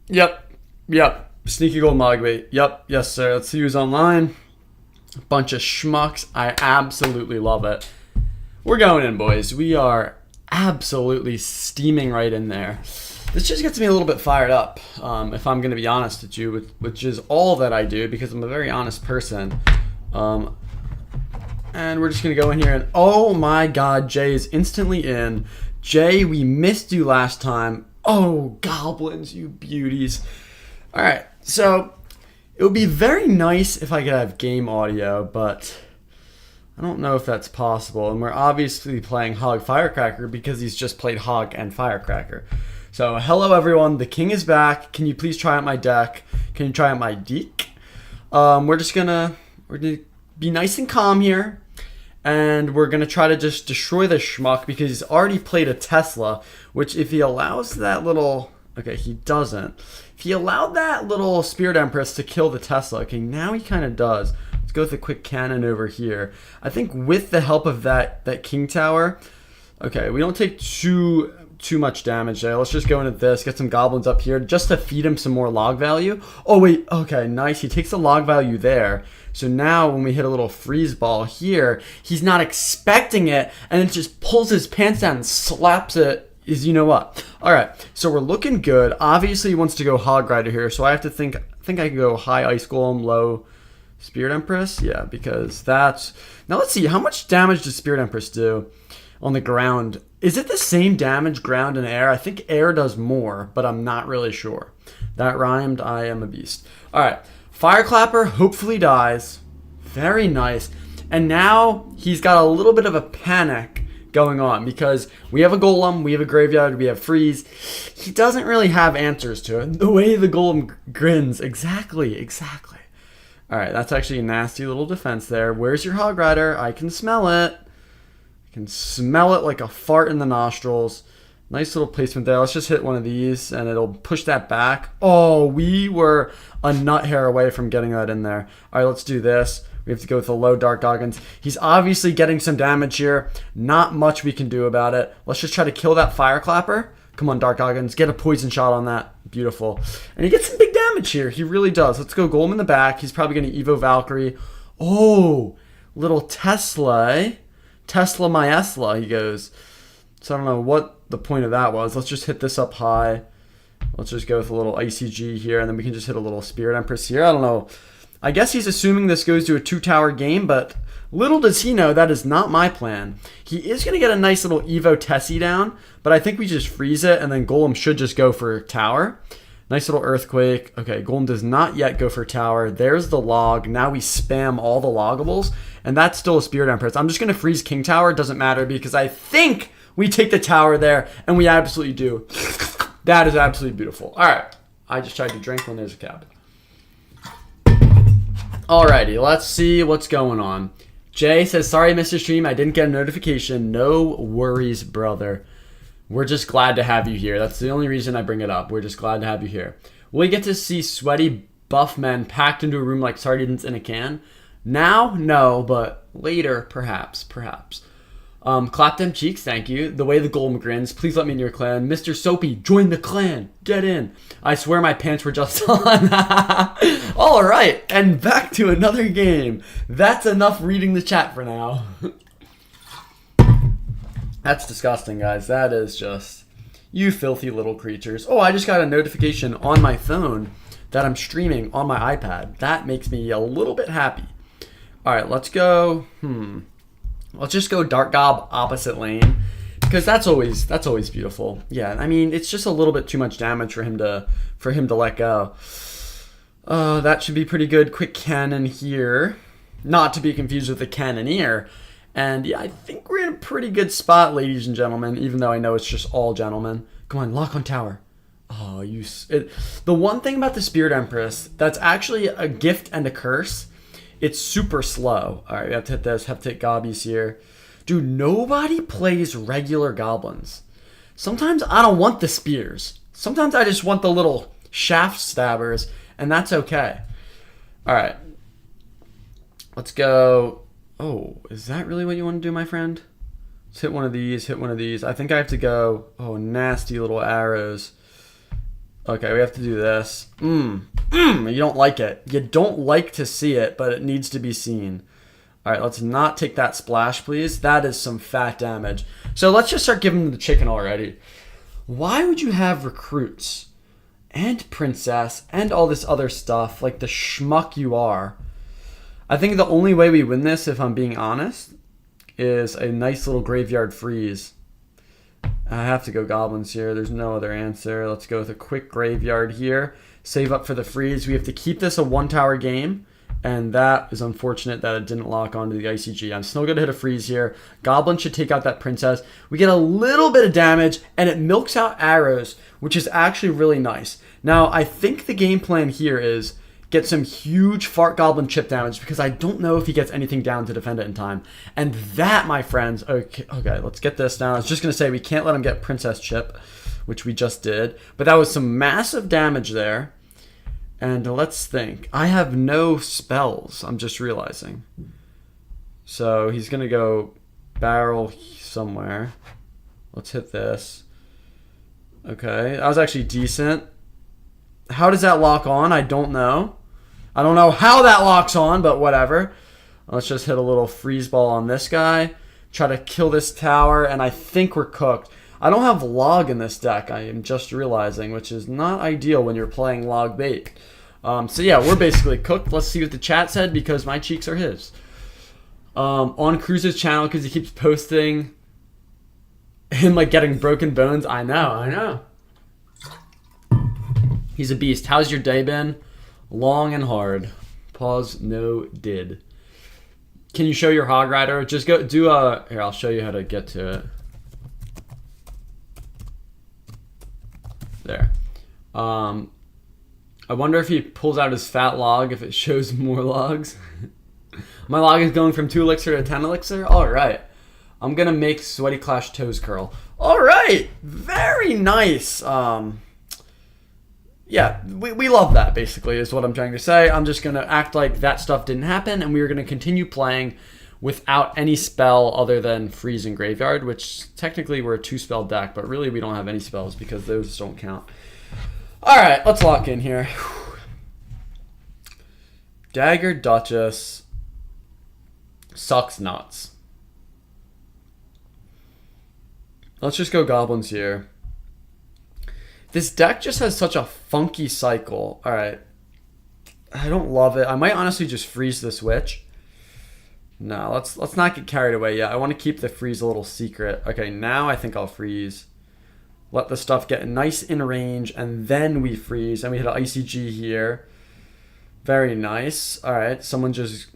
Yep. Yep. Sneaky gold Mogwai. Yep. Yes, sir. Let's see who's online. Bunch of schmucks. I absolutely love it. We're going in, boys. We are absolutely steaming right in there. This just gets me a little bit fired up, if I'm going to be honest with you, which is all that I do because I'm a very honest person. And we're just going to go in here and, oh my god, Jay is instantly in. Jay, we missed you last time. Oh, goblins, you beauties. All right, so it would be very nice if I could have game audio, but I don't know if that's possible. And we're obviously playing Hog Firecracker because he's just played Hog and Firecracker. So, hello everyone, the king is back. Can you please try out my deck? Can you try out my deck? We're gonna be nice and calm here. And we're gonna try to just destroy the schmuck because he's already played a Tesla, which if he allows that little... Okay, he doesn't. If he allowed that little Spirit Empress to kill the Tesla, okay, now he kind of does. Let's go with a quick cannon over here. I think with the help of that King Tower, okay, we don't take too much damage there. Let's just go into this, get some goblins up here just to feed him some more log value. Oh, wait, okay, nice. He takes the log value there. So now when we hit a little freeze ball here, he's not expecting it, and it just pulls his pants down and slaps it. Is you know what? All right, so we're looking good. Obviously, he wants to go Hog Rider here, so I have to think I can go high Ice Golem, low Spirit Empress. Yeah, because that's... Now let's see, how much damage does Spirit Empress do on the ground? Is it the same damage ground and air? I think air does more, but I'm not really sure. That rhymed. I am a beast. All right, Fireclapper hopefully dies. Very nice. And now he's got a little bit of a panic going on because we have a golem, we have a graveyard, we have freeze. He doesn't really have answers to it. The way the golem grins, exactly. All right, that's actually a nasty little defense there. Where's your Hog Rider? I can smell it. I can smell it like a fart in the nostrils. Nice little placement there. Let's just hit one of these and it'll push that back. Oh, we were a nut hair away from getting that in there. All right, let's do this. We have to go with the low Dark Goggins. He's obviously getting some damage here. Not much we can do about it. Let's just try to kill that Fireclapper. Come on, Dark Goggins. Get a poison shot on that. Beautiful. And he gets some big damage here. He really does. Let's go Golem in the back. He's probably going to Evo Valkyrie. Oh, little Tesla. Tesla my Esla, he goes. So I don't know what the point of that was. Let's just hit this up high. Let's just go with a little ICG here. And then we can just hit a little Spirit Empress here. I don't know. I guess he's assuming this goes to a 2-tower game, but little does he know that is not my plan. He is going to get a nice little Evo Tessie down, but I think we just freeze it, and then Golem should just go for tower. Nice little Earthquake. Okay, Golem does not yet go for tower. There's the log. Now we spam all the logables, and that's still a Spirit Empress. I'm just going to freeze King Tower. It doesn't matter because I think we take the tower there, and we absolutely do. That is absolutely beautiful. All right. I just tried to drink when there's a cab. Alrighty, let's see what's going on. Jay says, sorry I missed your stream. I didn't get a notification. No worries, brother. We're just glad to have you here. That's the only reason I bring it up. We're just glad to have you here. Will you get to see sweaty buff men packed into a room like sardines in a can? Now, no, but later, perhaps. Clap them cheeks, thank you. The way the golem grins. Please let me in your clan. Mr. Soapy, join the clan. Get in. I swear my pants were just on. All right, and back to another game. That's enough reading the chat for now. That's disgusting, guys. That is just... You filthy little creatures. Oh, I just got a notification on my phone that I'm streaming on my iPad. That makes me a little bit happy. All right, let's go... Let's just go Dark Gob opposite lane because that's always beautiful. Yeah, I mean it's just a little bit too much damage for him to let go. That should be pretty good. Quick cannon here, not to be confused with the cannoneer. And yeah, I think we're in a pretty good spot, ladies and gentlemen. Even though I know it's just all gentlemen. Come on, lock on tower. Oh, the one thing about the Spirit Empress that's actually a gift and a curse. It's super slow. All right, we have to hit this. Have to hit gobbies here. Dude, nobody plays regular goblins. Sometimes I don't want the spears. Sometimes I just want the little shaft stabbers, and that's okay. All right. Let's go. Oh, is that really what you want to do, my friend? Let's hit one of these, hit one of these. I think I have to go. Oh, nasty little arrows. Okay, we have to do this. You don't like it. You don't like to see it, but it needs to be seen. All right, let's not take that splash, please. That is some fat damage. So let's just start giving them the chicken already. Why would you have recruits and princess and all this other stuff like the schmuck you are? I think the only way we win this, if I'm being honest, is a nice little graveyard freeze. I have to go goblins here. There's no other answer. Let's go with a quick graveyard here. Save up for the freeze. We have to keep this a one-tower game, and that is unfortunate that it didn't lock onto the ICG. I'm still going to hit a freeze here. Goblin should take out that princess. We get a little bit of damage, and it milks out arrows, which is actually really nice. Now, I think the game plan here is get some huge fart goblin chip damage because I don't know if he gets anything down to defend it in time. And that, my friends, okay, let's get this down. I was just going to say we can't let him get princess chip, which we just did. But that was some massive damage there. And let's think. I have no spells, I'm just realizing. So he's going to go barrel somewhere. Let's hit this. Okay, that was actually decent. How does that lock on? I don't know. I don't know how that locks on, but whatever. Let's just hit a little freeze ball on this guy. Try to kill this tower, and I think we're cooked. I don't have log in this deck, I am just realizing, which is not ideal when you're playing log bait. So yeah, we're basically cooked. Let's see what the chat said, because my cheeks are his. On Cruz's channel, because he keeps posting him like getting broken bones. I know. He's a beast. How's your day been? Long and hard. Pause. No did. Can you show your Hog Rider? Just go do a... Here, I'll show you how to get to it. There. I wonder if he pulls out his fat log, if it shows more logs. My log is going from 2 elixir to 10 elixir? Alright. I'm going to make Sweaty Clash toes curl. Alright. Very nice. Yeah, we love that, basically, is what I'm trying to say. I'm just going to act like that stuff didn't happen, and we're going to continue playing without any spell other than Freeze and Graveyard, which technically we're a 2-spell deck, but really we don't have any spells because those don't count. All right, let's lock in here. Dagger Duchess sucks nuts. Let's just go goblins here. This deck just has such a funky cycle. All right. I don't love it. I might honestly just freeze this witch. No, let's not get carried away yet. I want to keep the freeze a little secret. Okay, now I think I'll freeze. Let the stuff get nice in range, and then we freeze. And we hit an ICG here. Very nice. All right, someone just...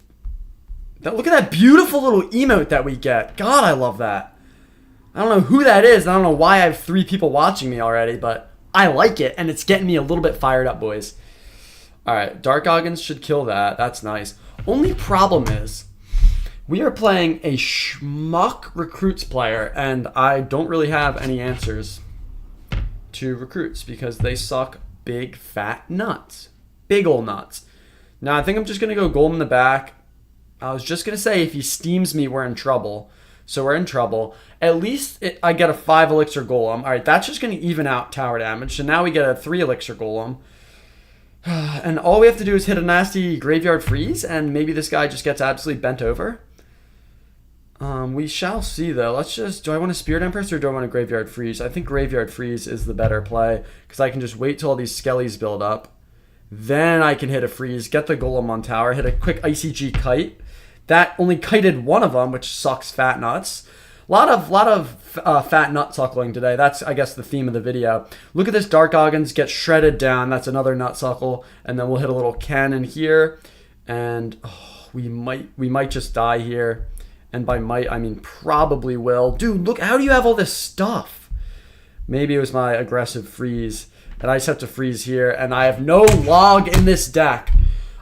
Look at that beautiful little emote that we get. God, I love that. I don't know who that is. I don't know why I have 3 people watching me already, but... I like it, and it's getting me a little bit fired up, boys. All right, Dark Goggins should kill that. That's nice. Only problem is we are playing a schmuck recruits player, and I don't really have any answers to recruits because they suck big, fat nuts. Big ol' nuts. Now, I think I'm just going to go golem in the back. I was just going to say if he steams me, we're in trouble. So we're in trouble. At least I get a 5 elixir golem. All right, that's just going to even out tower damage. So now we get a 3 elixir golem. And all we have to do is hit a nasty graveyard freeze, and maybe this guy just gets absolutely bent over. We shall see, though. Let's just... Do I want a Spirit Empress or do I want a graveyard freeze? I think graveyard freeze is the better play, because I can just wait till all these skellies build up. Then I can hit a freeze, get the golem on tower, hit a quick ICG kite. That only kited one of them, which sucks fat nuts. A lot of fat nut suckling today. That's, I guess, the theme of the video. Look at this Dark Goggins get shredded down. That's another nut suckle. And then we'll hit a little cannon here. And we might just die here. And by might, I mean probably will. Dude, look, how do you have all this stuff? Maybe it was my aggressive freeze. And I just have to freeze here. And I have no log in this deck.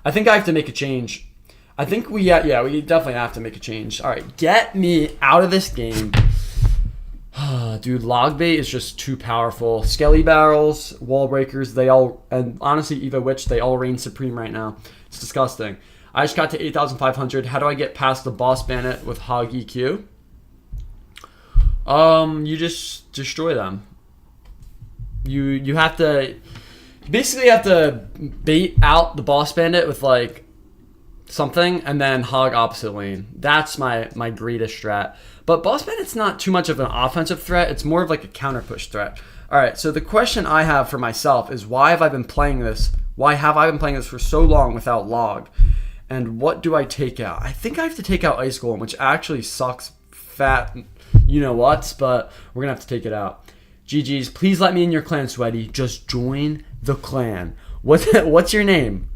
I think I have to make a change. I think we definitely have to make a change. All right, get me out of this game. Dude, log bait is just too powerful. Skelly barrels, wall breakers, they all, and honestly, Eva Witch, they all reign supreme right now. It's disgusting. I just got to 8,500. How do I get past the boss bandit with Hog EQ? You just destroy them. You have to... Basically, you have to bait out the boss bandit with like something and then hog opposite lane. That's my greatest strat. But boss bandit's not too much of an offensive threat. It's more of like a counter push threat. All right, so the question I have for myself is why have I been playing this? Why have I been playing this for so long without log? And what do I take out? I think I have to take out Ice Golem, which actually sucks fat you know what, but we're going to have to take it out. GG's, please let me in your clan, Sweaty. Just join the clan. What's your name?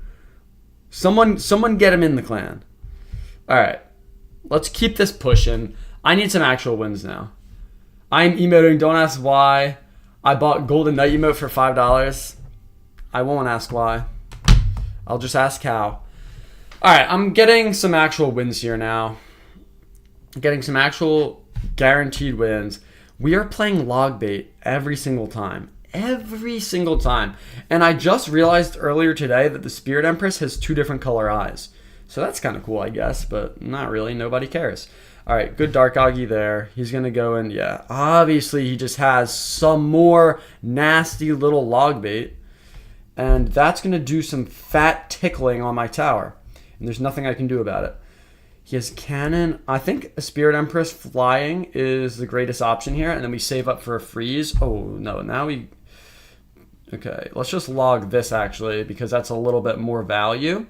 Someone get him in the clan. All right, let's keep this pushing. I need some actual wins now. I'm emoting. Don't ask why. I bought Golden Knight emote for $5. I won't ask why. I'll just ask how. All right, I'm getting some actual wins here now. Getting some actual guaranteed wins. We are playing log bait every single time. Every single time. And I just realized earlier today that the Spirit Empress has 2 different color eyes. So that's kind of cool, I guess, but not really. Nobody cares. All right, good Dark Augie there. He's going to go in. Yeah, obviously he just has some more nasty little log bait. And that's going to do some fat tickling on my tower. And there's nothing I can do about it. He has cannon. I think a Spirit Empress flying is the greatest option here. And then we save up for a freeze. Oh, no. Now we... Okay, let's just log this, actually, because that's a little bit more value.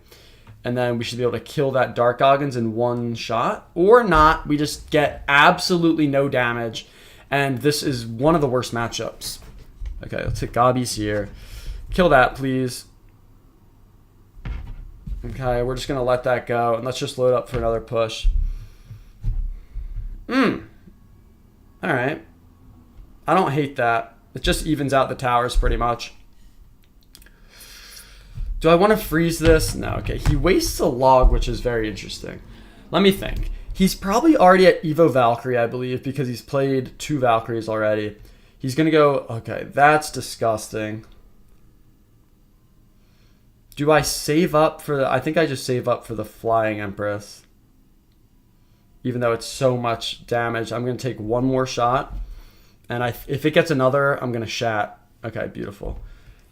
And then we should be able to kill that Dark Oggins in one shot. Or not. We just get absolutely no damage. And this is one of the worst matchups. Okay, let's hit Gobbies here. Kill that, please. Okay, we're just going to let that go. And let's just load up for another push. Alright. I don't hate that. It just evens out the towers pretty much. Do I want to freeze this? No, okay. He wastes a log, which is very interesting. Let me think. He's probably already at Evo Valkyrie, I believe, because he's played 2 Valkyries already. He's going to go... Okay, that's disgusting. Do I save up for the... I think I just save up for the Flying Empress. Even though it's so much damage. I'm going to take one more shot. And if it gets another, I'm going to shat. Okay, beautiful.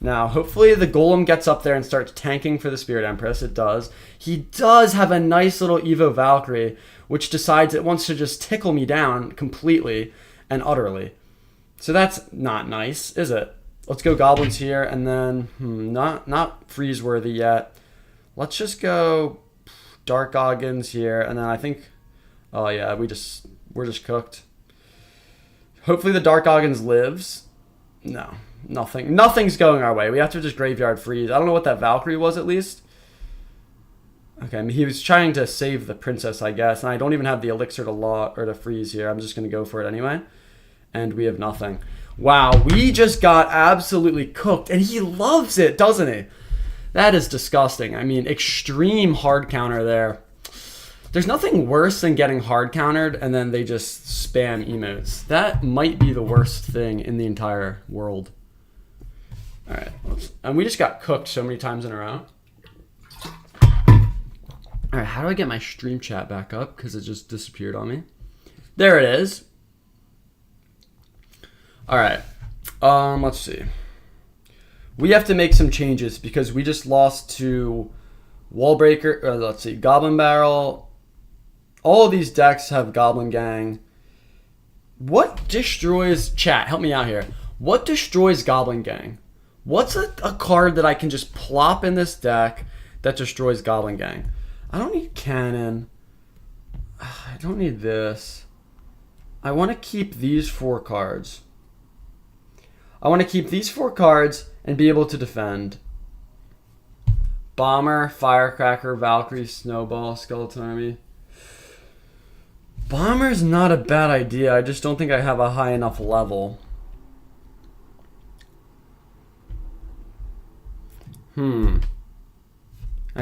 Now, hopefully the Golem gets up there and starts tanking for the Spirit Empress. It does. He does have a nice little Evo Valkyrie, which decides it wants to just tickle me down completely and utterly. So that's not nice, is it? Let's go Goblins here, and then not freeze worthy yet. Let's just go Dark Oggins here, and then I think, oh yeah, we're just cooked. Hopefully the Dark Oggins lives. No, nothing's going our way. We have to just Graveyard Freeze. I don't know what that Valkyrie was at least. Okay, I mean, he was trying to save the princess, I guess, and I don't even have the elixir to freeze here. I'm just gonna go for it anyway, and we have nothing. Wow, we just got absolutely cooked, and he loves it, doesn't he? That is disgusting. I mean, extreme hard counter there. There's nothing worse than getting hard countered, and then they just spam emotes. That might be the worst thing in the entire world. All right, and we just got cooked so many times in a row. All right, how do I get my stream chat back up? Because it just disappeared on me. There it is. All right, let's see. We have to make some changes because we just lost to Wallbreaker. Let's see, Goblin Barrel. All of these decks have Goblin Gang. What destroys... Chat, help me out here. What destroys Goblin Gang? What's a card that I can just plop in this deck that destroys Goblin Gang? I don't need Cannon. I don't need this. I want to keep these 4 cards. I want to keep these 4 cards and be able to defend. Bomber, Firecracker, Valkyrie, Snowball, Skeleton Army. Bomber's not a bad idea. I just don't think I have a high enough level. I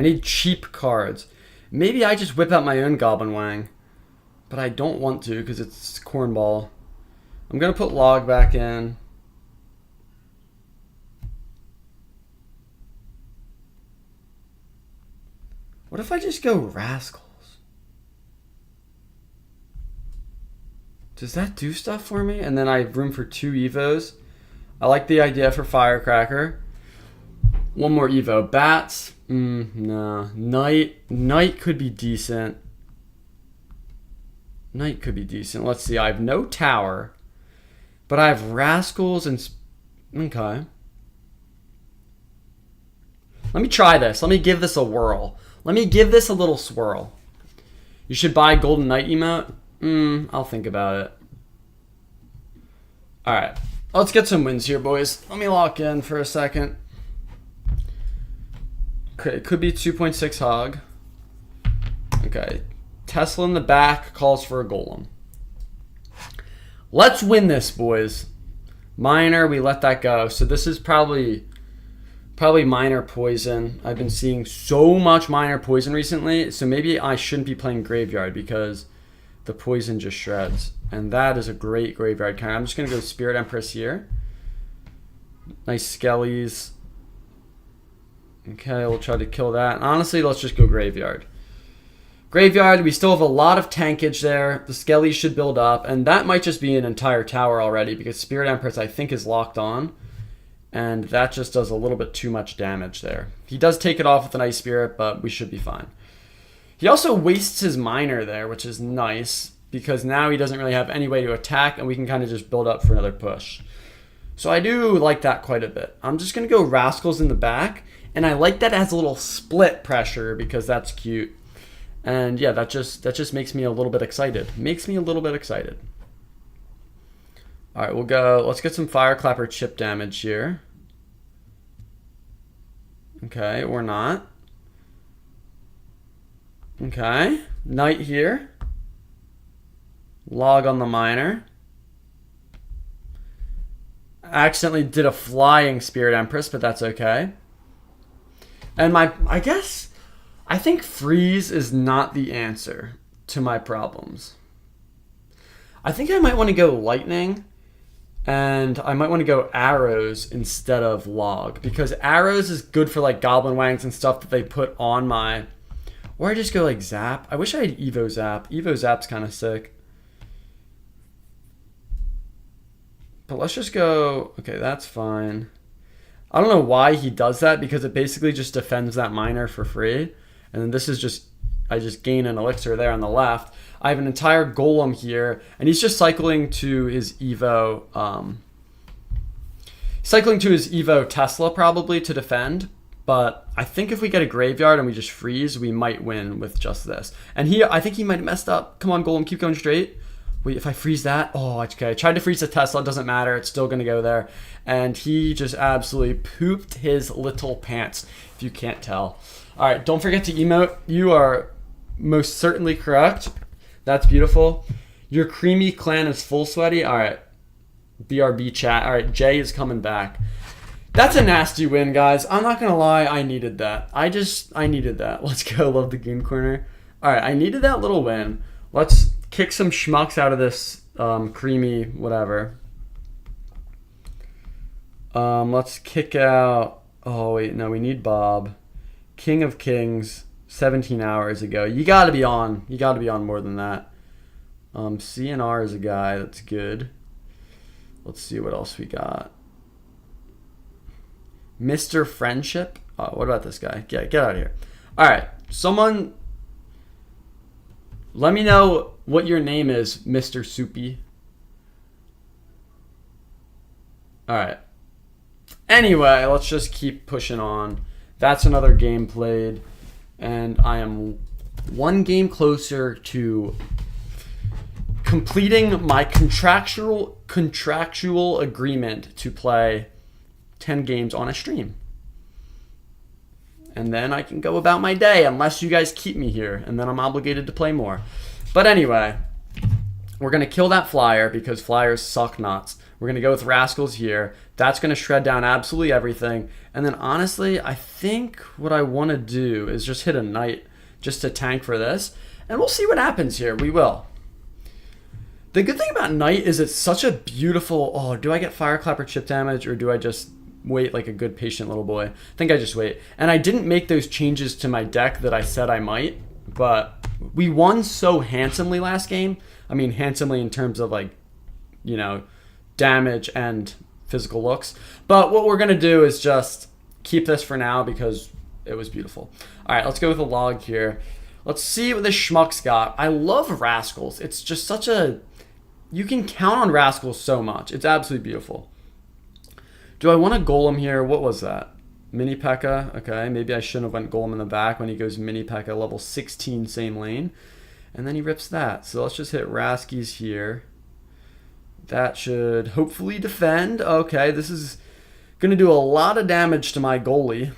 need cheap cards. Maybe I just whip out my own Goblin Wang. But I don't want to because it's Cornball. I'm going to put Log back in. What if I just go Rascals? Does that do stuff for me? And then I have room for 2 Evos. I like the idea for Firecracker. One more Evo. Bats. No. Knight could be decent. Knight could be decent. Let's see. I have no tower. But I have Rascals and... Okay. Let me try this. Let me give this a whirl. Let me give this a little swirl. You should buy Golden Knight emote? I'll think about it. Alright. Let's get some wins here, boys. Let me lock in for a second. Okay, it could be 2.6 hog. Okay. Tesla in the back calls for a golem. Let's win this, boys. Minor, we let that go. So this is probably minor poison. I've been seeing so much minor poison recently, so maybe I shouldn't be playing graveyard because the poison just shreds. And that is a great graveyard card. I'm just going to go Spirit Empress here. Nice skellies. Okay, we'll try to kill that. And honestly, let's just go graveyard. Graveyard, we still have a lot of tankage there. The skellies should build up. And that might just be an entire tower already because Spirit Empress, I think, is locked on. And that just does a little bit too much damage there. He does take it off with an Ice Spirit, but we should be fine. He also wastes his Miner there, which is nice. Because now he doesn't really have any way to attack. And we can kind of just build up for another push. So I do like that quite a bit. I'm just going to go Rascals in the back. And I like that it has a little split pressure because that's cute. And yeah, that just makes me a little bit excited. Makes me a little bit excited. All right, we'll go. Let's get some Fireclapper chip damage here. Okay, or not. Okay, Knight here. Log on the Miner. Accidentally did a flying Spirit Empress, but that's okay. And I think freeze is not the answer to my problems. I think I might want to go lightning, and I might want to go arrows instead of log, because arrows is good for like goblin wangs and stuff that they put on my, or I just go like zap. I wish I had Evo Zap. Evo Zap's kind of sick. But let's just go, okay, that's fine. I don't know why he does that, because it basically just defends that miner for free. And then this is just, I just gain an elixir there on the left. I have an entire golem here, and he's just cycling to his Evo, Tesla probably to defend. But I think if we get a graveyard and we just freeze, we might win with just this. And I think he might have messed up. Come on, golem, keep going straight. Wait, if I freeze that, oh, okay. I tried to freeze the Tesla, it doesn't matter. It's still going to go there. And he just absolutely pooped his little pants, if you can't tell. All right, don't forget to emote. You are most certainly correct. That's beautiful. Your creamy clan is full sweaty. All right, BRB chat. All right, Jay is coming back. That's a nasty win, guys. I'm not going to lie. I needed that. I needed that. Let's go. Love the game corner. All right, I needed that little win. Let's kick some schmucks out of this creamy whatever. Let's kick out... Oh, wait. No, we need Bob. King of Kings, 17 hours ago. You got to be on. You got to be on more than that. CNR is a guy. That's good. Let's see what else we got. Mr. Friendship. Oh, what about this guy? Get out of here. All right. Someone... Let me know what your name is, Mr. Soupy. All right. Anyway, let's just keep pushing on. That's another game played. And I am one game closer to completing my contractual agreement to play 10 games on a stream. And then I can go about my day unless you guys keep me here. And then I'm obligated to play more. But anyway, we're going to kill that flyer because flyers suck nuts. We're going to go with Rascals here. That's going to shred down absolutely everything. And then honestly, I think what I want to do is just hit a Knight just to tank for this. And we'll see what happens here. We will. The good thing about Knight is it's such a beautiful... Oh, do I get Fireclapper chip damage or do I just... wait like a good patient little boy? I think I just wait. And I didn't make those changes to my deck that I said I might, but we won so handsomely last game. I mean, handsomely in terms of like, you know, damage and physical looks. But what we're going to do is just keep this for now because it was beautiful. All right, let's go with a log here. Let's see what this schmuck's got. I love Rascals. It's just such a... You can count on Rascals so much. It's absolutely beautiful. Do I want a Golem here? What was that? Mini P.E.K.K.A. Okay, maybe I shouldn't have went Golem in the back when he goes Mini P.E.K.K.A. level 16, same lane. And then he rips that. So let's just hit Raskies here. That should hopefully defend. Okay, this is going to do a lot of damage to my goalie.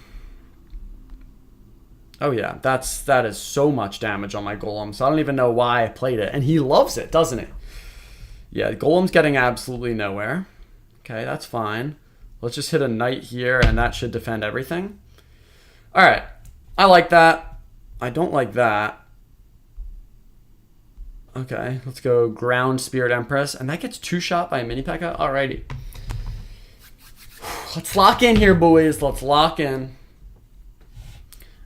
Oh yeah, that is so much damage on my Golem. So I don't even know why I played it. And he loves it, doesn't he? Yeah, Golem's getting absolutely nowhere. Okay, that's fine. Let's just hit a Knight here, and that should defend everything. All right, I like that. I don't like that. Okay, let's go Ground Spirit Empress, and that gets 2-shot by a Mini P.E.K.K.A. Alrighty. Let's lock in here, boys. Let's lock in.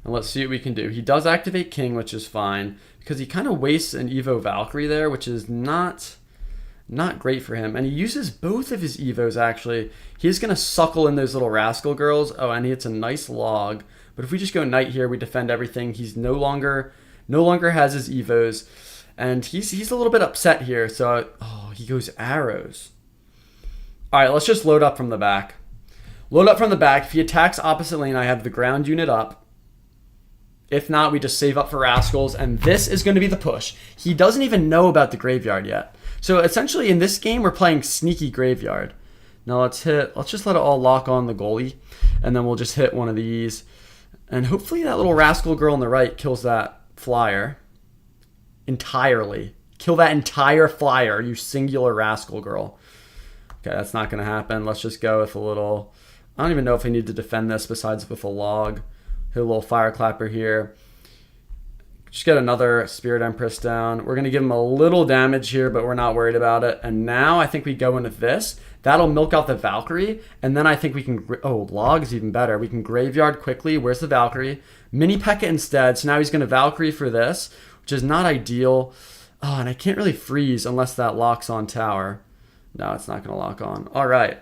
And let's see what we can do. He does activate King, which is fine, because he kind of wastes an Evo Valkyrie there, which is not great for him. And he uses both of his Evos, actually. He's going to suckle in those little Rascal girls. Oh, and he hits a nice log. But if we just go Knight here, we defend everything. He's no longer has his Evos. And he's a little bit upset here. So, he goes arrows. All right, let's just load up from the back. Load up from the back. If he attacks opposite lane, I have the ground unit up. If not, we just save up for Rascals, and this is going to be the push. He doesn't even know about the graveyard yet. So essentially in this game, we're playing sneaky graveyard. Now let's just let it all lock on the goalie, and then we'll just hit one of these. And hopefully that little Rascal girl on the right kills that flyer entirely. Kill that entire flyer, you singular Rascal girl. Okay, that's not going to happen. Let's just go with a little... I don't even know if I need to defend this besides with a log. Hit a little fire clapper here. Just get another Spirit Empress down. We're going to give him a little damage here, but we're not worried about it. And now I think we go into this. That'll milk out the Valkyrie. And then I think we can... Oh, log is even better. We can graveyard quickly. Where's the Valkyrie? Mini P.E.K.K.A. instead. So now he's going to Valkyrie for this, which is not ideal. Oh, and I can't really freeze unless that locks on tower. No, it's not going to lock on. All right.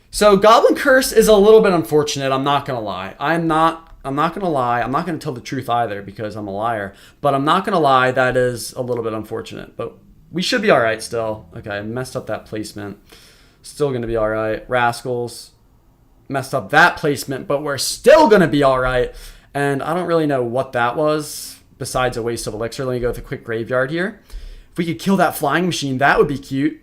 So Goblin Curse is a little bit unfortunate. I'm not going to lie. I'm not going to lie. I'm not going to tell the truth either because I'm a liar. But I'm not going to lie. That is a little bit unfortunate. But we should be all right still. Okay, I messed up that placement. Still going to be all right. Rascals. Messed up that placement, but we're still going to be all right. And I don't really know what that was besides a waste of elixir. Let me go with a quick graveyard here. If we could kill that flying machine, that would be cute.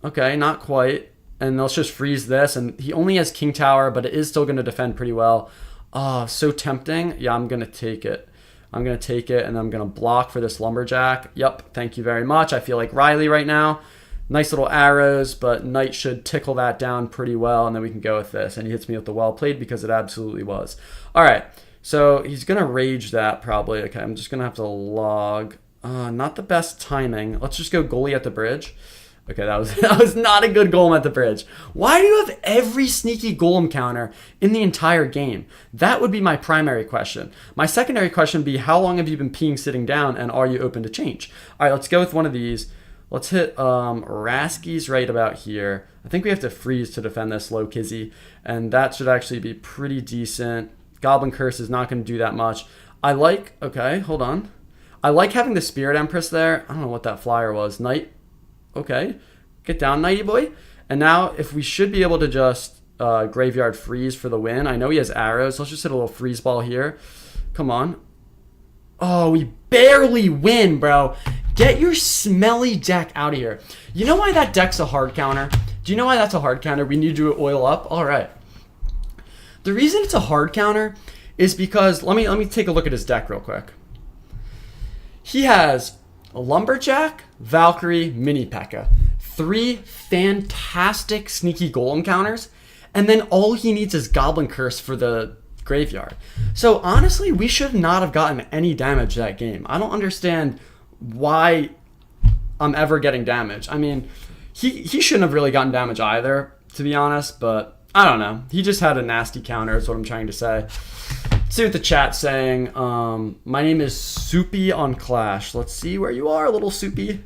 Okay, not quite. And let's just freeze this. And he only has King Tower, but it is still going to defend pretty well. Oh, so tempting. Yeah, I'm going to take it. I'm going to take it, and I'm going to block for this Lumberjack. Yep, thank you very much. I feel like Riley right now. Nice little arrows, but Knight should tickle that down pretty well, and then we can go with this. And he hits me with the well played because it absolutely was. All right, so he's going to rage that probably. Okay, I'm just going to have to log. Not the best timing. Let's just go goalie at the bridge. Okay, that was not a good golem at the bridge. Why do you have every sneaky golem counter in the entire game? That would be my primary question. My secondary question would be, how long have you been peeing sitting down, and are you open to change? All right, let's go with one of these. Let's hit Raskies right about here. I think we have to freeze to defend this low Kizzy, and that should actually be pretty decent. Goblin Curse is not going to do that much. Okay, hold on. I like having the Spirit Empress there. I don't know what that flyer was. Knight. Okay, get down, Nighty boy. And now, if we should be able to just graveyard freeze for the win. I know he has arrows. Let's just hit a little freeze ball here. Come on. Oh, we barely win, bro. Get your smelly deck out of here. You know why that deck's a hard counter? Do you know why that's a hard counter? We need to oil up. All right. The reason it's a hard counter is because let me take a look at his deck real quick. He has a Lumberjack, Valkyrie, Mini P.E.K.K.A. 3 fantastic sneaky golem counters, and then all he needs is Goblin Curse for the graveyard. So honestly, we should not have gotten any damage that game. I don't understand why I'm ever getting damage. I mean, he shouldn't have really gotten damage either, to be honest, but I don't know. He just had a nasty counter is what I'm trying to say. Let's see what the chat's saying. My name is Soupy on Clash. Let's see where you are, little Soupy.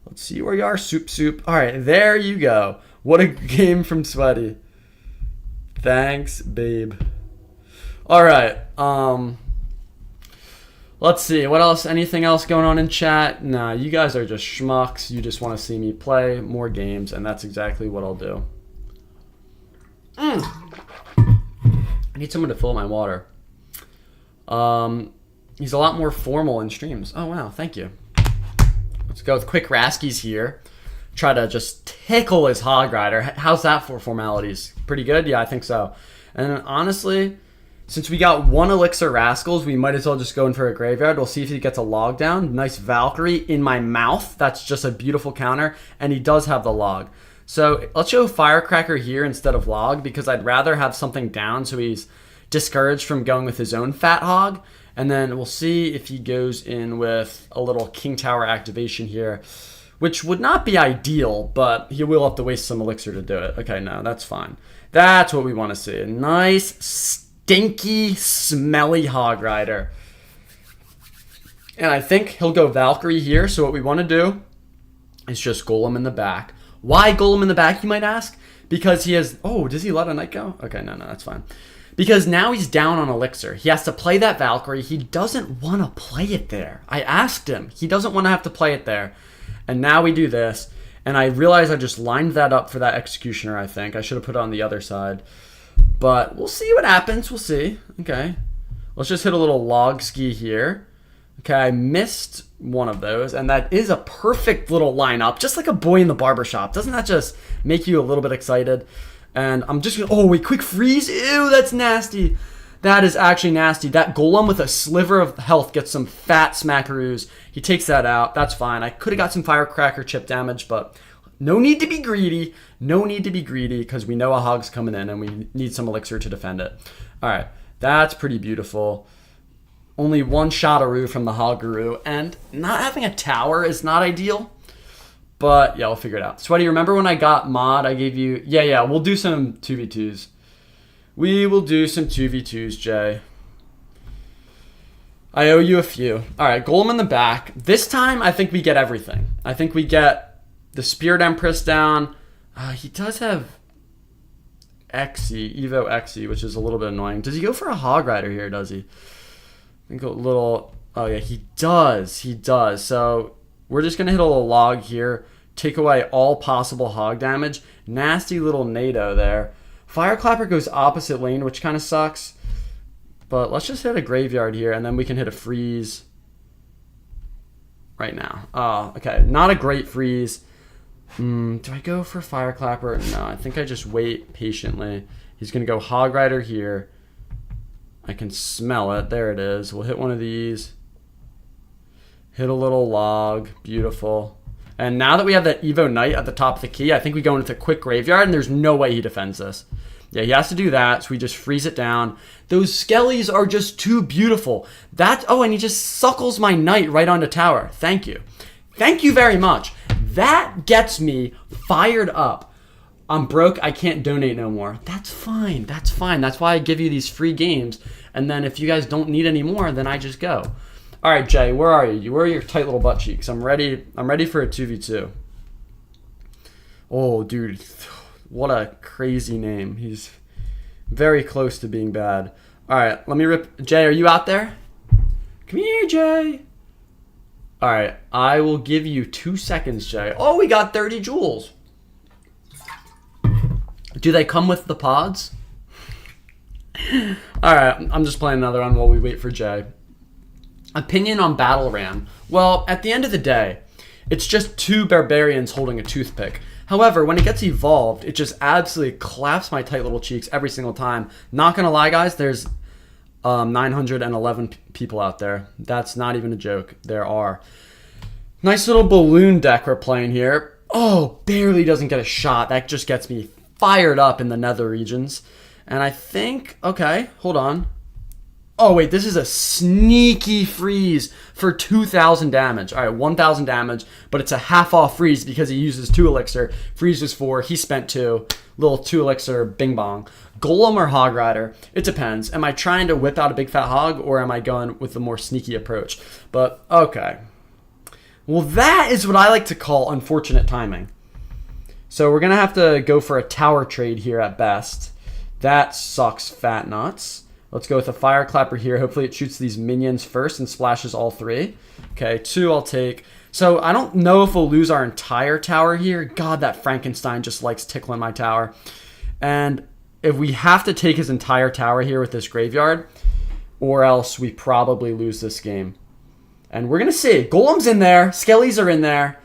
Let's see where you are, Soup. All right, there you go. What a game from Sweaty. Thanks, babe. All right. Let's see. What else? Anything else going on in chat? Nah, you guys are just schmucks. You just want to see me play more games, and that's exactly what I'll do. I need someone to fill my water. He's a lot more formal in streams. Oh, wow. Thank you. Let's go with Quick Raskies here. Try to just tickle his Hog Rider. How's that for formalities? Pretty good? Yeah, I think so. And honestly, since we got 1 Elixir Rascals, we might as well just go in for a graveyard. We'll see if he gets a log down. Nice Valkyrie in my mouth. That's just a beautiful counter. And he does have the log. So let's show Firecracker here instead of log, because I'd rather have something down so he's discouraged from going with his own fat hog. And then we'll see if he goes in with a little King Tower activation here, which would not be ideal, but he will have to waste some elixir to do it. Okay, no, that's fine. That's what we want to see. A nice, stinky, smelly Hog Rider. And I think he'll go Valkyrie here. So what we want to do is just Golem in the back. Why Golem in the back, you might ask? Because he has... Oh, does he let a knight go? Okay, no, that's fine. Because now he's down on elixir. He has to play that Valkyrie. He doesn't want to play it there. I asked him. He doesn't want to have to play it there. And now we do this. And I realize I just lined that up for that Executioner, I think. I should have put it on the other side. But we'll see what happens. We'll see. Okay. Let's just hit a little log ski here. Okay, I missed one of those. And that is a perfect little lineup. Just like a boy in the barbershop. Doesn't that just make you a little bit excited? And I'm just going to... Oh, wait, quick freeze. Ew, that's nasty. That is actually nasty. That Golem with a sliver of health gets some fat smackaroos. He takes that out. That's fine. I could have got some Firecracker chip damage, but no need to be greedy. No need to be greedy because we know a hog's coming in and we need some elixir to defend it. All right, that's pretty beautiful. Only 1 Shotaroo from the Hog Guru, and not having a tower is not ideal. But yeah, we'll figure it out. Sweaty, remember when I got mod, I gave you... Yeah, we'll do some 2v2s. We will do some 2v2s, Jay. I owe you a few. All right, Golem in the back. This time, I think we get everything. I think we get the Spirit Empress down. He does have Evo Xe, which is a little bit annoying. Does he go for a Hog Rider here, does he? I think a little... Oh, yeah, he does. He does. So we're just going to hit a little log here. Take away all possible hog damage. Nasty little NATO there. Fireclapper goes opposite lane, which kind of sucks. But let's just hit a graveyard here, and then we can hit a freeze right now. Oh, okay. Not a great freeze. Do I go for Fireclapper? No, I think I just wait patiently. He's going to go Hog Rider here. I can smell it. There it is. We'll hit one of these. Hit a little log. Beautiful. And now that we have that Evo Knight at the top of the key, I think we go into a quick graveyard, and there's no way he defends this. Yeah, he has to do that, so we just freeze it down. Those skellies are just too beautiful. Oh, and he just suckles my knight right onto tower. Thank you. Thank you very much. That gets me fired up. I'm broke. I can't donate no more. That's fine. That's fine. That's why I give you these free games. And then if you guys don't need any more, then I just go. All right, Jay, where are you? Where are your tight little butt cheeks? I'm ready for a 2v2. Oh, dude. What a crazy name. He's very close to being bad. All right, let me rip. Jay, are you out there? Come here, Jay. All right, I will give you 2 seconds, Jay. Oh, we got 30 joules. Do they come with the pods? All right, I'm just playing another one while we wait for Jay. Opinion on Battle Ram. Well, at the end of the day, it's just 2 barbarians holding a toothpick. However, when it gets evolved, it just absolutely claps my tight little cheeks every single time. Not gonna lie, guys, there's 911 people out there. That's not even a joke. There are. Nice little balloon deck we're playing here. Oh, barely doesn't get a shot. That just gets me fired up in the nether regions. And I think, okay, hold on. Oh, wait, this is a sneaky freeze for 2,000 damage. All right, 1,000 damage, but it's a half-off freeze because he uses 2 elixir. Freeze was 4, he spent 2. Little 2 elixir, bing bong. Golem or Hog Rider? It depends. Am I trying to whip out a big fat hog, or am I going with the more sneaky approach? But, okay. Well, that is what I like to call unfortunate timing. So we're going to have to go for a tower trade here at best. That sucks fat nuts. Let's go with a fire clapper here. Hopefully it shoots these minions first and splashes all 3. Okay, 2 I'll take. So I don't know if we'll lose our entire tower here. God, that Frankenstein just likes tickling my tower. And if we have to take his entire tower here with this graveyard, or else we probably lose this game. And we're going to see. Golem's in there. Skellies are in there.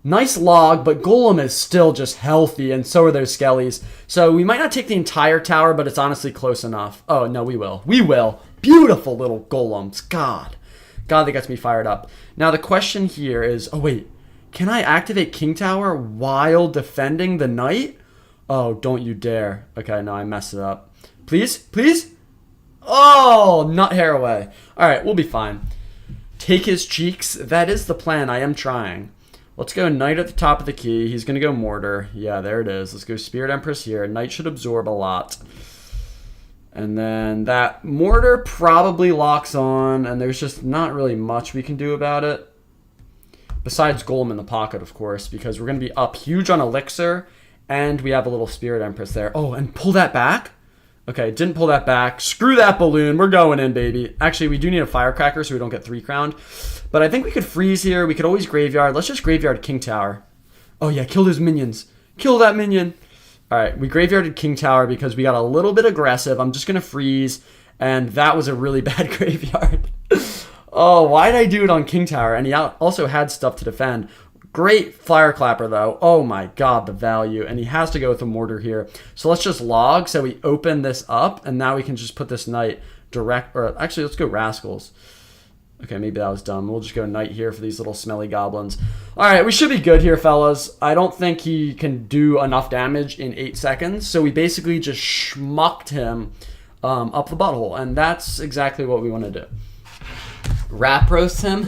Nice log, but Golem is still just healthy, and so are those Skellies. So we might not take the entire tower, but it's honestly close enough. Oh, no, we will. We will. Beautiful little Golems. God, that gets me fired up. Now, the question here is, oh, wait. Can I activate King Tower while defending the Knight? Oh, don't you dare. Okay, no, I messed it up. Please? Please? Oh, nut hair away. All right, we'll be fine. Take his cheeks. That is the plan. I am trying. Let's go Knight at the top of the key. He's going to go Mortar. Yeah, there it is. Let's go Spirit Empress here. Knight should absorb a lot. And then that Mortar probably locks on, and there's just not really much we can do about it. Besides Golem in the pocket, of course, because we're going to be up huge on Elixir, and we have a little Spirit Empress there. Oh, and pull that back? Okay, didn't pull that back. Screw that balloon. We're going in, baby. Actually, we do need a Firecracker so we don't get 3 crowned. But I think we could freeze here. We could always graveyard. Let's just graveyard King Tower. Oh, yeah, kill those minions. Kill that minion. All right, we graveyarded King Tower because we got a little bit aggressive. I'm just going to freeze, and that was a really bad graveyard. Oh, why did I do it on King Tower? And he also had stuff to defend. Great Fire Clapper, though. Oh, my God, the value. And he has to go with a Mortar here. So let's just log. So we open this up, and now we can just put this Knight direct. Or actually, let's go Rascals. Okay, maybe that was dumb. We'll just go Knight here for these little smelly goblins. All right, we should be good here, fellas. I don't think he can do enough damage in 8 seconds. So we basically just schmucked him up the butthole. And that's exactly what we want to do. Rap roast him.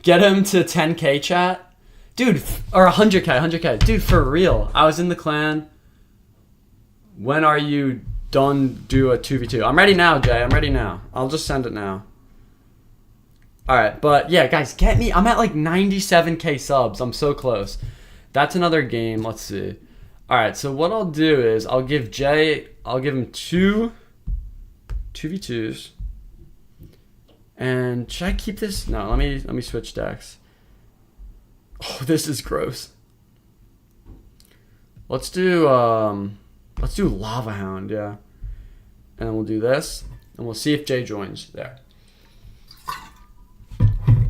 Get him to 10K chat. Dude, or 100K, 100K. Dude, for real. I was in the clan. When are you done do a 2v2? I'm ready now, Jay. I'm ready now. I'll just send it now. All right, but yeah, guys, get me. I'm at like 97K subs. I'm so close. That's another game. Let's see. All right, so what I'll do is I'll give Jay, I'll give him 2v2s. And should I keep this? No, let me switch decks. Oh, this is gross. Let's do Lava Hound, yeah. And then we'll do this, and we'll see if Jay joins there.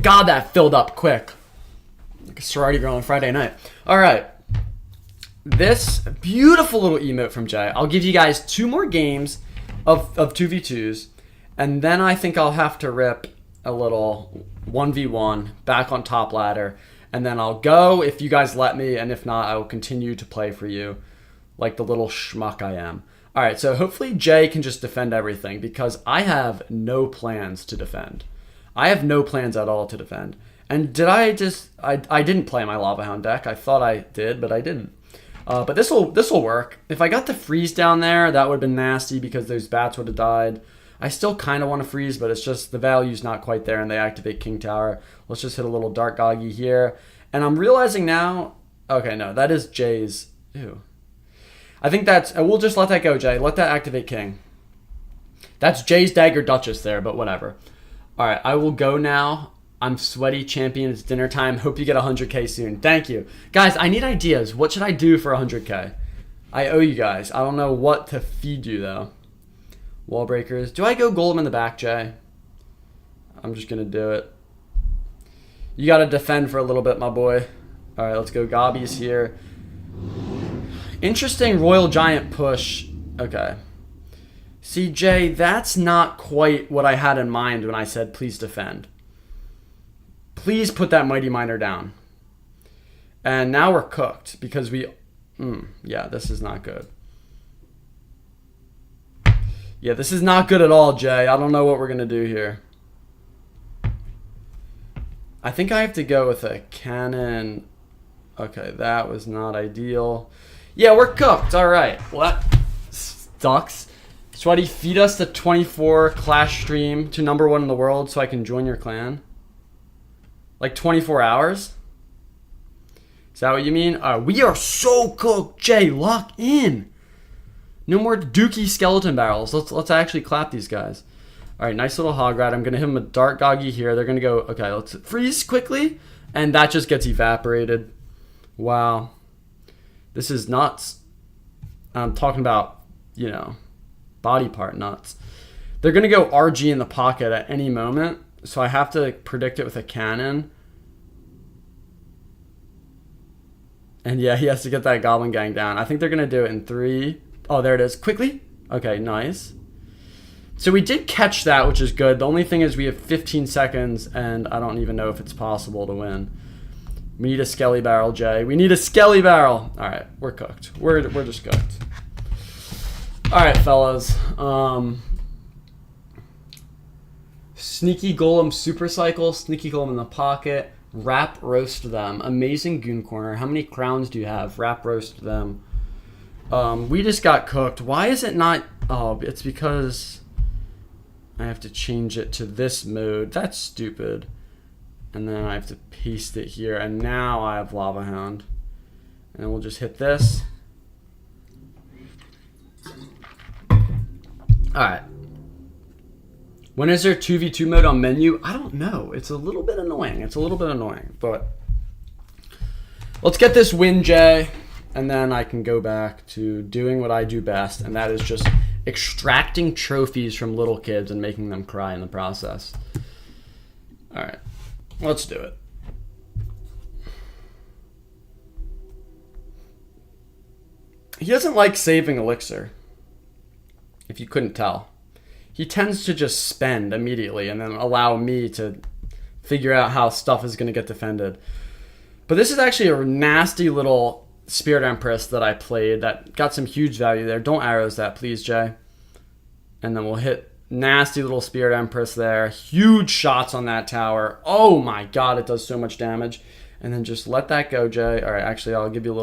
God, that filled up quick. Like a sorority girl on Friday night. All right. This beautiful little emote from Jay. I'll give you guys 2 more games of 2v2s, and then I think I'll have to rip a little 1v1 back on top ladder, and then I'll go if you guys let me, and if not, I will continue to play for you like the little schmuck I am. All right, so hopefully Jay can just defend everything because I have no plans to defend. I have no plans at all to defend. And did I just... I didn't play my Lava Hound deck. I thought I did, but I didn't. But this will work. If I got the freeze down there, that would have been nasty because those bats would have died. I still kind of want to freeze, but it's just the value's not quite there, and they activate King Tower. Let's just hit a little Dark Goggy here. And I'm realizing now... Okay, no, that is Jay's... Ew. I think that's... We'll just let that go, Jay. Let that activate King. That's Jay's Dagger Duchess there, but whatever. All right, I will go now. I'm sweaty champion. It's dinner time. Hope you get 100K soon. Thank you. Guys, I need ideas. What should I do for 100K? I owe you guys. I don't know what to feed you, though. Wall breakers. Do I go Golem in the back, Jay? I'm just going to do it. You got to defend for a little bit, my boy. All right, let's go Gobbies here. Interesting Royal Giant push. Okay. See, Jay, that's not quite what I had in mind when I said please defend. Please put that Mighty Miner down. And now we're cooked because we... yeah, this is not good. Yeah, this is not good at all, Jay. I don't know what we're going to do here. I think I have to go with a cannon. Okay, that was not ideal. Yeah, we're cooked. All right. What? Sucks. Sweaty, feed us the 24 Clash stream to #1 in the world so I can join your clan. Like 24 hours? Is that what you mean? We are so cooked. Jay, lock in. No more dookie skeleton barrels. Let's actually clap these guys. All right, nice little hog rat. I'm going to hit him a dark goggy here. They're going to go, okay, let's freeze quickly. And that just gets evaporated. Wow. This is nuts. I'm talking about, you know, body part nuts. They're going to go RG in the pocket at any moment. So I have to predict it with a cannon. And yeah, he has to get that goblin gang down. I think they're going to do it in 3. Oh, there it is. Quickly. Okay, nice. So we did catch that, which is good. The only thing is we have 15 seconds, and I don't even know if it's possible to win. We need a skelly barrel, Jay. We need a skelly barrel. All right, we're cooked. We're just cooked. All right, fellas. Sneaky Golem Super Cycle, Sneaky Golem in the pocket, Wrap Roast them. Amazing Goon Corner. How many crowns do you have? Wrap Roast them. We just got cooked. Why is it not... Oh, it's because I have to change it to this mode. That's stupid. And then I have to paste it here. And now I have Lava Hound. And then we'll just hit this. Alright. When is there 2v2 mode on menu? I don't know. It's a little bit annoying. But let's get this win, Jay. And then I can go back to doing what I do best. And that is just extracting trophies from little kids and making them cry in the process. Alright. Let's do it. He doesn't like saving elixir. If you couldn't tell. He tends to just spend immediately and then allow me to figure out how stuff is going to get defended. But this is actually a nasty little Spirit Empress that I played that got some huge value there. Don't arrows that, please, Jay. And then we'll hit nasty little Spirit Empress there. Huge shots on that tower. Oh my god, it does so much damage. And then just let that go, Jay. All right, actually, I'll give you a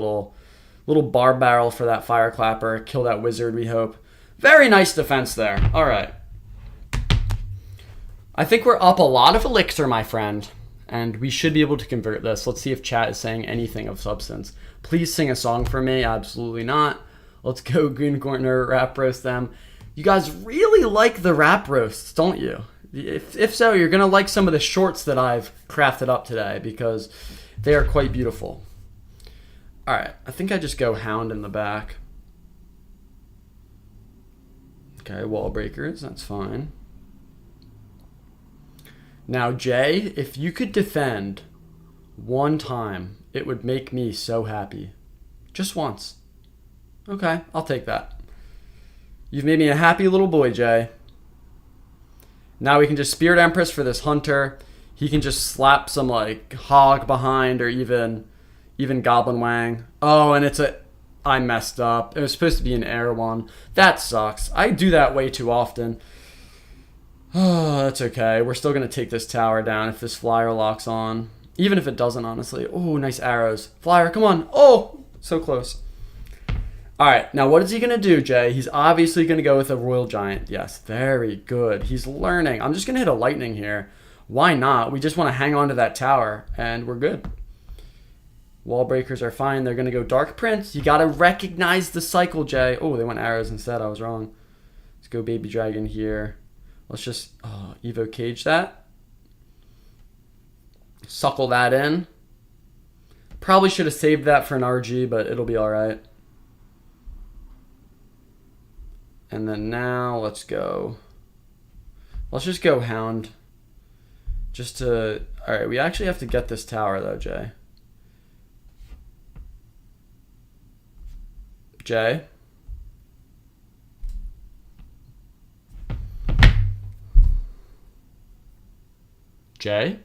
little bar barrel for that fire clapper. Kill that wizard, we hope. Very nice defense there. All right. I think we're up a lot of elixir, my friend, and we should be able to convert this. Let's see if chat is saying anything of substance. Please sing a song for me. Absolutely not. Let's go Goon Corner, Wrap Roast them. You guys really like the Wrap Roasts, don't you? If so, you're going to like some of the shorts that I've crafted up today because they are quite beautiful. All right, I think I just go Hound in the back. Okay, wall breakers, that's fine. Now, Jay, if you could defend one time, it would make me so happy. Just once. Okay, I'll take that. You've made me a happy little boy, Jay. Now we can just Spirit Empress for this hunter. He can just slap some, like, hog behind or even Goblin Wang. Oh, and it's a... I messed up. It was supposed to be an air one. That sucks. I do that way too often. Oh, that's okay. We're still going to take this tower down if this flyer locks on. Even if it doesn't, honestly. Oh, nice arrows. Flyer, come on. Oh, so close. All right, now what is he going to do, Jay? He's obviously going to go with a Royal Giant. Yes, very good. He's learning. I'm just going to hit a lightning here. Why not? We just want to hang on to that tower, and we're good. Wall breakers are fine. They're going to go Dark Prince. You got to recognize the cycle, Jay. Oh, they went arrows instead. I was wrong. Let's go Baby Dragon here. Let's just Evo Cage that. Suckle that in. Probably should have saved that for an RG, but it'll be all right. And then now let's go. Let's just go Hound. Just to... All right, we actually have to get this tower, though, Jay. Jay? Jay?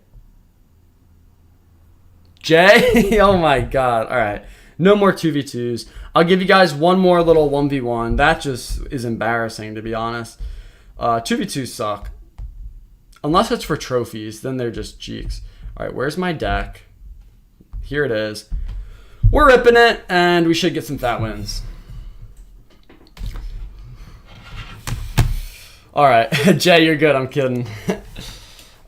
Jay? Oh my god. Alright. No more 2v2s. I'll give you guys one more little 1v1. That just is embarrassing, to be honest. 2v2s suck. Unless it's for trophies, then they're just cheeks. Alright, where's my deck? Here it is. We're ripping it, and we should get some fat wins. Alright, Jay, you're good. I'm kidding.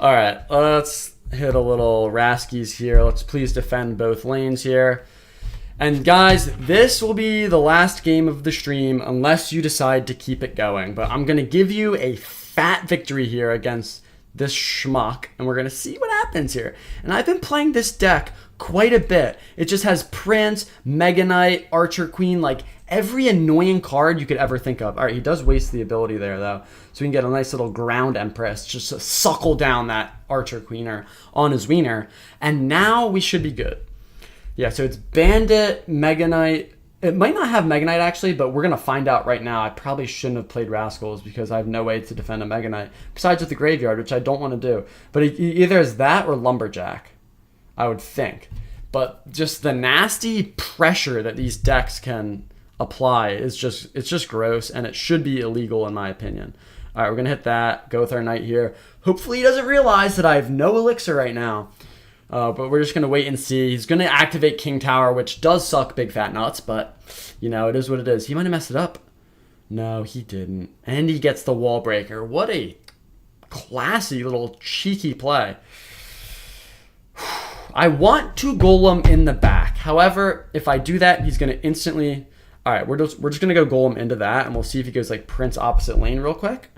Alright, let's hit a little Raskies here. Let's please defend both lanes here. And guys, this will be the last game of the stream unless you decide to keep it going. But I'm going to give you a fat victory here against this schmuck, and we're going to see what happens here. And I've been playing this deck quite a bit. It just has Prince, Mega Knight, Archer Queen, like every annoying card you could ever think of. All right, he does waste the ability there, though. So we can get a nice little ground Empress just to suckle down that Archer Queener on his wiener. And now we should be good. Yeah, so it's Bandit, Mega Knight. It might not have Mega Knight, actually, but we're going to find out right now. I probably shouldn't have played Rascals because I have no way to defend a Mega Knight, besides with the Graveyard, which I don't want to do. But it either is that or Lumberjack, I would think. But just the nasty pressure that these decks can apply is just gross, and it should be illegal in my opinion. All right, we're going to hit that, go with our Knight here. Hopefully he doesn't realize that I have no Elixir right now. But we're just going to wait and see. He's going to activate King Tower, which does suck big fat nuts, but, you know, it is what it is. He might have messed it up. No, he didn't. And he gets the Wall Breaker. What a classy little cheeky play. I want to Golem in the back. However, if I do that, he's going to instantly... All right, we're just going to go Golem into that, and we'll see if he goes, like, Prince opposite lane real quick.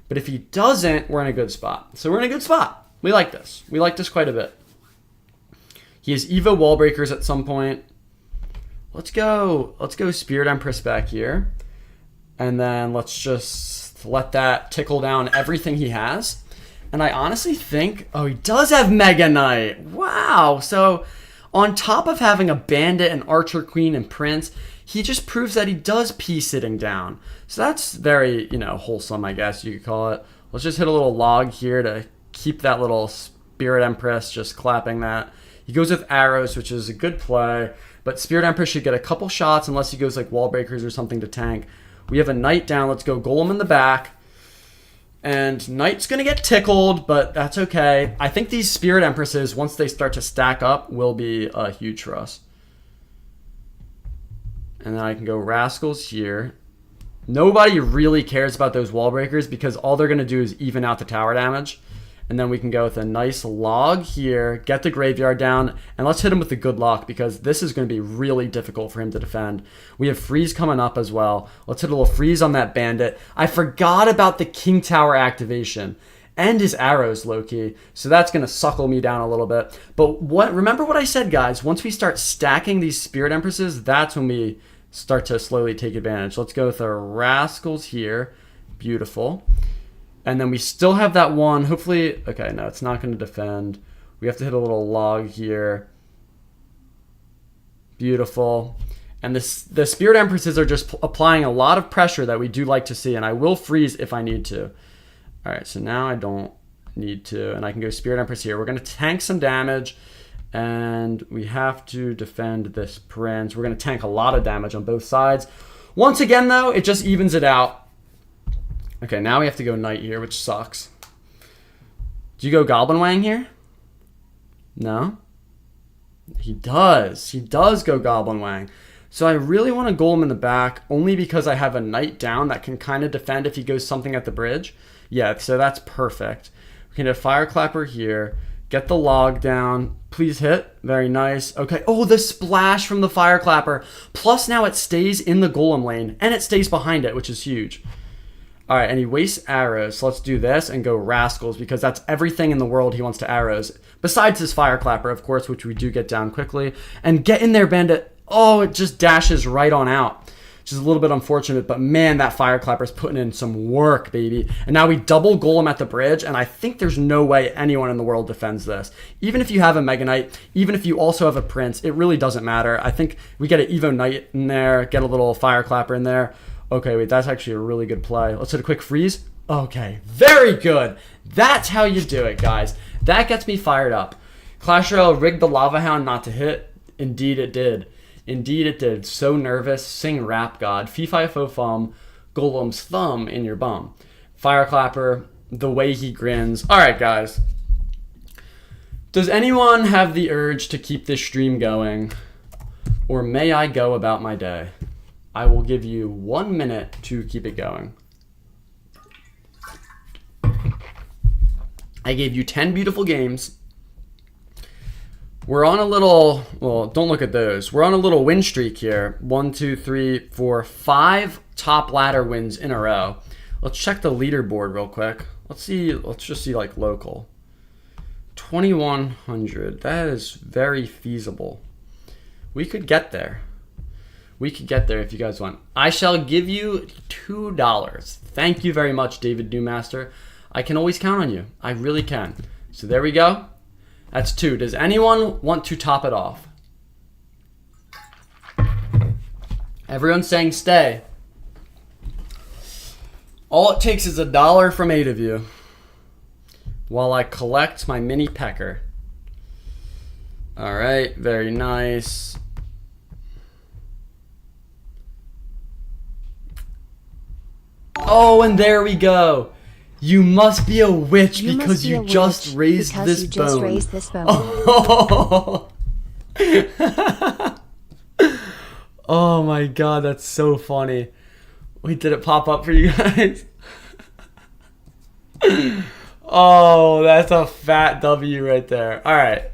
But if he doesn't, we're in a good spot. So we're in a good spot. We like this. We like this quite a bit. He has Evo Wall Breakers at some point. Let's go Spirit Empress back here. And then let's just let that tickle down everything he has. And I honestly think, oh, he does have Mega Knight. Wow. So on top of having a Bandit, an Archer Queen, and Prince, he just proves that he does P sitting down. So that's very, wholesome, I guess you could call it. Let's just hit a little log here to keep that little Spirit Empress just clapping that. He goes with arrows, which is a good play, but Spirit Empress should get a couple shots unless he goes like Wall Breakers or something to tank. We have a Knight down. Let's go Golem in the back. And Knight's going to get tickled, but that's okay. I think these Spirit Empresses, once they start to stack up, will be huge for us. And then I can go Rascals here. Nobody really cares about those Wall Breakers because all they're going to do is even out the tower damage. And then we can go with a nice log here, get the Graveyard down, and let's hit him with the good luck because this is going to be really difficult for him to defend. We have Freeze coming up as well. Let's hit a little Freeze on that Bandit. I forgot about the King Tower activation and his arrows, low-key. So that's going to suckle me down a little bit. But remember what I said, guys. Once we start stacking these Spirit Empresses, that's when we start to slowly take advantage. Let's go with our Rascals here. Beautiful. And then we still have that one. Hopefully, okay, no, it's not going to defend. We have to hit a little log here. Beautiful. And the Spirit Empresses are just applying a lot of pressure that we do like to see. And I will freeze if I need to. All right, so now I don't need to. And I can go Spirit Empress here. We're going to tank some damage. And we have to defend this Prince. We're going to tank a lot of damage on both sides. Once again, though, it just evens it out. Okay, now we have to go Knight here, which sucks. Do you go Goblin Wang here? No? He does. He does go Goblin Wang. So I really want to Golem in the back, only because I have a Knight down that can kind of defend if he goes something at the bridge. Yeah, so that's perfect. We can hit a Fire Clapper here. Get the log down. Please hit. Very nice. Okay. Oh, the splash from the Fire Clapper. Plus now it stays in the Golem lane, and it stays behind it, which is huge. All right, and he wastes arrows. So let's do this and go Rascals because that's everything in the world he wants to arrows. Besides his Fire Clapper, of course, which we do get down quickly. And get in there, Bandit. Oh, it just dashes right on out. Which is a little bit unfortunate, but man, that Fire Clapper's putting in some work, baby. And now we double Golem at the bridge, and I think there's no way anyone in the world defends this. Even if you have a Mega Knight, even if you also have a Prince, it really doesn't matter. I think we get an Evo Knight in there, get a little Fire Clapper in there. Okay, wait, that's actually a really good play. Let's hit a quick freeze. Okay, very good. That's how you do it, guys. That gets me fired up. Clash Royale rigged the Lava Hound not to hit. Indeed it did. Indeed it did. So nervous. Sing Rap God. Fee-fi fo fum. Golem's thumb in your bum. Fire Clapper. The way he grins. Alright, guys. Does anyone have the urge to keep this stream going? Or may I go about my day? I will give you 1 minute to keep it going. I gave you 10 beautiful games. We're on a little, well, don't look at those. We're on a little win streak here. 1, 2, 3, 4, 5 top ladder wins in a row. Let's check the leaderboard real quick. Let's just see like local. 2,100. That is very feasible. We could get there. We could get there if you guys want. I shall give you $2. Thank you very much, David Newmaster. I can always count on you. I really can. So there we go. That's 2. Does anyone want to top it off? Everyone's saying stay. All it takes is $1 from 8 of you while I collect my mini pecker. All right, very nice. Oh, and there we go. You must be a witch because you just raised this bone. Oh. Oh my god, that's so funny. Wait, did it pop up for you guys? Oh, that's a fat W right there. All right,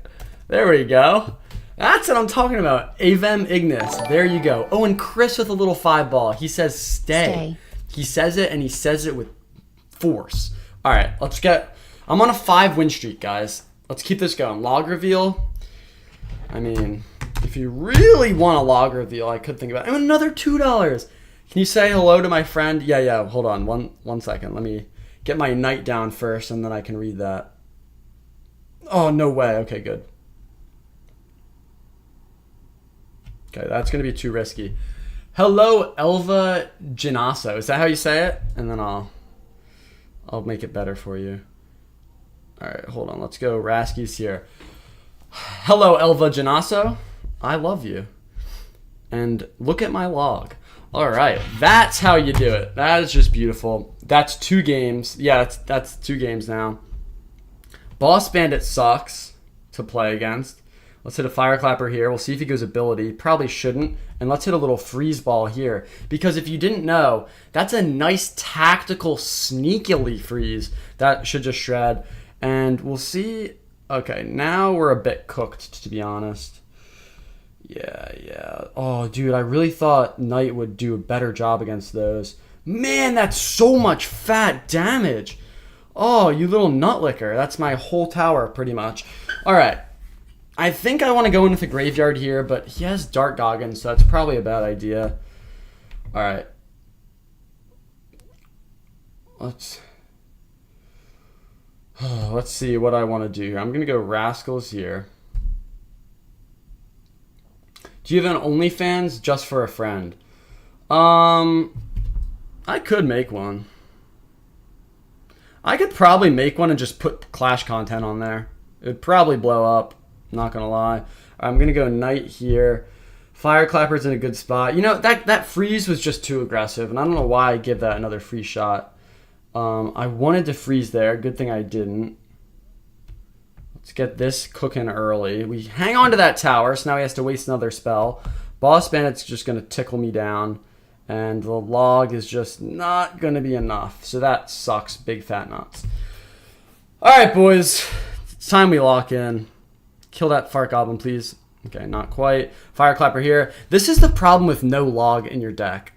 there we go. That's what I'm talking about. Avem Ignis. There you go. Oh, and Chris with a little 5 ball. He says stay. He says it, and he says it with force. All right, let's get... I'm on a 5 win streak, guys. Let's keep this going. Log reveal. I mean, if you really want a log reveal, I could think about it. And another $2. Can you say hello to my friend? Yeah. Hold on. One second. Let me get my night down first, and then I can read that. Oh, no way. Okay, good. Okay, that's going to be too risky. Hello, Elva Ginasso. Is that how you say it? And then I'll make it better for you. All right, hold on. Let's go Raskies here. Hello, Elva Ginasso. I love you. And look at my log. All right, that's how you do it. That is just beautiful. That's 2 games. Yeah, that's 2 games now. Boss Bandit sucks to play against. Let's hit a Fireclapper here. We'll see if he goes ability. Probably shouldn't. And let's hit a little freeze ball here. Because if you didn't know, that's a nice tactical sneakily freeze. That should just shred. And we'll see. Okay, now we're a bit cooked, to be honest. Yeah. Oh, dude, I really thought Knight would do a better job against those. Man, that's so much fat damage. Oh, you little nut licker. That's my whole tower, pretty much. All right. I think I want to go in with a graveyard here, but he has Dark Goggins, so that's probably a bad idea. All right. Let's see what I want to do here. I'm going to go Rascals here. Do you have an OnlyFans just for a friend? I could make one. I could probably make one and just put Clash content on there. It would probably blow up. Not gonna lie. I'm gonna go Knight here. Fireclapper's in a good spot. You know, that freeze was just too aggressive, and I don't know why I give that another free shot. I wanted to freeze there. Good thing I didn't. Let's get this cooking early. We hang on to that tower, so now he has to waste another spell. Boss Bandit's just gonna tickle me down, and the log is just not gonna be enough. So that sucks. Big fat nuts. All right, boys. It's time we lock in. Kill that Fart Goblin, please. Okay, not quite. Fireclapper here. This is the problem with no log in your deck.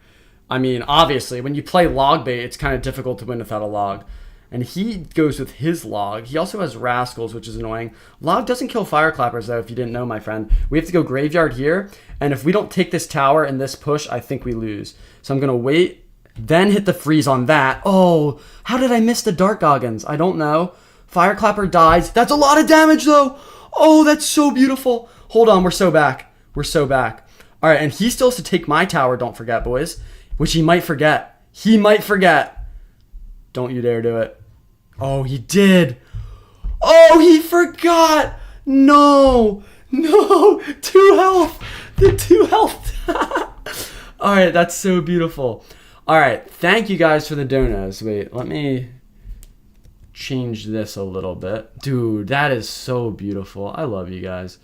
I mean, obviously, when you play log bait, it's kind of difficult to win without a log. And he goes with his log. He also has Rascals, which is annoying. Log doesn't kill Fireclappers, though, if you didn't know, my friend. We have to go Graveyard here. And if we don't take this tower and this push, I think we lose. So I'm going to wait, then hit the freeze on that. Oh, how did I miss the Dark Goggins? I don't know. Fireclapper dies. That's a lot of damage, though. Oh, that's so beautiful. Hold on, we're so back. We're so back. All right, and he still has to take my tower, don't forget, boys. Which he might forget. He might forget. Don't you dare do it. Oh, he did. Oh, he forgot. No. 2 health. The 2 health. All right, that's so beautiful. All right, thank you guys for the donos. Wait, let me change this a little bit. Dude, that is so beautiful. I love you guys.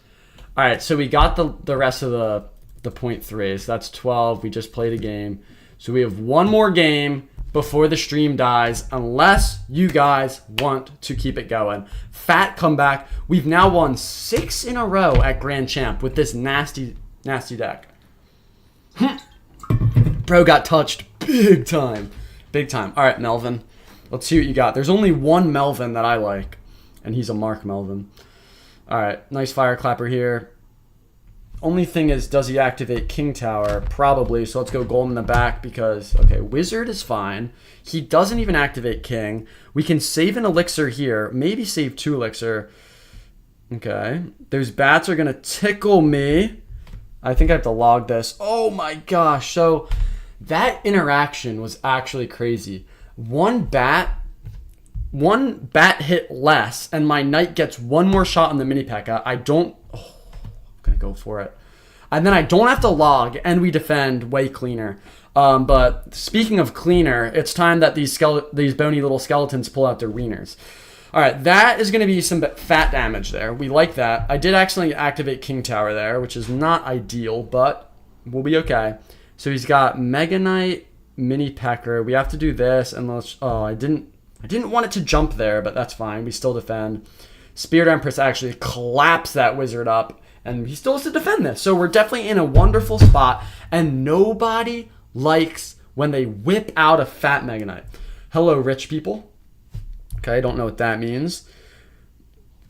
All right, so we got the rest of the 0.3. So that's 12. We just played a game. So we have one more game. before the stream dies, unless you guys want to keep it going. Fat comeback. We've now won 6 in a row at Grand Champ with this nasty deck. Bro got touched big time. Big time. All right, Melvin. Let's see what you got. There's only one Melvin that I like, and he's a Mark Melvin. All right, nice fire clapper here. Only thing is, does he activate King Tower? Probably, so let's go gold in the back because, okay, Wizard is fine. He doesn't even activate King. We can save an elixir here, maybe save 2 elixir. Okay, those bats are going to tickle me. I think I have to log this. Oh my gosh, so that interaction was actually crazy. One bat hit less, and my knight gets one more shot on the mini P.E.K.K.A. I'm gonna go for it. And then I don't have to log, and we defend way cleaner. But speaking of cleaner, it's time that these bony little skeletons pull out their wieners. All right, that is going to be some fat damage there. We like that. I did accidentally activate King Tower there, which is not ideal, but we'll be okay. So he's got Mega Knight, Mini Pecker. We have to do this, and let's. Oh, I didn't want it to jump there, but that's fine. We still defend. Spirit Empress actually claps that wizard up, and he still has to defend this. So we're definitely in a wonderful spot, and nobody likes when they whip out a fat Mega Knight. Hello, rich people. Okay, I don't know what that means,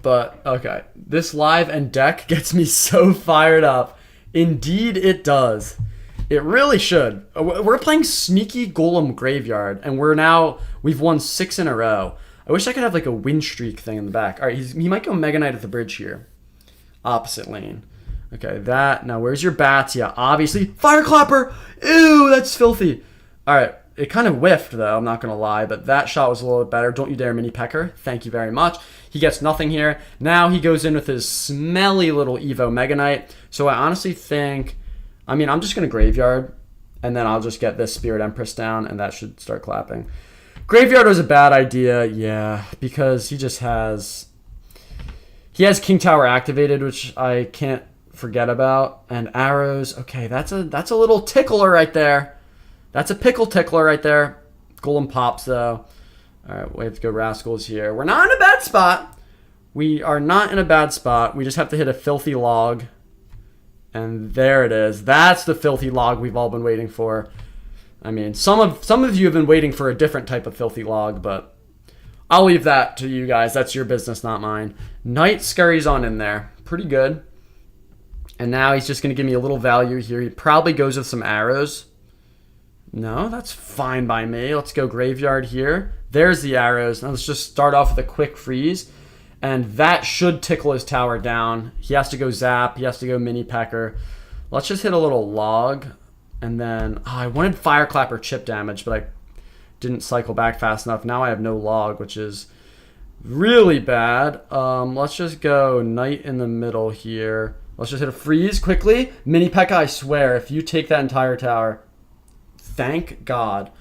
but okay. This live and deck gets me so fired up. Indeed, it does. It really should. We're playing Sneaky Golem Graveyard, and we've won 6 in a row. I wish I could have like a win streak thing in the back. All right, he might go Mega Knight at the bridge here. Opposite lane. Okay, now where's your bats? Yeah, obviously. Fire Clapper! Ew, that's filthy. All right, it kind of whiffed though, I'm not going to lie, but that shot was a little bit better. Don't you dare Mini Pecker. Thank you very much. He gets nothing here. Now he goes in with his smelly little Evo Mega Knight. So I honestly think... I'm just going to Graveyard, and then I'll just get this Spirit Empress down, and that should start clapping. Graveyard was a bad idea, yeah, because he has King Tower activated, which I can't forget about, and arrows. Okay, that's a little tickler right there. That's a pickle tickler right there. Golem pops, though. All right, we have to go Rascals here. We're not in a bad spot. We are not in a bad spot. We just have to hit a filthy log. And there it is. That's the filthy log we've all been waiting for. Some of you have been waiting for a different type of filthy log, but I'll leave that to you guys. That's your business, not mine. Knight scurries on in there. Pretty good. And now he's just going to give me a little value here. He probably goes with some arrows. No, that's fine by me. Let's go Graveyard here. There's the arrows. Now let's just start off with a quick freeze. And that should tickle his tower down. He has to go Zap. He has to go Mini Pecker. Let's just hit a little log. And then, I wanted Fire Clapper chip damage, but I didn't cycle back fast enough. Now I have no log, which is really bad. Let's just go Knight in the middle here. Let's just hit a freeze quickly. Mini P.E.K.K.A, I swear, if you take that entire tower, thank God.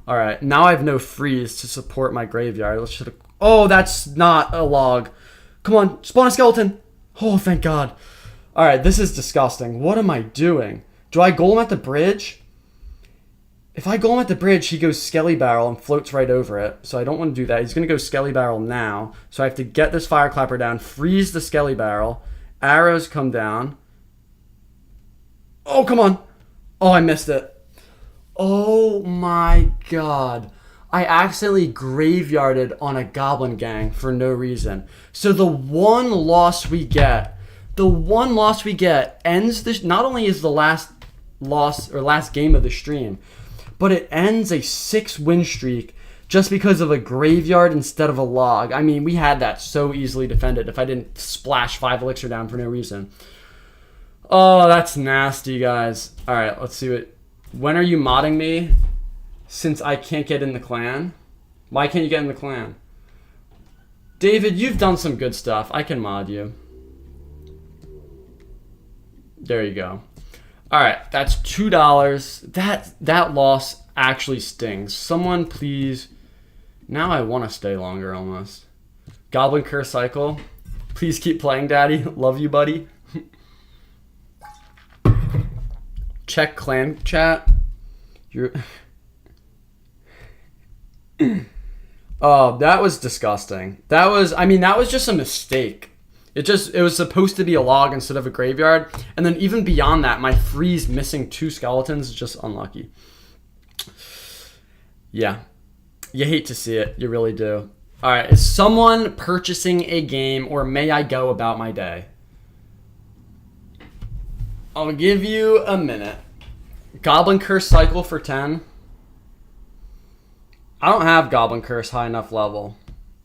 All right, now I have no freeze to support my Graveyard. Let's just hit a... Oh, that's not a log. Come on, spawn a skeleton. Oh, thank God. All right, this is disgusting. What am I doing? Do I golem at the bridge? If I golem at the bridge, he goes Skelly Barrel and floats right over it. So I don't want to do that. He's going to go Skelly Barrel now. So I have to get this Fire Clapper down, freeze the Skelly Barrel. Arrows come down. Oh, come on. Oh, I missed it. Oh, my God. I accidentally graveyarded on a Goblin Gang for no reason. So the one loss we get ends this. Not only is the last loss or last game of the stream, but it ends a 6-win streak just because of a graveyard instead of a log. We had that so easily defended if I didn't splash 5 elixir down for no reason. Oh, that's nasty, guys. All right, let's see what. When are you modding me? Since I can't get in the clan? Why can't you get in the clan? David, you've done some good stuff. I can mod you. There you go. Alright, that's $2. That loss actually stings. Someone please... Now I want to stay longer almost. Goblin Curse Cycle. Please keep playing, Daddy. Love you, buddy. Check clan chat. Oh, that was disgusting. That was just a mistake. It was supposed to be a log instead of a graveyard. And then even beyond that, my freeze missing 2 skeletons is just unlucky. Yeah. You hate to see it. You really do. All right. Is someone purchasing a game, or may I go about my day? I'll give you a minute. Goblin Curse cycle for 10. I don't have Goblin Curse high enough level.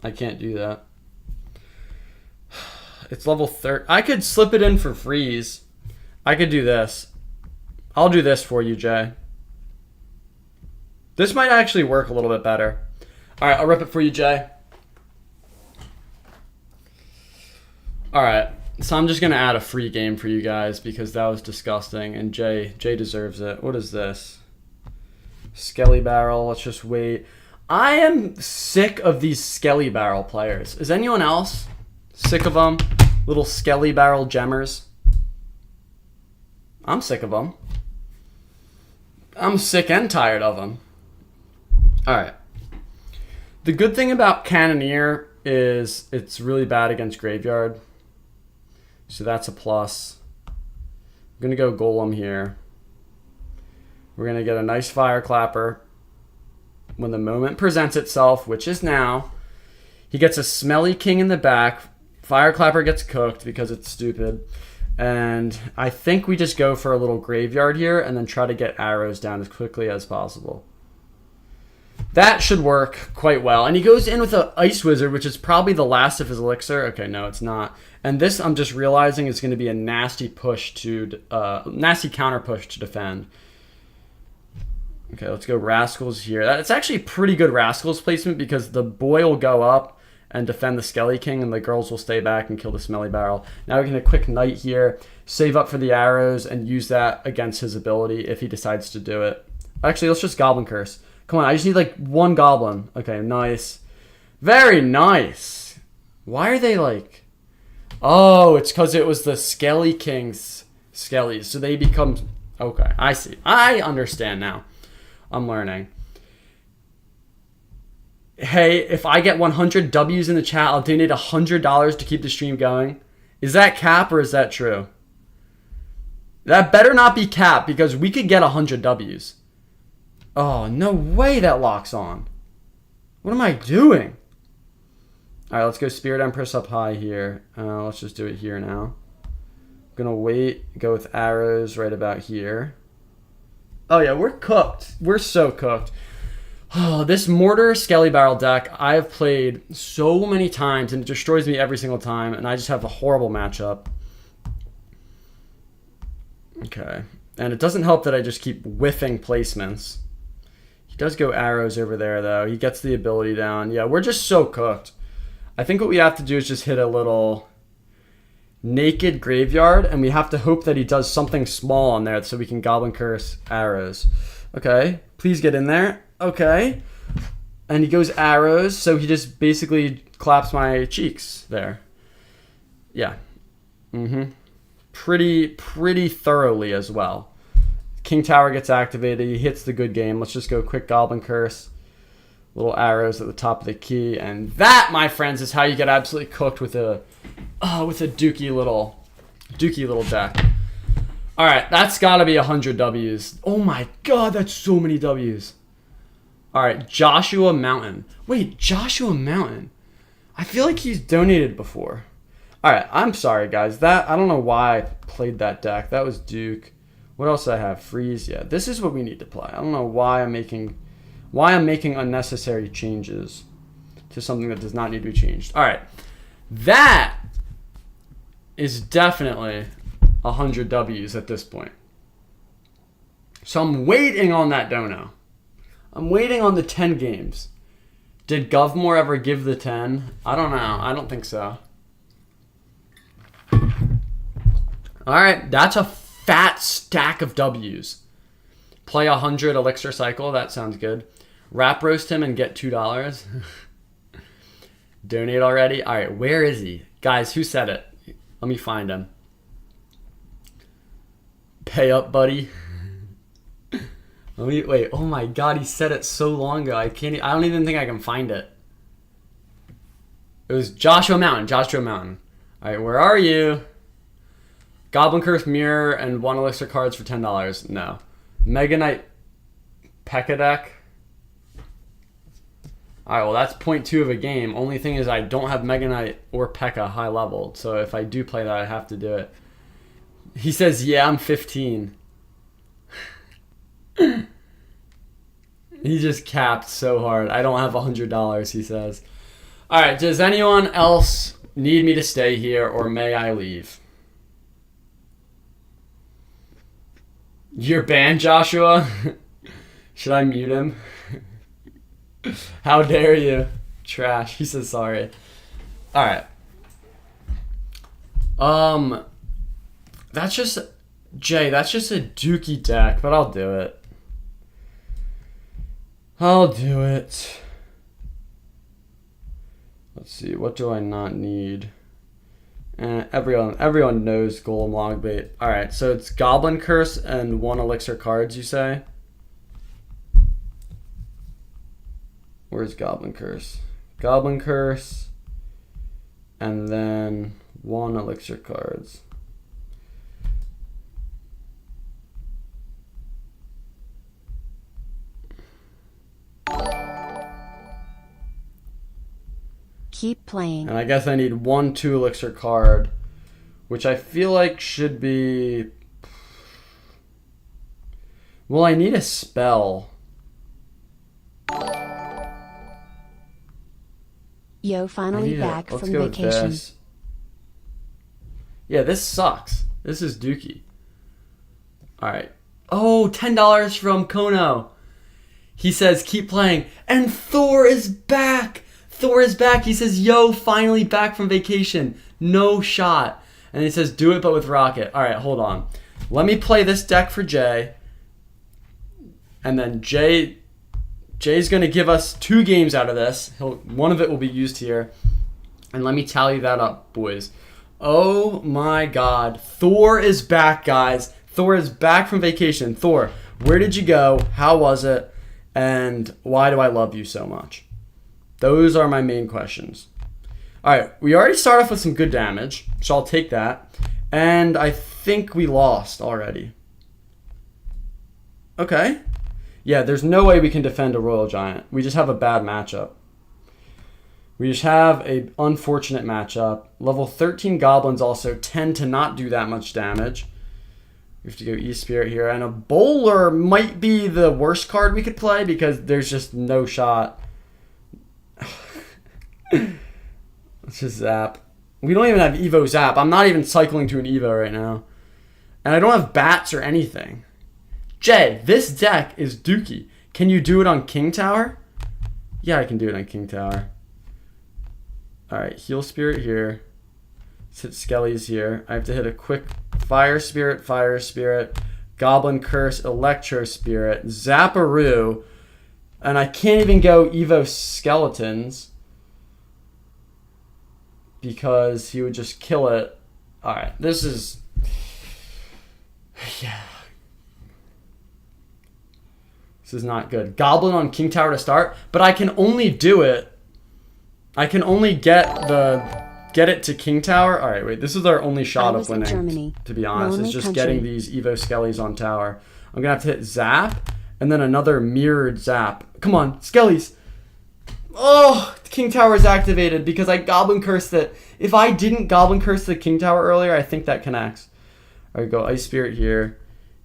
I can't do that. It's level 30. I could slip it in for freeze. I could do this. I'll do this for you, Jay. This might actually work a little bit better. All right, I'll rip it for you, Jay. All right, so I'm just going to add a free game for you guys because that was disgusting, and Jay deserves it. What is this? Skelly Barrel. Let's just wait. I am sick of these Skelly Barrel players. Is anyone else sick of them? Little Skelly Barrel gemmers. I'm sick of them. I'm sick and tired of them. All right. The good thing about Cannoneer is it's really bad against Graveyard. So that's a plus. I'm going to go Golem here. We're going to get a nice Fire Clapper. When the moment presents itself, which is now, he gets a Smelly King in the back. Fire Clapper gets cooked because it's stupid. And I think we just go for a little graveyard here and then try to get arrows down as quickly as possible. That should work quite well. And he goes in with an Ice Wizard, which is probably the last of his elixir. Okay, no, it's not. And this, I'm just realizing, is going to be a nasty push to, nasty counter push to defend. Okay, let's go Rascals here. That's actually pretty good Rascals placement because the boy will go up and defend the Skelly King, and the girls will stay back and kill the Smelly Barrel. Now we can a quick Knight here, save up for the arrows, and use that against his ability if he decides to do it. Actually, let's just Goblin Curse. Come on, I just need like 1 Goblin. Okay, nice. Very nice. Why are they like... Oh, it's because it was the Skelly King's Skellies, so they become... Okay, I see. I understand now. I'm learning. Hey, if I get 100 W's in the chat, I'll donate $100 to keep the stream going. Is that cap or is that true? That better not be cap because we could get 100 W's. Oh, no way that locks on. What am I doing? All right, let's go Spirit Empress up high here. Let's just do it here now. I'm going to wait, go with arrows right about here. Oh, yeah, we're cooked. We're so cooked. Oh, this Mortar Skelly Barrel deck I have played so many times, and it destroys me every single time, and I just have a horrible matchup. Okay. And it doesn't help that I just keep whiffing placements. He does go arrows over there, though. He gets the ability down. Yeah, we're just so cooked. I think what we have to do is just hit a little naked graveyard, and we have to hope that he does something small on there so we can Goblin Curse arrows. Okay, please get in there. Okay. And he goes arrows, so he just basically claps my cheeks there. Yeah. Pretty thoroughly as well. King Tower gets activated. He hits the good game. Let's just go quick Goblin Curse. Little arrows at the top of the key. And that, my friends, is how you get absolutely cooked with a dookie little deck. All right, that's got to be 100 W's. Oh my god, that's so many W's. All right, Joshua Mountain. Wait, Joshua Mountain. I feel like he's donated before. All right, I'm sorry, guys. I don't know why I played that deck. That was Duke. What else do I have? Freeze. Yeah, this is what we need to play. I don't know why I'm making unnecessary changes to something that does not need to be changed. All right, that is definitely 100 W's at this point. So I'm waiting on that dono. I'm waiting on the 10 games. Did Govmore ever give the 10? I don't know. I don't think so. All right, that's a fat stack of W's. Play 100 Elixir Cycle. That sounds good. Wrap roast him and get $2. Donate already? All right, where is he? Guys, who said it? Let me find him. Pay up, buddy. Let me wait. Oh my god, he said it so long ago. I don't even think I can find it. It was Joshua Mountain. Joshua Mountain. All right, where are you? Goblin Curse Mirror and 1 elixir cards for $10. No. Mega Knight P.E.K.K.A deck. All right, well that's 0.2 of a game. Only thing is I don't have Mega Knight or P.E.K.K.A high level, so if I do play that, I have to do it. He says, "Yeah, I'm 15." He just capped so hard. I don't have $100, he says. All right, does anyone else need me to stay here or may I leave? You're banned, Joshua? Should I mute him? How dare you? Trash. He says sorry. All right. That's just Jay, that's just a dookie deck, but I'll do it. I'll do it. Let's see, what do I not need? Everyone knows Golem Logbait. Alright, so it's Goblin Curse and 1 elixir cards, you say? Where's Goblin Curse? Goblin Curse and then 1 elixir cards. Keep playing. And I guess I need 1 2 elixir card, which I feel like should be... Well, I need a spell. Yo, finally back from vacation. This. Yeah, this sucks. This is dookie. Alright. Oh, $10 from Kono. He says, keep playing. And Thor is back! Thor is back. He says, yo, finally back from vacation. No shot. And he says, do it, but with Rocket. All right, hold on. Let me play this deck for Jay. And then Jay's going to give us 2 games out of this. One of it will be used here. And let me tally that up, boys. Oh, my God. Thor is back, guys. Thor is back from vacation. Thor, where did you go? How was it? And why do I love you so much? Those are my main questions. All right, we already start off with some good damage, so I'll take that. And I think we lost already. Okay. Yeah, there's no way we can defend a Royal Giant. We just have a bad matchup. We just have an unfortunate matchup. Level 13 Goblins also tend to not do that much damage. We have to go E-Spirit here. And a Bowler might be the worst card we could play because there's just no shot. Let's just zap. We don't even have Evo Zap. I'm not even cycling to an Evo right now. And I don't have bats or anything. Jay, this deck is dookie. Can you do it on King Tower? Yeah, I can do it on King Tower. Alright, Heal Spirit here. Let's hit Skelly's here. I have to hit a quick Fire Spirit, Goblin Curse, Electro Spirit, Zapparoo. And I can't even go Evo Skeletons because he would just kill it. Alright, this is... Yeah. This is not good. Goblin on King Tower to start, but I can only do it. I can only get it to King Tower. Alright, wait, this is our only shot of winning, Germany, to be honest. It's just getting these Evo Skellies on tower. I'm going to have to hit Zap. And then another mirrored Zap. Come on, Skellies. Oh, the King Tower is activated because I Goblin Cursed it. If I didn't Goblin Curse the King Tower earlier, I think that connects. All right, go Ice Spirit here.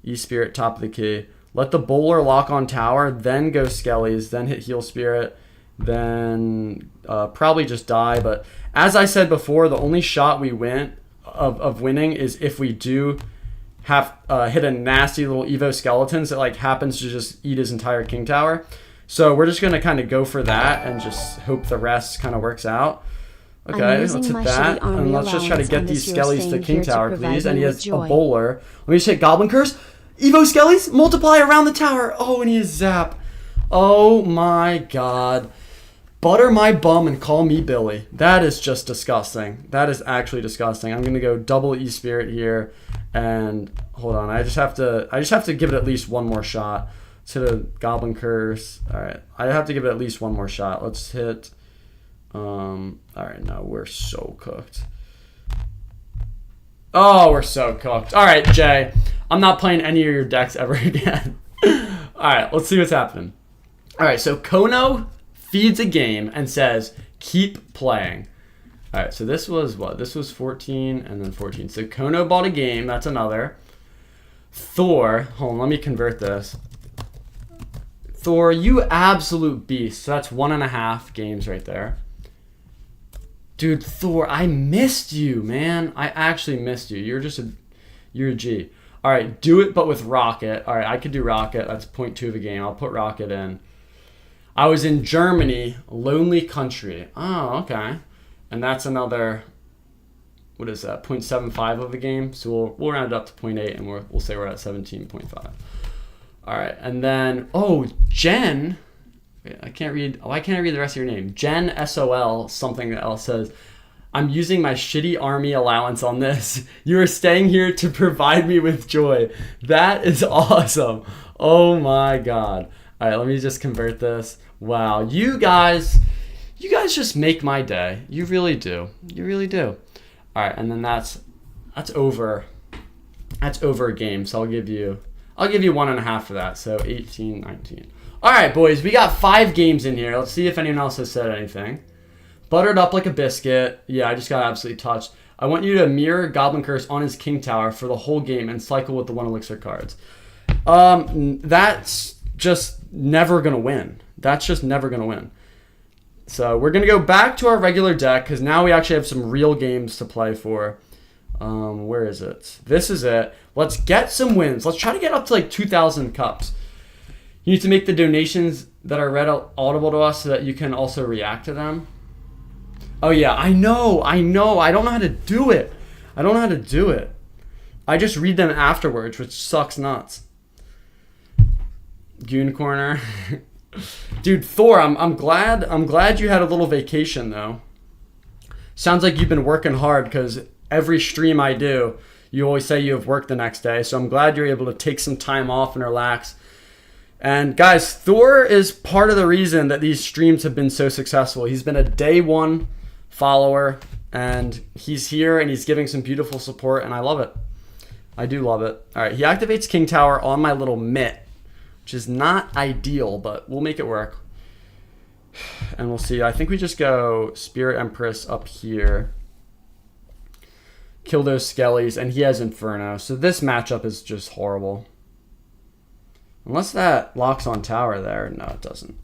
E-Spirit, top of the key. Let the Bowler lock on tower, then go Skellies, then hit Heal Spirit, then probably just die. But as I said before, the only shot we win of winning is if we do have hit a nasty little Evo Skeletons that like happens to just eat his entire King Tower. So we're just going to kind of go for that and just hope the rest kind of works out. Okay, let's hit that. And let's just try to get these Skellies to King Tower, please. And he has a Bowler. Let me just hit Goblin Curse. Evo Skellies, multiply around the tower. Oh, and he has Zap. Oh my God. Butter my bum and call me Billy. That is just disgusting. That is actually disgusting. I'm going to go double E-Spirit here. And hold on, I just have to give it at least one more shot. Let's hit a Goblin Curse. All right. I have to give it at least one more shot. Let's hit... all right, no, we're so cooked. Oh, we're so cooked. All right, Jay. I'm not playing any of your decks ever again. All right, let's see what's happening. All right, so Kono feeds a game and says, keep playing. All right, so this was what? This was 14 and then 14. So Kono bought a game. That's another. Thor. Hold on, let me convert this. Thor, you absolute beast. So that's 1.5 games right there. Dude, Thor, I missed you, man. I actually missed you. You're a G. All right, do it, but with Rocket. All right, I could do Rocket. That's 0.2 of a game. I'll put Rocket in. I was in Germany, Lonely Country. Oh, okay. And that's another, what is that, 0.75 of a game. So we'll round it up to 0.8, and we'll say we're at 17.5. All right, and then, Jen, I can't read, why can't I read the rest of your name? Jen SOL, something else says, I'm using my shitty army allowance on this. You are staying here to provide me with joy. That is awesome. Oh my God. All right, let me just convert this. Wow, you guys just make my day. You really do. You really do. All right, and then that's over. That's over a game, so I'll give you 1.5 for that. So 18, 19. All right, boys, we got 5 games in here. Let's see if anyone else has said anything. Buttered up like a biscuit. Yeah, I just got absolutely touched. I want you to mirror Goblin Curse on his King Tower for the whole game and cycle with the 1 elixir cards. That's just never going to win. That's just never going to win. So we're going to go back to our regular deck because now we actually have some real games to play for. Where is it? This is it. Let's get some wins. Let's try to get up to like 2,000 cups. You need to make the donations that are read audible to us so that you can also react to them. Oh yeah, I know. I don't know how to do it. I just read them afterwards, which sucks nuts. Goon Corner. Dude, Thor, I'm glad you had a little vacation though. Sounds like you've been working hard because every stream I do, you always say you have work the next day. So I'm glad you're able to take some time off and relax. And guys, Thor is part of the reason that these streams have been so successful. He's been a day one follower and he's here and he's giving some beautiful support and I love it. I do love it. All right, he activates King Tower on my little mitt, which is not ideal, but we'll make it work. And we'll see. I think we just go Spirit Empress up here. Kill those skellies, and he has Inferno. So this matchup is just horrible. Unless that locks on tower there. No, it doesn't.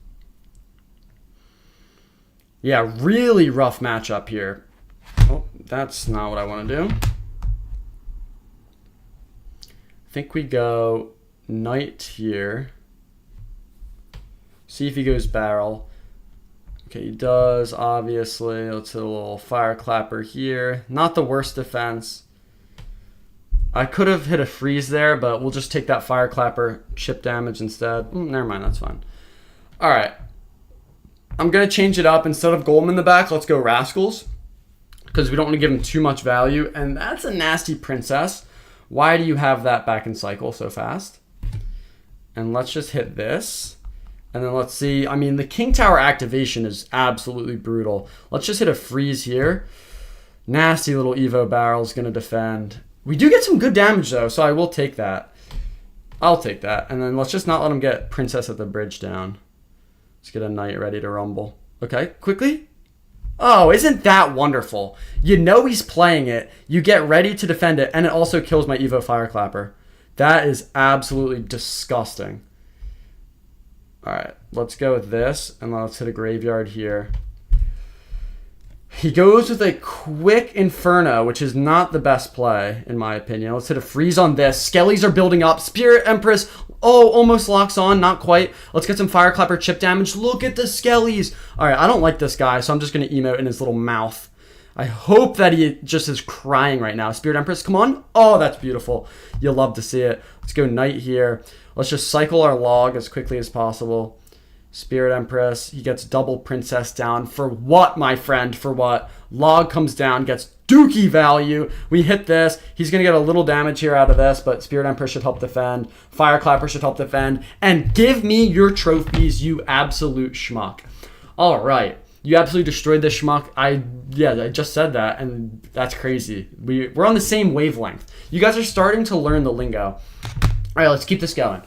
Yeah, really rough matchup here. Oh, that's not what I want to do. I think we go Knight here. See if he goes Barrel. Okay, he does, obviously. Let's hit a little Fire Clapper here. Not the worst defense. I could have hit a Freeze there, but we'll just take that Fire Clapper chip damage instead. Never mind, that's fine. All right. I'm going to change it up. Instead of Golem in the back, let's go Rascals. Because we don't want to give him too much value. And that's a nasty Princess. Why do you have that back in cycle so fast? And let's just hit this. And then let's see. I mean, the King Tower activation is absolutely brutal. Let's just hit a Freeze here. Nasty little Evo Barrel is going to defend. We do get some good damage, though, so I will take that. I'll take that. And then let's just not let him get Princess at the Bridge down. Let's get a Knight ready to rumble. Okay, quickly. Oh, isn't that wonderful? You know he's playing it. You get ready to defend it, and it also kills my Evo Fireclapper. That is absolutely disgusting. All right, let's go with this, and let's hit a Graveyard here. He goes with a quick Inferno, which is not the best play, in my opinion. Let's hit a Freeze on this. Skellies are building up. Spirit Empress, oh, almost locks on. Not quite. Let's get some Fireclapper chip damage. Look at the Skellies. All right, I don't like this guy, so I'm just going to emote in his little mouth. I hope that he just is crying right now. Spirit Empress, come on. Oh, that's beautiful. You'll love to see it. Let's go Knight here. Let's just cycle our log as quickly as possible. Spirit Empress, he gets double Princess down. For what, my friend? For what? Log comes down, gets dookie value. We hit this. He's going to get a little damage here out of this, but Spirit Emperor should help defend. Fire Clapper should help defend. And give me your trophies, you absolute schmuck. All right. You absolutely destroyed this schmuck. I just said that, and that's crazy. We're on the same wavelength. You guys are starting to learn the lingo. All right, let's keep this going.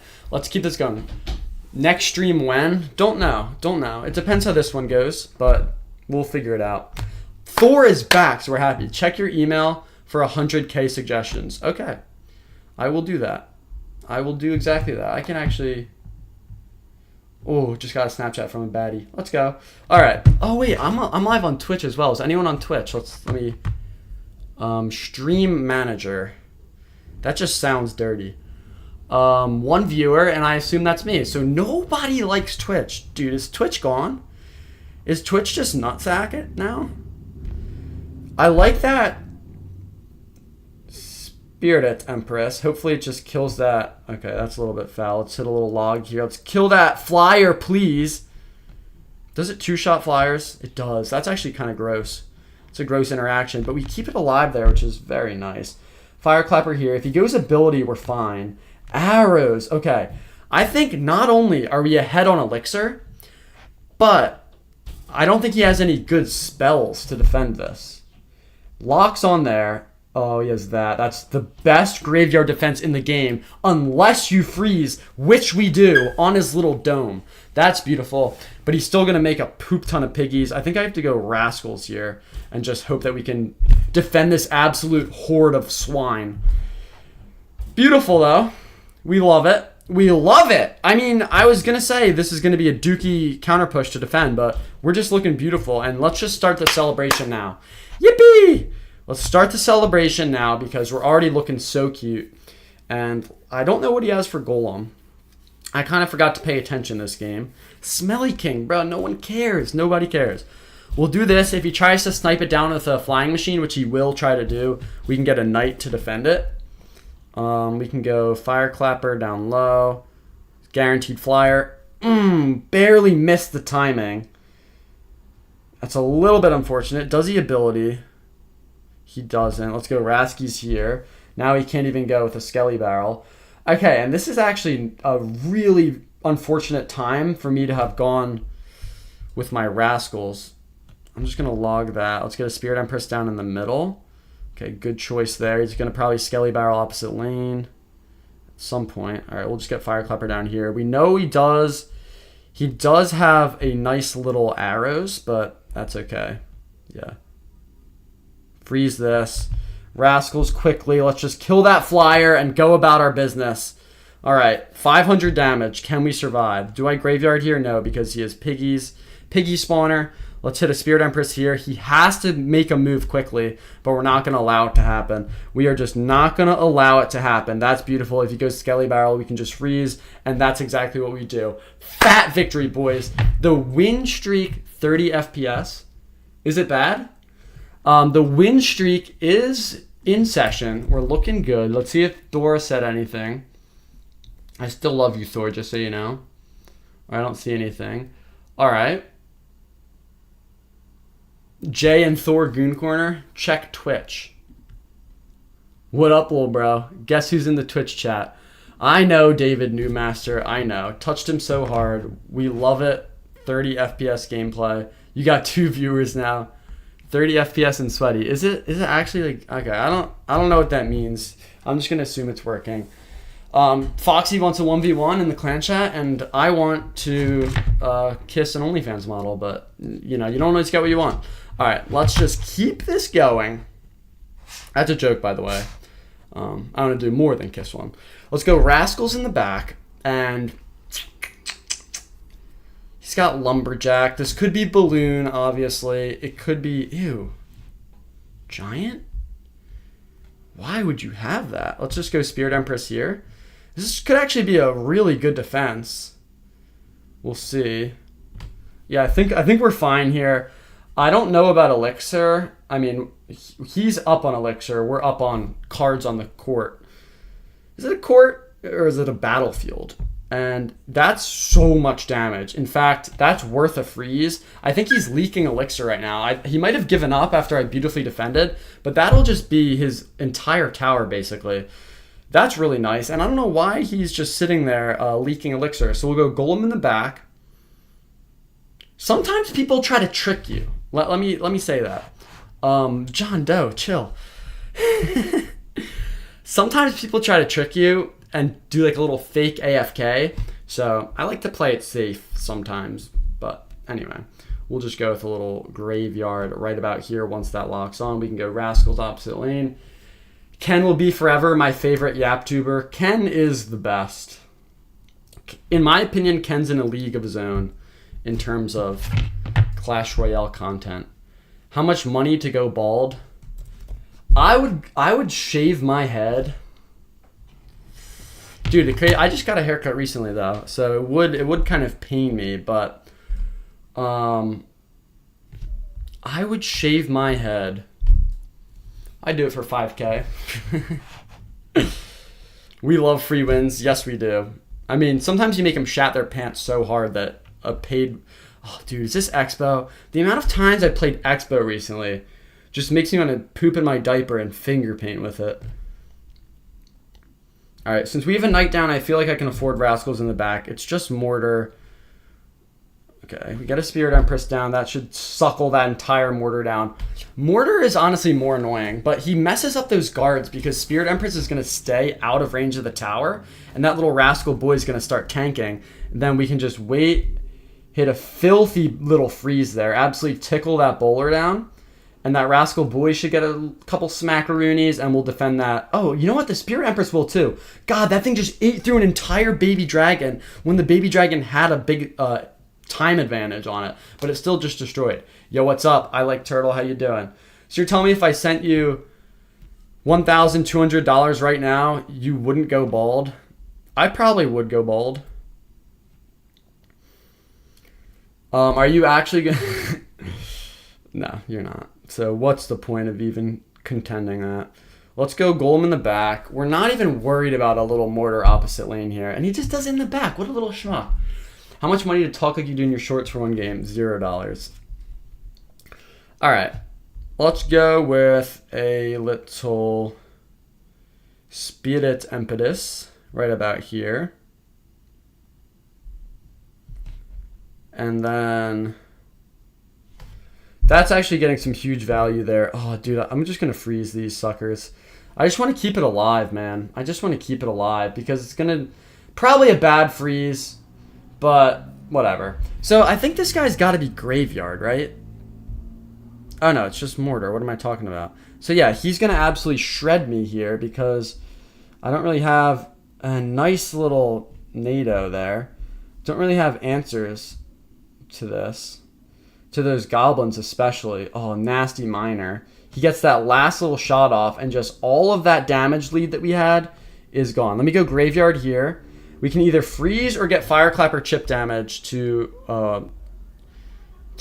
Next stream when? Don't know. It depends how this one goes, but we'll figure it out. Thor is back, so we're happy. Check your email for 100K suggestions. Okay. I will do that. I will do exactly that. I can actually... Oh, just got a Snapchat from a baddie. Let's go. All right. Oh, wait. I'm live on Twitch as well. Is anyone on Twitch? Let me... Stream manager. That just sounds dirty. One viewer, and I assume that's me. So nobody likes Twitch. Dude, is Twitch gone? Is Twitch just nutsack now? I like that Spirit Empress. Hopefully it just kills that. Okay, that's a little bit foul. Let's hit a little log here. Let's kill that flyer, please. Does it two-shot flyers? It does. That's actually kind of gross. It's a gross interaction, but we keep it alive there, which is very nice. Fire Clapper here. If he goes ability, we're fine. Arrows. Okay. I think not only are we ahead on Elixir, but I don't think he has any good spells to defend this. Locks on there. Oh, he has that. That's the best graveyard defense in the game, unless you freeze, which we do, on his little dome. That's beautiful. But he's still going to make a poop ton of piggies. I think I have to go Rascals here and just hope that we can defend this absolute horde of swine. Beautiful, though. We love it. We love it. I mean, I was going to say this is going to be a dookie counter push to defend, but we're just looking beautiful. And let's just start the celebration now. Yippee! Let's start the celebration now because we're already looking so cute. And I don't know what he has for Golem. I kind of forgot to pay attention this game. Smelly King, bro. No one cares. Nobody cares. We'll do this. If he tries to snipe it down with a flying machine, which he will try to do, we can get a knight to defend it. We can go Fire Clapper down low. Guaranteed flyer. Barely missed the timing. That's a little bit unfortunate. Does he ability? He doesn't. Let's go Raskies here. Now he can't even go with a Skelly Barrel. Okay, and this is actually a really unfortunate time for me to have gone with my Rascals. I'm just going to log that. Let's get a Spirit Empress down in the middle. Okay, good choice there. He's going to probably Skelly Barrel opposite lane at some point. All right, we'll just get Fire Clapper down here. We know he does. He does have a nice little arrows, but that's okay. Yeah. Freeze this. Rascals quickly. Let's just kill that flyer and go about our business. All right, 500 damage. Can we survive? Do I graveyard here? No, because he has piggies. Piggy spawner. Let's hit a Spirit Empress here. He has to make a move quickly, but we're not going to allow it to happen. We are just not going to allow it to happen. That's beautiful. If he goes Skelly Barrel, we can just freeze, and that's exactly what we do. Fat victory, boys. The win streak, 30 FPS. Is it bad? The win streak is in session. We're looking good. Let's see if Dora said anything. I still love you, Thor, just so you know. I don't see anything. All right. Jay and Thor Goon Corner, check Twitch. What up, little bro? Guess who's in the Twitch chat? I know, David Newmaster. I know. Touched him so hard. We love it. 30 FPS gameplay. You got 2 viewers now. 30 FPS and sweaty. Is it actually like okay? I don't know what that means. I'm just gonna assume it's working. Foxy wants a 1v1 in the clan chat, and I want to kiss an OnlyFans model, but you know, you don't always get what you want. All right, let's just keep this going. That's a joke, by the way. I want to do more than kiss one. Let's go Rascals in the back, and he's got Lumberjack. This could be Balloon, obviously. It could be, ew, Giant? Why would you have that? Let's just go Spirit Empress here. This could actually be a really good defense. We'll see. Yeah, I think we're fine here. I don't know about Elixir. I mean, he's up on Elixir. We're up on cards on the court. Is it a court or is it a battlefield? And that's so much damage. In fact, that's worth a freeze. I think he's leaking elixir right now. He might have given up after I beautifully defended, but that'll just be his entire tower, basically. That's really nice. And I don't know why he's just sitting there leaking elixir. So we'll go golem in the back. Sometimes people try to trick you. Let me say that. John Doe, chill. Sometimes people try to trick you and do like a little fake AFK. So I like to play it safe sometimes. But anyway, we'll just go with a little graveyard right about here. Once that locks on, we can go Rascals opposite lane. Ken will be forever my favorite Yap tuber. Ken is the best. In my opinion, Ken's in a league of his own in terms of Clash Royale content. How much money to go bald? I would shave my head. Dude, I just got a haircut recently though, so it would kind of pain me, but I would shave my head. I'd do it for 5K. We love free wins. Yes, we do. I mean, sometimes you make them shat their pants so hard that a paid... Oh, dude, is this Expo? The amount of times I played Expo recently just makes me want to poop in my diaper and finger paint with it. All right, since we have a knight down, I feel like I can afford Rascals in the back. It's just Mortar. Okay, we got a Spirit Empress down. That should suckle that entire Mortar down. Mortar is honestly more annoying, but he messes up those guards because Spirit Empress is going to stay out of range of the tower, and that little Rascal boy is going to start tanking. And then we can just wait, hit a filthy little freeze there, absolutely tickle that bowler down, and that Rascal boy should get a couple smackaroonies, and we'll defend that. Oh, you know what? The Spirit Empress will too. God, that thing just ate through an entire baby dragon when the baby dragon had a big time advantage on it, but it still just destroyed. Yo, what's up? I like Turtle. How you doing? So you're telling me if I sent you $1,200 right now, you wouldn't go bald? I probably would go bald. Are you actually gonna... No, you're not. So what's the point of even contending that? Let's go Golem in the back. We're not even worried about a little Mortar opposite lane here. And he just does it in the back. What a little schmuck. How much money to talk like you do in your shorts for one game? $0. All right. Let's go with a little Spirit Impetus right about here. And then... That's actually getting some huge value there. Oh, dude, I'm just going to freeze these suckers. I just want to keep it alive, man. I just want to keep it alive because it's going to... Probably a bad freeze, but whatever. So I think this guy's got to be Graveyard, right? Oh, no, it's just Mortar. What am I talking about? So, yeah, he's going to absolutely shred me here because I don't really have a nice little NATO there. Don't really have answers to this. To those goblins especially. Oh, nasty Miner. He gets that last little shot off and just all of that damage lead that we had is gone. Let me go Graveyard here. We can either freeze or get Fireclapper chip damage to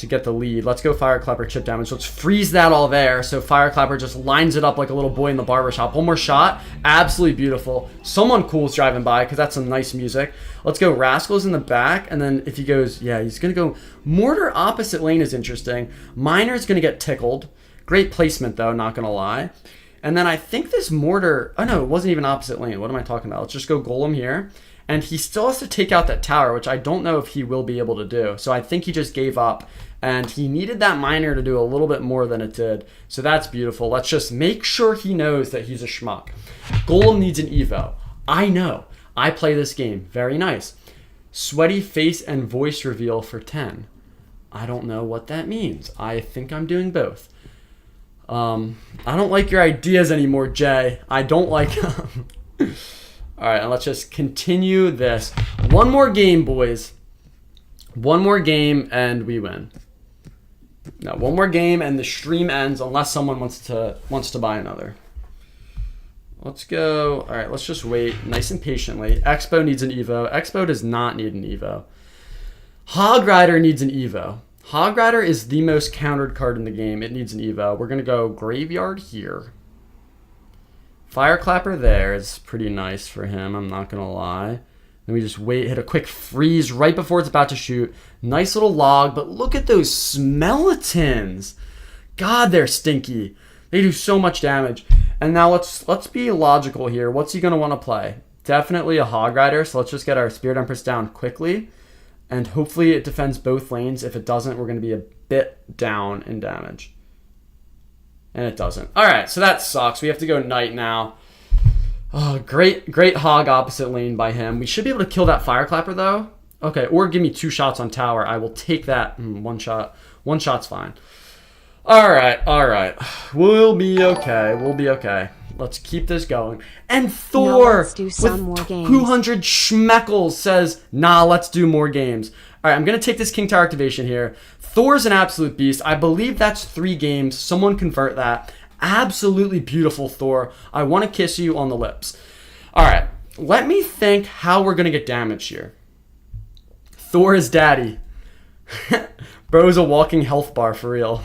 get the lead. Let's go Fireclapper chip damage. Let's freeze that all there. So Fireclapper just lines it up like a little boy in the barbershop. One more shot. Absolutely beautiful. Someone cool's driving by because that's some nice music. Let's go Rascals in the back. And then if he goes, yeah, he's going to go Mortar opposite lane is interesting. Miner's going to get tickled. Great placement though, not going to lie. And then I think this Mortar, oh no, it wasn't even opposite lane. What am I talking about? Let's just go Golem here. And he still has to take out that tower, which I don't know if he will be able to do. So I think he just gave up. And he needed that Miner to do a little bit more than it did. So that's beautiful. Let's just make sure he knows that he's a schmuck. Golem needs an Evo. I know. I play this game. Very nice. Sweaty face and voice reveal for 10. I don't know what that means. I think I'm doing both. I don't like your ideas anymore, Jay. I don't like them. All right, and let's just continue this. One more game, boys. One more game, and we win. No, one more game, and the stream ends unless someone wants to buy another. Let's go. All right, let's just wait nice and patiently. Expo needs an Evo. Expo does not need an Evo. Hog Rider needs an Evo. Hog Rider is the most countered card in the game. It needs an Evo. We're going to go Graveyard here. Fireclapper there is pretty nice for him, I'm not going to lie. Then we just wait, hit a quick freeze right before it's about to shoot. Nice little log, but look at those skeletons. God, they're stinky. They do so much damage. And now let's be logical here. What's he going to want to play? Definitely a Hog Rider, so let's just get our Spirit Empress down quickly. And hopefully it defends both lanes. If it doesn't, we're going to be a bit down in damage. And it doesn't. All right, so that sucks. We have to go Knight now. Oh, great Hog opposite lane by him. We should be able to kill that Fireclapper, though. Okay, or give me 2 shots on tower. I will take that. 1 shot. 1 shot's fine. All right. We'll be okay. Let's keep this going. And Thor let's do some more with games. 200 schmeckles says, nah, let's do more games. All right, I'm going to take this King Tower activation here. Thor's an absolute beast. I believe that's 3 games. Someone convert that. Absolutely beautiful, Thor. I want to kiss you on the lips. All right, let me think how we're going to get damage here. Thor is daddy. Bro's a walking health bar for real.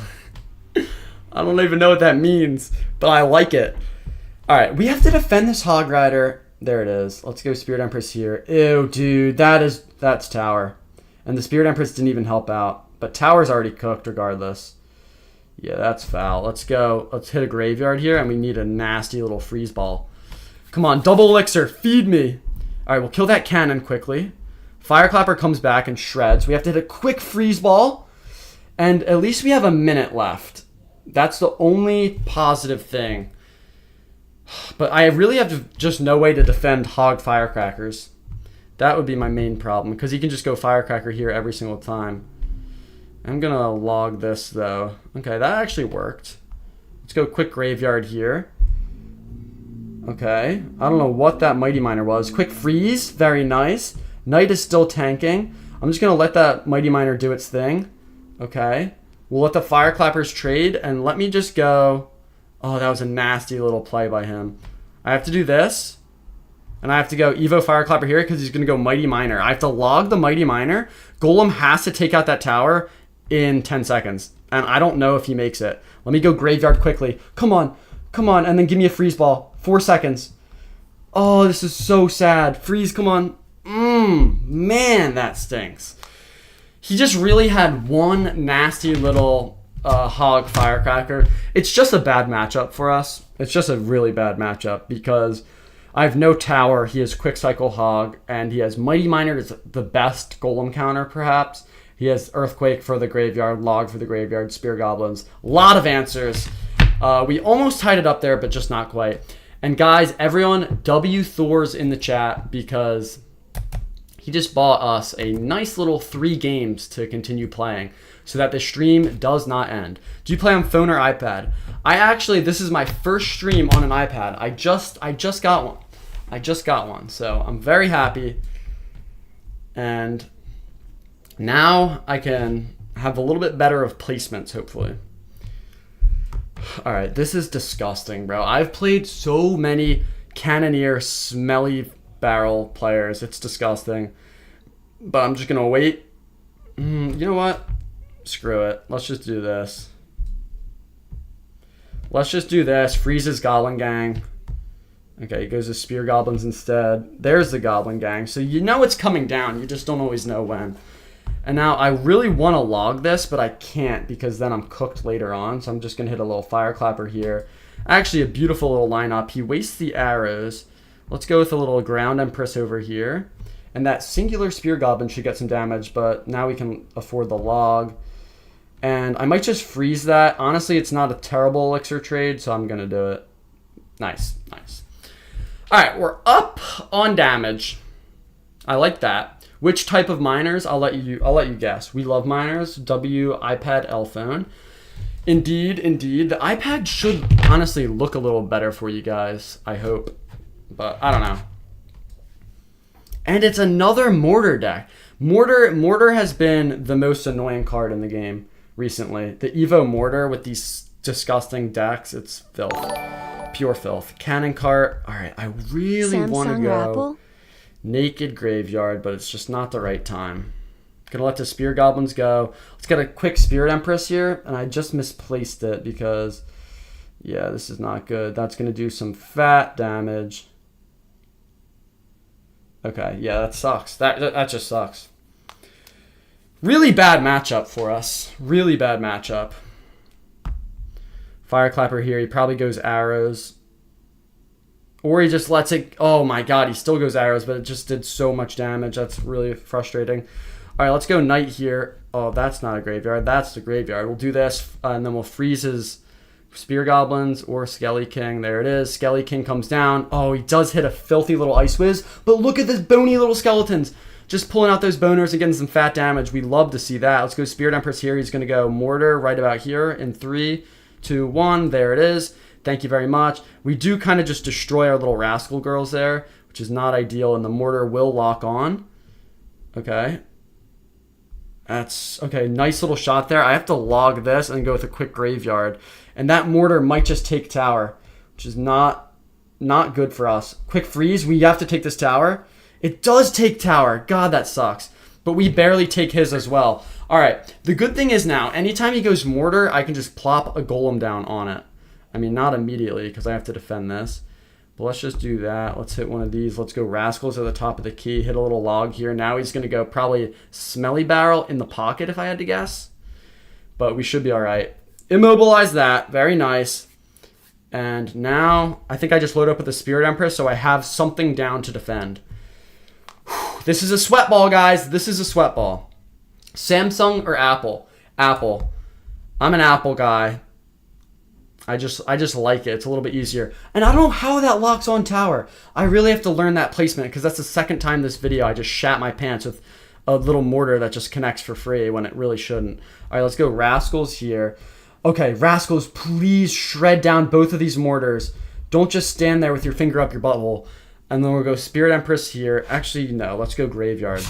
I don't even know what that means, but I like it. All right, we have to defend this Hog Rider. There it is. Let's go Spirit Empress here. Ew, dude, that's tower. And the Spirit Empress didn't even help out. But tower's already cooked regardless. Yeah, that's foul. Let's go. Let's hit a graveyard here, and we need a nasty little freeze ball. Come on, double elixir. Feed me. All right, we'll kill that cannon quickly. Fireclapper comes back and shreds. We have to hit a quick freeze ball. And at least we have a minute left. That's the only positive thing. But I really have just no way to defend Hog Firecrackers. That would be my main problem, because he can just go Firecracker here every single time. I'm going to log this, though. Okay, that actually worked. Let's go quick graveyard here. Okay, I don't know what that Mighty Miner was. Quick freeze, very nice. Knight is still tanking. I'm just going to let that Mighty Miner do its thing. Okay, we'll let the Fireclappers trade, and let me just go... Oh, that was a nasty little play by him. I have to do this. And I have to go Evo Fireclapper here because he's going to go Mighty Miner. I have to log the Mighty Miner. Golem has to take out that tower in 10 seconds. And I don't know if he makes it. Let me go Graveyard quickly. Come on. And then give me a freeze ball. 4 seconds. Oh, this is so sad. Freeze, come on. Man, that stinks. He just really had one nasty little... Hog Firecracker. It's just a bad matchup for us. It's just a really bad matchup because I have no tower. He has Quick Cycle Hog, and he has Mighty Miner is the best Golem counter, perhaps. He has Earthquake for the graveyard, Log for the graveyard, Spear Goblins. A lot of answers. We almost tied it up there, but just not quite. And guys, everyone, W Thor's in the chat because he just bought us a nice little 3 games to continue playing, so that the stream does not end. Do you play on phone or iPad? This is my first stream on an iPad. I just got one. So I'm very happy. And now I can have a little bit better of placements, hopefully. All right, this is disgusting, bro. I've played so many Cannoneer smelly barrel players. It's disgusting. But I'm just gonna wait. You know what? Screw it. Let's just do this. Freezes Goblin Gang. Okay, he goes to Spear Goblins instead. There's the Goblin Gang. So you know it's coming down. You just don't always know when. And now I really want to log this, but I can't because then I'm cooked later on. So I'm just going to hit a little Fireclapper here. Actually, a beautiful little lineup. He wastes the arrows. Let's go with a little Ground Empress over here. And that singular Spear Goblin should get some damage, but now we can afford the log. And I might just freeze that. Honestly, it's not a terrible elixir trade, so I'm going to do it. Nice. All right, we're up on damage. I like that. Which type of miners? I'll let you guess. We love miners. W, iPad, L phone. Indeed. The iPad should honestly look a little better for you guys, I hope. But I don't know. And it's another Mortar deck. Mortar has been the most annoying card in the game recently. The Evo Mortar with these disgusting decks, it's filth. Pure filth. Cannon Cart. All right, I really want to go Apple? Naked Graveyard, but it's just not the right time. Gonna let the Spear Goblins go. Let's get a quick Spirit Empress here, and I just misplaced it because, yeah, this is not good. That's gonna do some fat damage. Okay, yeah, that sucks. That just sucks. Really bad matchup for us. Really bad matchup. Fireclapper here. He probably goes arrows. Or he just lets it... Oh my god, he still goes arrows, but it just did so much damage. That's really frustrating. All right, let's go knight here. Oh, that's not a graveyard. That's the graveyard. We'll do this, and then we'll freeze his Spear Goblins or Skelly King. There it is. Skelly King comes down. Oh, he does hit a filthy little Ice Whiz, but look at this bony little skeletons. Just pulling out those boners and getting some fat damage. We love to see that. Let's go Spirit Empress here. He's going to go Mortar right about here in 3, 2, 1. There it is. Thank you very much. We do kind of just destroy our little rascal girls there, which is not ideal, and the Mortar will lock on. Okay. That's okay. Nice little shot there. I have to log this and go with a quick graveyard. And that Mortar might just take tower, which is not good for us. Quick freeze. We have to take this tower. It does take tower. God, that sucks. But we barely take his as well. All right. The good thing is now, anytime he goes Mortar, I can just plop a Golem down on it. I mean, not immediately because I have to defend this. But let's just do that. Let's hit one of these. Let's go Rascals at the top of the key. Hit a little log here. Now he's going to go probably Smelly Barrel in the pocket if I had to guess. But we should be all right. Immobilize that. Very nice. And now I think I just load up with the Spirit Empress so I have something down to defend. This is a sweat ball, guys. This is a sweat ball. Samsung or Apple? Apple. I'm an Apple guy. I just like it. It's a little bit easier. And I don't know how that locks on tower. I really have to learn that placement because that's the second time this video I just shat my pants with a little Mortar that just connects for free when it really shouldn't. All right, let's go Rascals here. Okay, Rascals, please shred down both of these Mortars. Don't just stand there with your finger up your butthole. And then we'll go Spirit Empress here. Actually, no, let's go Graveyard.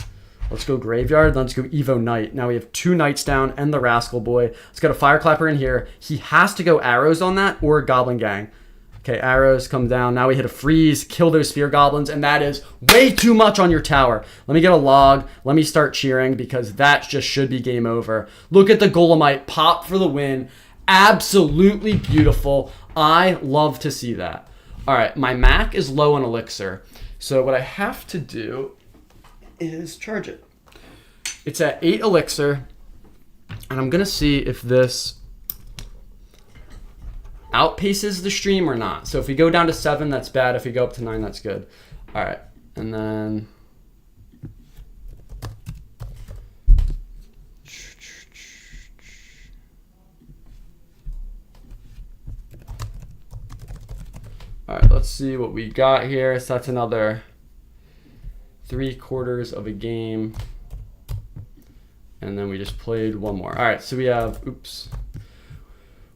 Let's go Graveyard. Let's go Evo Knight. Now we have 2 Knights down and the Rascal Boy. Let's get a Fireclapper in here. He has to go Arrows on that or Goblin Gang. Okay, Arrows come down. Now we hit a freeze, kill those Spear Goblins, and that is way too much on your tower. Let me get a log. Let me start cheering because that just should be game over. Look at the Golemite pop for the win. Absolutely beautiful. I love to see that. All right, my Mac is low on Elixir. So what I have to do is charge it. It's at 8 Elixir, and I'm gonna see if this outpaces the stream or not. So if we go down to 7, that's bad. If we go up to 9, that's good. All right, and then all right, let's see what we got here. So that's another 3/4 of a game. And then we just played one more. All right, so we have,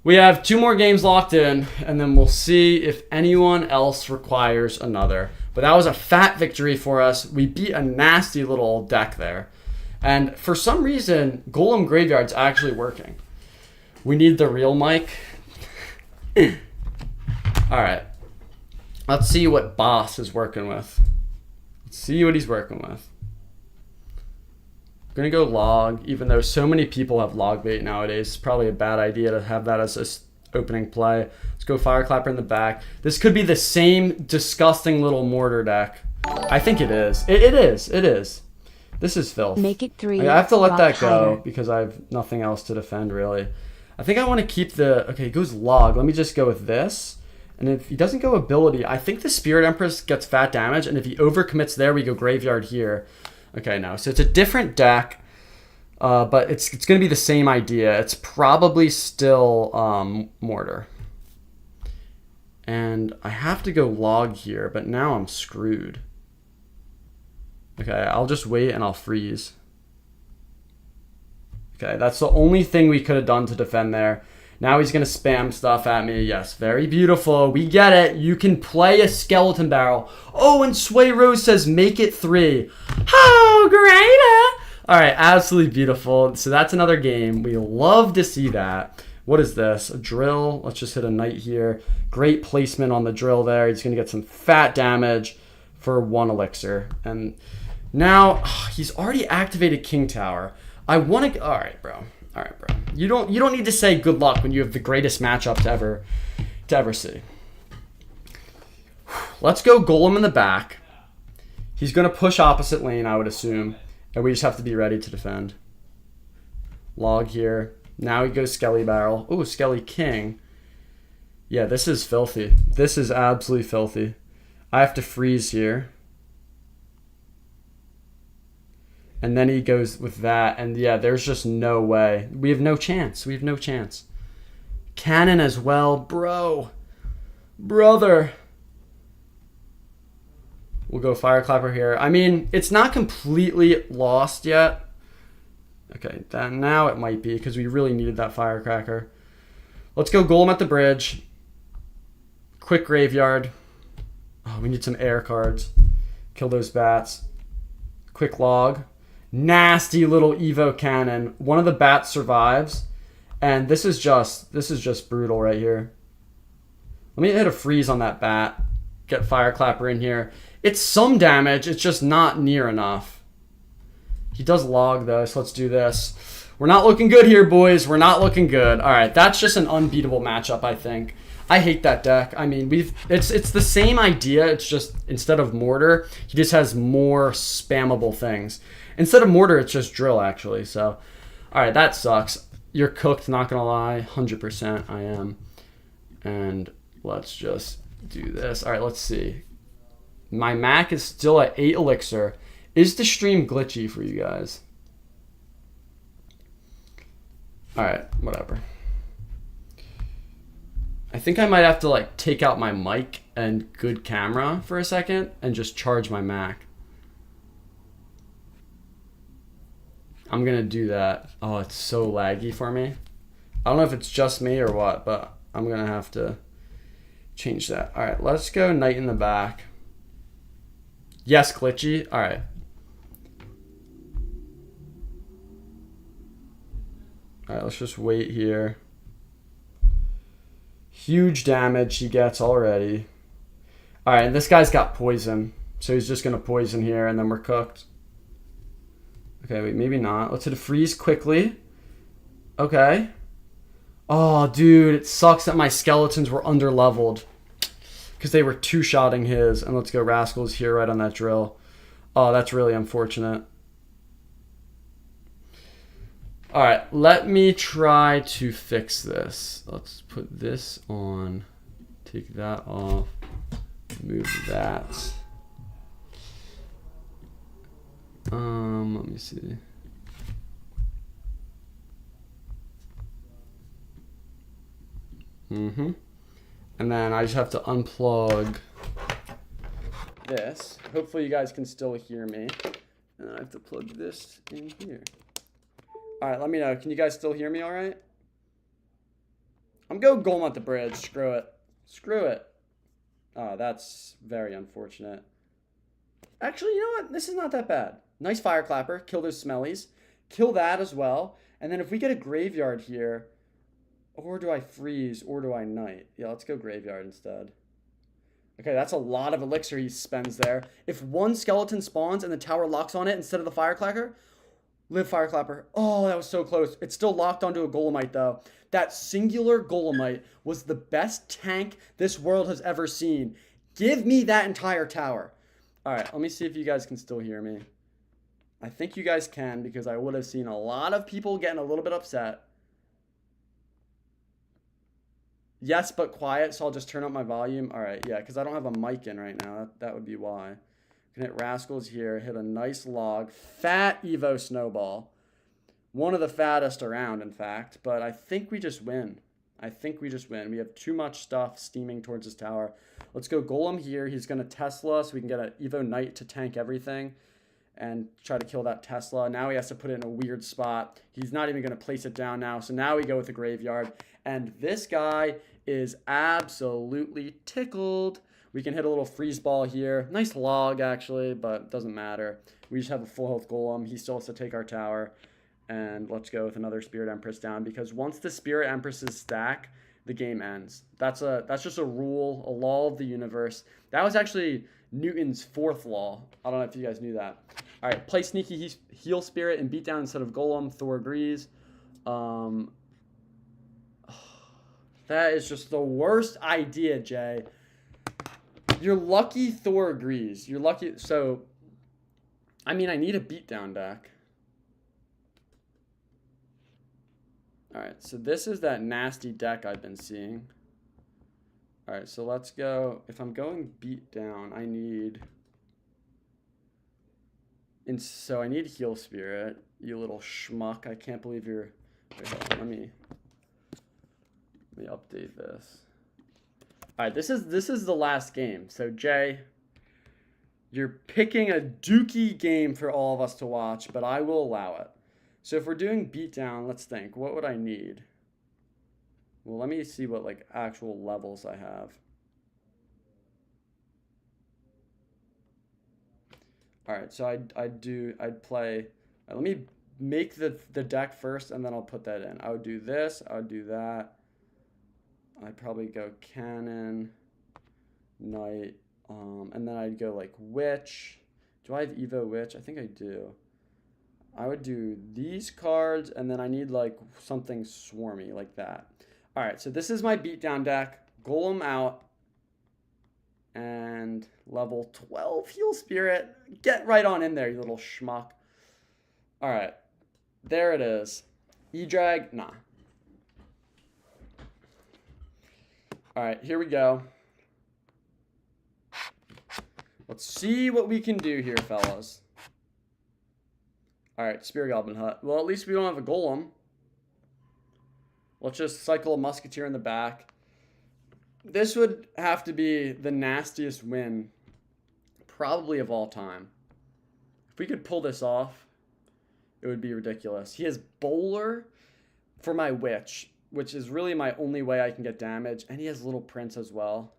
we have 2 more games locked in, and then we'll see if anyone else requires another. But that was a fat victory for us. We beat a nasty little deck there. And for some reason, Golem Graveyard's actually working. We need the real mic. All right. Let's see what Boss is working with. Let's see what he's working with. I'm going to go log, even though so many people have log bait nowadays. It's probably a bad idea to have that as an opening play. Let's go Fireclapper in the back. This could be the same disgusting little Mortar deck. I think it is. It is. It is. This is filth. Make it 3. I have to let that go higher. because I have nothing else to defend, really. I think I want to keep the... Okay, he goes log. Let me just go with this. And if he doesn't go ability, I think the Spirit Empress gets fat damage. And if he overcommits there, we go Graveyard here. Okay, no. So it's a different deck. But it's going to be the same idea. It's probably still Mortar. And I have to go log here, but now I'm screwed. Okay, I'll just wait and I'll freeze. Okay, that's the only thing we could have done to defend there. Now he's going to spam stuff at me. Yes, very beautiful. We get it. You can play a Skeleton Barrel. Oh, and Sway Rose says, make it 3. Oh, great. All right, absolutely beautiful. So that's another game. We love to see that. What is this? A drill. Let's just hit a knight here. Great placement on the drill there. He's going to get some fat damage for 1 elixir. And now he's already activated King Tower. I want to... All right, bro. All right, bro. You don't need to say good luck when you have the greatest matchup to ever see. Let's go Golem in the back. He's going to push opposite lane, I would assume. And we just have to be ready to defend. Log here. Now he goes Skelly Barrel. Ooh, Skelly King. Yeah, this is filthy. This is absolutely filthy. I have to freeze here. And then he goes with that. And yeah, there's just no way. We have no chance. We have no chance. Cannon as well. Bro. Brother. We'll go Fireclapper here. I mean, it's not completely lost yet. Okay, then now it might be because we really needed that Firecracker. Let's go Golem at the bridge. Quick Graveyard. Oh, we need some air cards. Kill those bats. Quick Log. Nasty little Evo Cannon. One of the bats survives. And this is just brutal right here. Let me hit a freeze on that bat. Get Fireclapper in here. It's some damage. It's just not near enough. He does log though, so let's do this. We're not looking good here, boys. We're not looking good. All right, that's just an unbeatable matchup, I think. I hate that deck. I mean, it's the same idea. It's just instead of Mortar, he just has more spammable things. Instead of Mortar, it's just Drill actually. So, all right, that sucks. You're cooked, not gonna lie. 100% I am. And let's just do this. All right, let's see. My Mac is still at 8 elixir. Is the stream glitchy for you guys? All right, whatever. I think I might have to like take out my mic and good camera for a second and just charge my Mac. I'm gonna do that. Oh, it's so laggy for me. I don't know if it's just me or what, but I'm gonna have to change that. All right, let's go Knight in the back. Yes, glitchy. All right. All right, let's just wait here. Huge damage he gets already. All right, and this guy's got poison. So he's just going to poison here, and then we're cooked. Okay, wait, maybe not. Let's hit a freeze quickly. Okay. Oh, dude, it sucks that my skeletons were under-leveled because they were two-shotting his. And let's go Rascals here right on that drill. Oh, that's really unfortunate. All right, let me try to fix this. Let's put this on, take that off, move that. Let me see. And then I just have to unplug this. Hopefully you guys can still hear me. And I have to plug this in here. All right, let me know. Can you guys still hear me all right? I'm going Golem at the bridge. Screw it. Screw it. Oh, that's very unfortunate. Actually, you know what? This is not that bad. Nice Fireclapper. Kill those smellies. Kill that as well. And then if we get a Graveyard here, or do I freeze, or do I Knight? Yeah, let's go Graveyard instead. Okay, that's a lot of elixir he spends there. If one skeleton spawns and the tower locks on it instead of the Fireclapper, live Fireclapper. Oh, that was so close. It's still locked onto a Golemite, though. That singular Golemite was the best tank this world has ever seen. Give me that entire tower. All right, let me see if you guys can still hear me. I think you guys can because I would have seen a lot of people getting a little bit upset. Yes, but quiet, so I'll just turn up my volume. All right, yeah, because I don't have a mic in right now. That would be why. Can hit Rascals here, hit a nice log. Fat Evo Snowball. One of the fattest around, in fact. But I think we just win. I think we just win. We have too much stuff steaming towards his tower. Let's go Golem here. He's going to Tesla so we can get an Evo Knight to tank everything and try to kill that Tesla. Now he has to put it in a weird spot. He's not even going to place it down now. So now we go with the Graveyard. And this guy is absolutely tickled. We can hit a little freeze ball here. Nice log, actually, but doesn't matter. We just have a full health Golem. He still has to take our tower. And let's go with another Spirit Empress down, because once the Spirit Empresses stack, the game ends. That's just a rule, a law of the universe. That was actually Newton's fourth law. I don't know if you guys knew that. All right, play Sneaky Heal Spirit and beat down instead of Golem. Thor agrees. That is just the worst idea, Jay. You're lucky Thor agrees. You're lucky. So I mean, I need a beatdown deck. Alright, so this is that nasty deck I've been seeing. Alright, so let's go. If I'm going beatdown, I need... And so I need Heal Spirit, you little schmuck. I can't believe you're... Wait, hold on, let me update this. Alright, this is the last game. So Jay, you're picking a dookie game for all of us to watch, but I will allow it. So if we're doing beatdown, let's think. What would I need? Well, let me see what like actual levels I have. All right, so I'd play. Let me make the deck first, and then I'll put that in. I would do this. I would do that. I'd probably go cannon, knight, and then I'd go like witch. Do I have Evo witch? I think I do. I would do these cards, and then I need like something swarmy like that. All right, so this is my beatdown deck. Golem out, and level 12 Heal Spirit. Get right on in there, you little schmuck. All right, there it is. E-drag, nah. All right, here we go. Let's see what we can do here, fellas. All right, Spear Goblin Hut. Well, at least we don't have a Golem. Let's just cycle a Musketeer in the back. This would have to be the nastiest win, probably of all time. If we could pull this off, it would be ridiculous. He has Bowler for my Witch, which is really my only way I can get damage. And he has Little Prince as well.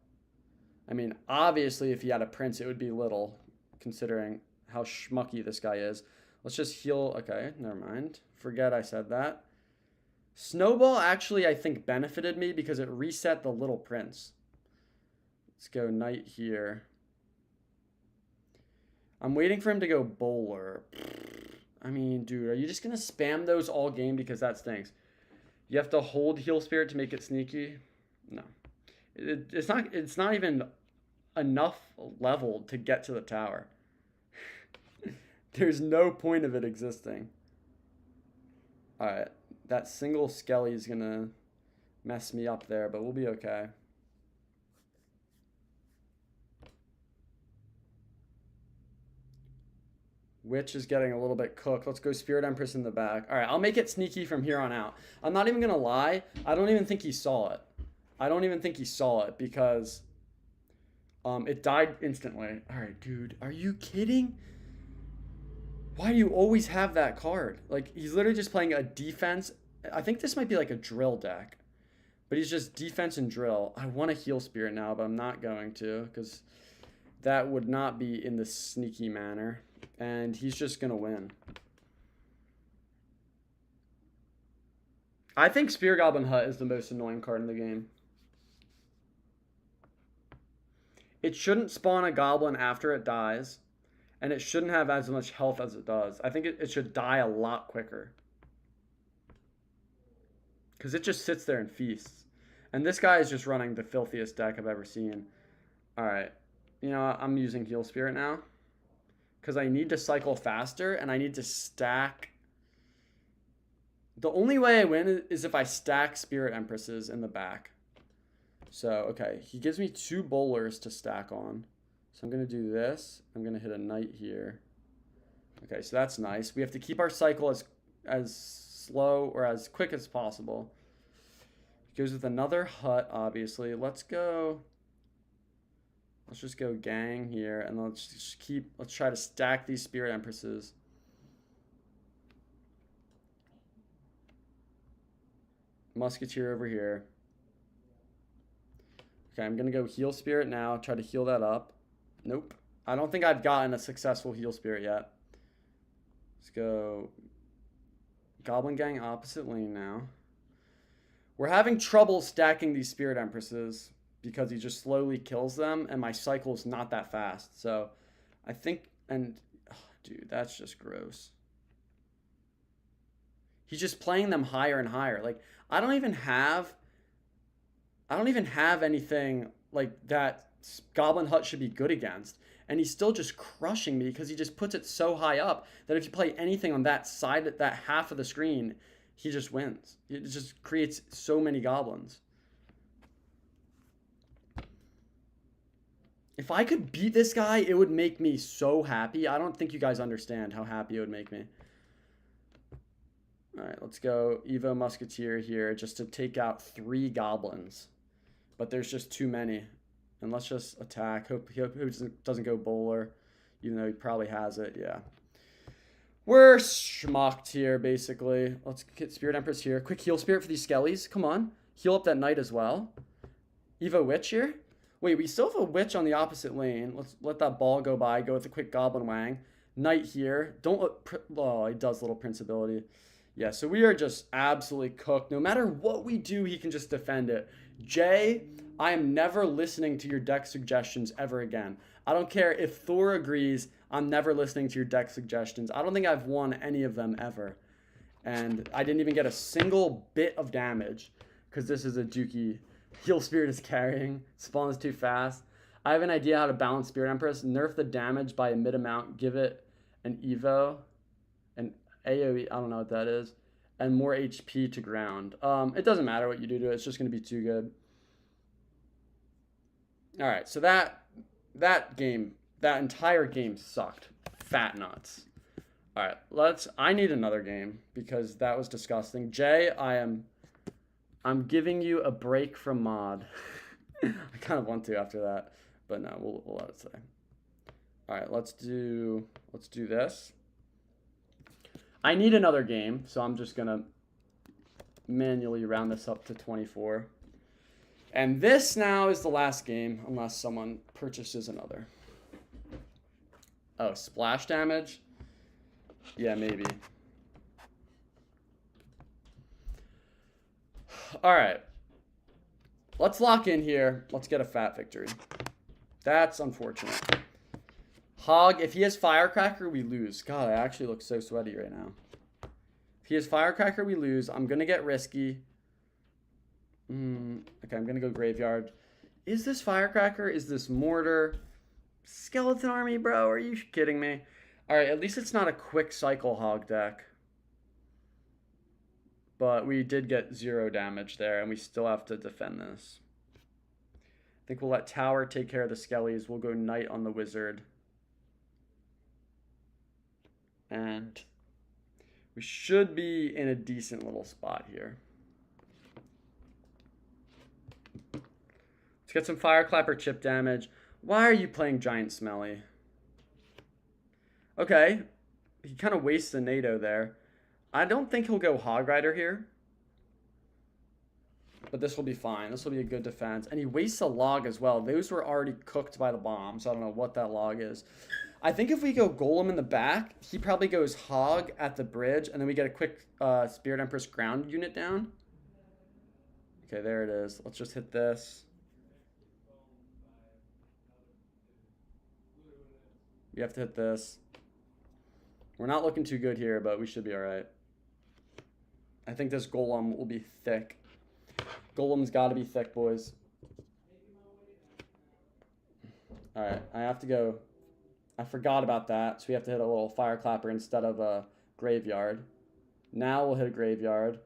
I mean, obviously, if he had a Prince, it would be little, considering how schmucky this guy is. Let's just heal. Okay, never mind. Forget I said that. Snowball actually, I think, benefited me because it reset the Little Prince. Let's go Knight here. I'm waiting for him to go Bowler. I mean, dude, are you just going to spam those all game? Because that stinks. You have to hold Heal Spirit to make it sneaky? No. It's not even enough level to get to the tower. There's no point of it existing. Alright. That single Skelly is going to mess me up there, but we'll be okay. Witch is getting a little bit cooked. Let's go Spirit Empress in the back. Alright, I'll make it sneaky from here on out. I'm not even going to lie. I don't even think he saw it. I don't even think he saw it because it died instantly. Alright, dude. Are you kidding? Why do you always have that card? Like, he's literally just playing a defense. I think this might be like a drill deck. But he's just defense and drill. I want to Heal Spirit now, but I'm not going to. Because that would not be in the sneaky manner. And he's just going to win. I think Spear Goblin Hut is the most annoying card in the game. It shouldn't spawn a goblin after it dies. And it shouldn't have as much health as it does. I think it should die a lot quicker. Because it just sits there and feasts. And this guy is just running the filthiest deck I've ever seen. Alright. You know, I'm using Heal Spirit now. Because I need to cycle faster and I need to stack. The only way I win is if I stack Spirit Empresses in the back. So, okay. He gives me 2 bowlers to stack on. So I'm going to do this. I'm going to hit a Knight here. Okay, so that's nice. We have to keep our cycle as slow or as quick as possible. It goes with another hut, obviously. Let's just go gang here, and let's try to stack these Spirit Empresses. Musketeer over here. Okay, I'm going to go Heal Spirit now, try to heal that up. Nope. I don't think I've gotten a successful Heal Spirit yet. Let's go Goblin Gang opposite lane now. We're having trouble stacking these Spirit Empresses because he just slowly kills them, and my cycle is not that fast. So I think, and oh, dude, that's just gross. He's just playing them higher and higher. Like, I don't even have anything like that Goblin Hut should be good against. and he's still just crushing me because he just puts it so high up that if you play anything on that side, that half of the screen, he just wins. It just creates so many goblins. If I could beat this guy, it would make me so happy. I don't think you guys understand how happy it would make me. All right, let's go Evo Musketeer here just to take out 3 goblins. But there's just too many. And let's just attack. Hope he doesn't go bowler, even though he probably has it. Yeah. We're schmucked here, basically. Let's get Spirit Empress here. Quick heal spirit for these skellies. Come on. Heal up that knight as well. Evo Witch here. Wait, we still have a Witch on the opposite lane. Let's let that ball go by. Go with a quick Goblin Wang. Knight here. Don't let... Oh, he does little Prince ability. Yeah, so we are just absolutely cooked. No matter what we do, he can just defend it. Jay, I am never listening to your deck suggestions ever again. I don't care if Thor agrees, I'm never listening to your deck suggestions. I don't think I've won any of them ever. And I didn't even get a single bit of damage because this is a Dookie. Heal Spirit is carrying. Spawn is too fast. I have an idea how to balance Spirit Empress. Nerf the damage by a mid amount. Give it an Evo. An AoE. I don't know what that is. And more HP to ground. It doesn't matter what you do to it. It's just going to be too good. All right. So that entire game sucked. Fat nuts. All right. I need another game because that was disgusting. Jay, I'm giving you a break from mod. I kind of want to after that, but no, we'll let it stay. All right, let's do this. I need another game, so I'm just gonna manually round this up to 24. And this now is the last game, unless someone purchases another. Oh, splash damage? Yeah, maybe. All right. Let's lock in here. Let's get a fat victory. That's unfortunate. Hog, if he has Firecracker, we lose. God, I actually look so sweaty right now. If he has Firecracker, we lose. I'm going to get risky. Okay, I'm going to go Graveyard. Is this Firecracker? Is this Mortar? Skeleton Army, bro? Are you kidding me? All right, at least it's not a quick cycle Hog deck. But we did get 0 damage there, and we still have to defend this. I think we'll let Tower take care of the Skellies. We'll go Knight on the Wizard. And we should be in a decent little spot here. Let's get some Fireclapper chip damage. Why are you playing Giant Smelly? Okay. He kind of wastes the NATO there. I don't think he'll go Hog Rider here. But this will be fine. This will be a good defense. And he wastes a log as well. Those were already cooked by the bomb, so I don't know what that log is. I think if we go Golem in the back, he probably goes Hog at the bridge, and then we get a quick Spirit Empress ground unit down. Okay, there it is. Let's just hit this. We have to hit this. We're not looking too good here, but we should be all right. I think this Golem will be thick. Golem's got to be thick, boys. All right, I have to go. I forgot about that, so we have to hit a little Fireclapper instead of a Graveyard. Now we'll hit a Graveyard.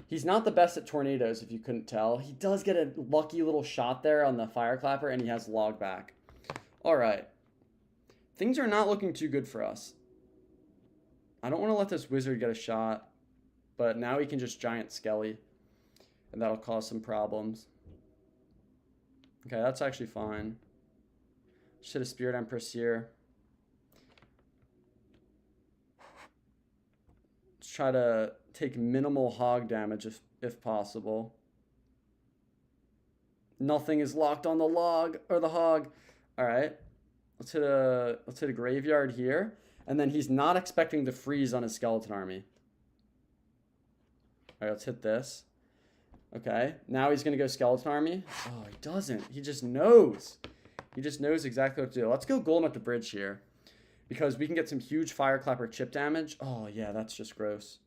He's not the best at tornadoes, if you couldn't tell. He does get a lucky little shot there on the Fireclapper, and he has log back. All right. Things are not looking too good for us. I don't want to let this Wizard get a shot, but now he can just Giant Skelly, and that'll cause some problems. Okay, that's actually fine. Just hit a Spirit Empress here. Let's try to take minimal Hog damage if possible. Nothing is locked on the log or the Hog. All right, let's hit a Graveyard here, and then he's not expecting to freeze on his Skeleton Army. All right, let's hit this. Okay, now he's gonna go Skeleton Army. Oh, he doesn't. He just knows. He just knows exactly what to do. Let's go Golem at the bridge here, because we can get some huge Fireclapper chip damage. Oh yeah, that's just gross.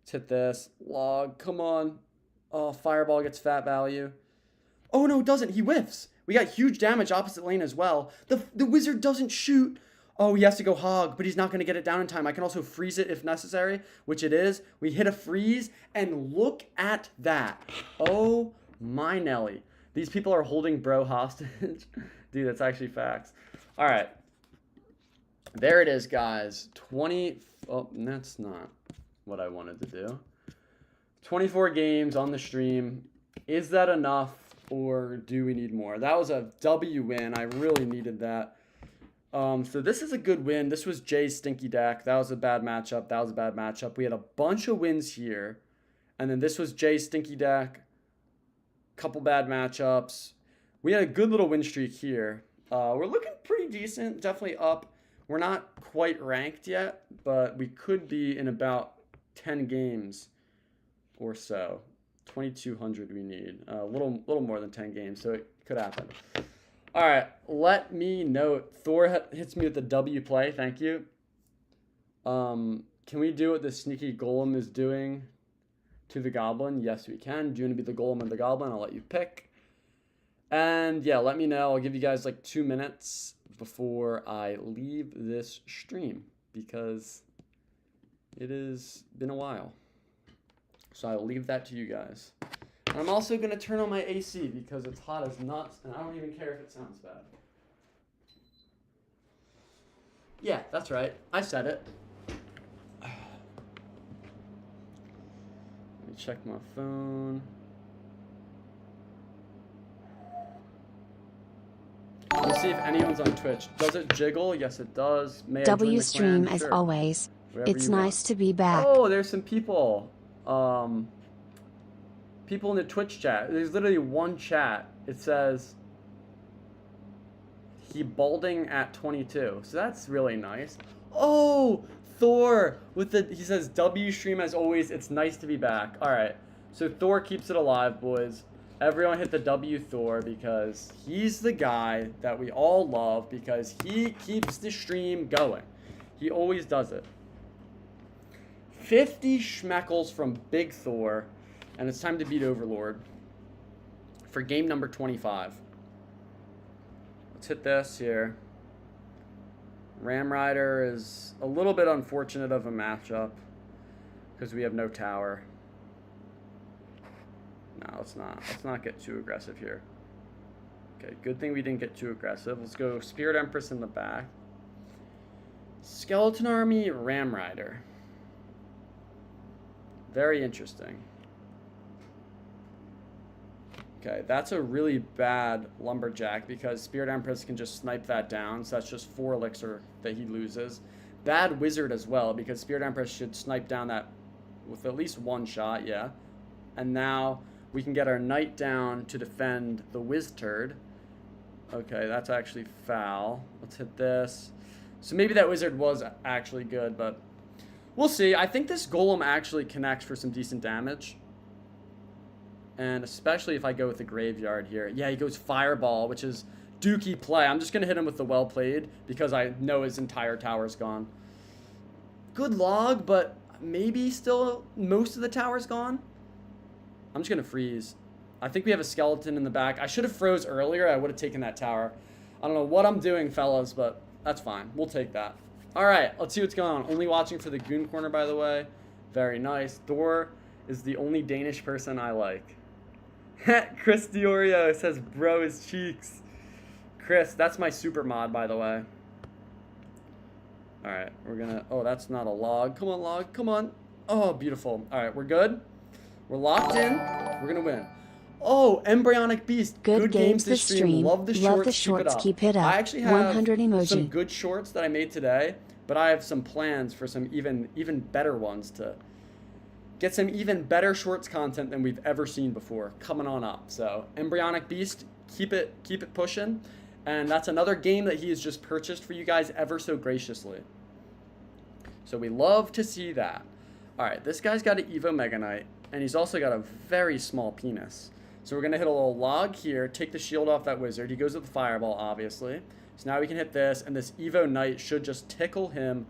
Let's hit this. Log, come on. Oh, Fireball gets fat value. Oh no, it doesn't. He whiffs. We got huge damage opposite lane as well. The wizard doesn't shoot. Oh, he has to go hog, but he's not going to get it down in time. I can also freeze it if necessary, which it is. We hit a freeze, and look at that. Oh, my Nelly. These people are holding bro hostage. Dude, that's actually facts. All right. There it is, guys. 20. Oh, that's not what I wanted to do. 24 games on the stream. Is that enough, or do we need more? That was a W win. I really needed that. So this is a good win. This was Jay's stinky deck. That was a bad matchup. That was a bad matchup. We had a bunch of wins here. And then this was Jay's stinky deck. Couple bad matchups. We had a good little win streak here. We're looking pretty decent. Definitely up. We're not quite ranked yet, but we could be in about 10 games or so. 2,200 we need. A little more than 10 games, so it could happen. All right, let me know. Thor hits me with the W play. Thank you. Can we do what the sneaky golem is doing to the goblin? Yes, we can. Do you want to be the golem and the goblin? I'll let you pick. And yeah, let me know. I'll give you guys like 2 minutes before I leave this stream because it has been a while. So I will leave that to you guys. And I'm also going to turn on my AC because it's hot as nuts, and I don't even care if it sounds bad. Yeah, that's right. I said it. Let me check my phone. Let me see if anyone's on Twitch. Does it jiggle? Yes, it does. May W I stream clan? as Sure. always. Wherever It's you nice want. to be back. Oh, there's some people. People in the Twitch chat. There's literally one chat. It says he balding at 22. So that's really nice. Oh, Thor with the he says W stream as always. It's nice to be back. All right. So Thor keeps it alive, boys. Everyone hit the W Thor because he's the guy that we all love because he keeps the stream going. He always does it. 50 schmeckles from Big Thor, and it's time to beat Overlord for game number 25. Let's hit this here. Ram Rider is a little bit unfortunate of a matchup because we have no tower. No, let's not get too aggressive here. Okay, good thing we didn't get too aggressive. Let's go Spirit Empress in the back. Skeleton Army, Ram Rider. Very interesting. Okay, that's a really bad Lumberjack because Spirit Empress can just snipe that down, so that's just 4 elixir that he loses. Bad Wizard as well because Spirit Empress should snipe down that with at least 1 shot, yeah. And now we can get our Knight down to defend the Wizturd. Okay, that's actually foul. Let's hit this. So maybe that Wizard was actually good, but we'll see. I think this Golem actually connects for some decent damage. And especially if I go with the Graveyard here. Yeah, he goes Fireball, which is dookie play. I'm just going to hit him with the Well Played because I know his entire tower's gone. Good log, but maybe still most of the tower's gone. I'm just going to freeze. I think we have a skeleton in the back. I should have froze earlier. I would have taken that tower. I don't know what I'm doing, fellas, but that's fine. We'll take that. All right, let's see what's going on. Only watching for the Goon Corner, by the way. Very nice. Thor is the only Danish person I like. Chris Diorio says, bro, his cheeks. Chris, that's my super mod, by the way. All right, we're going to... Oh, that's not a log. Come on, log. Come on. Oh, beautiful. All right, we're good. We're locked in. We're going to win. Oh, Embryonic Beast. Good games this stream. Love the shorts. Keep it up. I actually have 100 emoji. some good shorts that I made today, but I have some plans for some even better ones to get some even better shorts content than we've ever seen before coming on up. So Embryonic Beast, keep it pushing. And that's another game that he has just purchased for you guys ever so graciously. So we love to see that. All right, this guy's got an Evo Mega Knight, and he's also got a very small penis. So we're going to hit a little log here, take the shield off that wizard. He goes with the fireball, obviously. So now we can hit this, and this Evo Knight should just tickle him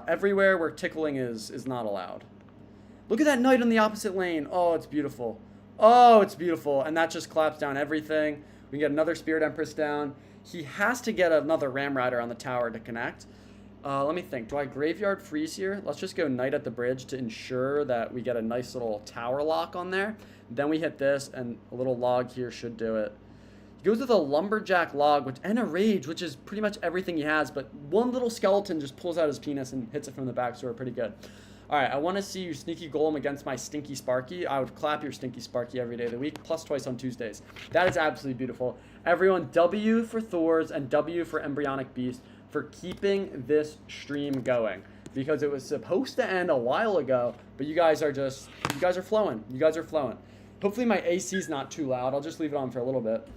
everywhere where tickling is not allowed. Look at that knight on the opposite lane. Oh, it's beautiful. Oh, it's beautiful. And that just claps down everything. We We get another Spirit Empress down. He has to get another Ram Rider on the tower to connect. Let me think. Do I Graveyard Freeze here? Let's just go Knight at the bridge to ensure that we get a nice little tower lock on there. Then we hit this, and a little log here should do it. He goes with a Lumberjack log and a Rage, which is pretty much everything he has, but one little skeleton just pulls out his penis and hits it from the back, so we're pretty good. All right, I want to see you Sneaky Golem against my Stinky Sparky. I would clap your Stinky Sparky every day of the week, plus twice on Tuesdays. That is absolutely beautiful. Everyone, W for Thors and W for Embryonic Beast for keeping this stream going, because it was supposed to end a while ago, but you guys are flowing. You guys are flowing. Hopefully my AC is not too loud. I'll just leave it on for a little bit.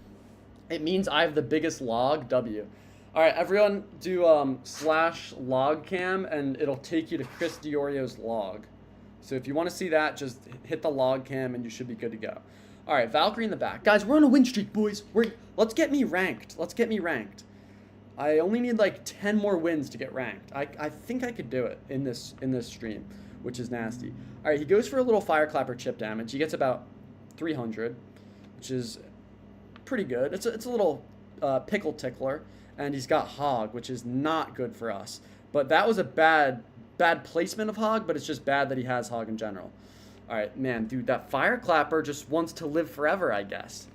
It means I have the biggest log, W. All right, everyone do /logcam, and it'll take you to Chris Diorio's log. So if you want to see that, just hit the log cam, and you should be good to go. All right, Valkyrie in the back. Guys, we're on a win streak, boys. Let's get me ranked. Let's get me ranked. I only need like 10 more wins to get ranked. I think I could do it in this stream, which is nasty. All right, he goes for a little Fireclapper chip damage. He gets about 300, which is pretty good. It's a little pickle tickler, and he's got Hog, which is not good for us. But that was a bad placement of Hog, but it's just bad that he has Hog in general. All right, man, dude, that Fireclapper just wants to live forever, I guess.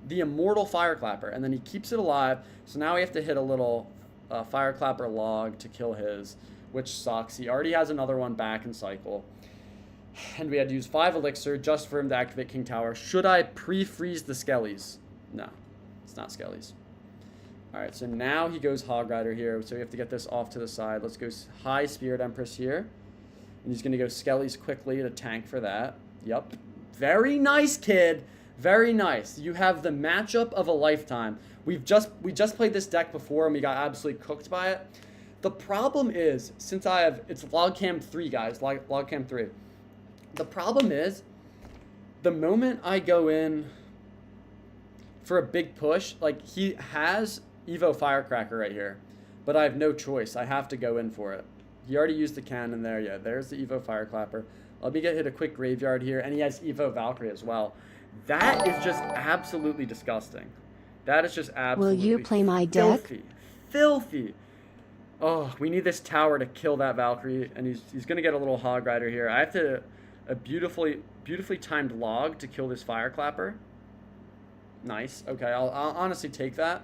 The immortal Fireclapper, and then he keeps it alive. So now we have to hit a little Fireclapper log to kill his, which sucks. He already has another one back in cycle. And we had to use 5 elixir just for him to activate King Tower. Should I pre-freeze the Skellies? No, it's not Skellies. All right, so now he goes Hog Rider here. So we have to get this off to the side. Let's go high Spirit Empress here. And he's going to go Skellies quickly to tank for that. Yep. Very nice, kid. Very nice. You have the matchup of a lifetime. We just played this deck before, and we got absolutely cooked by it. The problem is, since it's Logcam 3, guys. Logcam 3. The problem is, the moment I go in for a big push, like, he has Evo Firecracker right here, but I have no choice. I have to go in for it. He already used the cannon there. Yeah, there's the Evo Fireclapper. Let me hit a quick Graveyard here, and he has Evo Valkyrie as well. That is just absolutely disgusting. That is just absolutely Will you play my deck? Filthy. Oh, we need this tower to kill that Valkyrie, and he's going to get a little Hog Rider here. I have to a beautifully timed log to kill this Fireclapper. Nice. Okay, I'll honestly take that.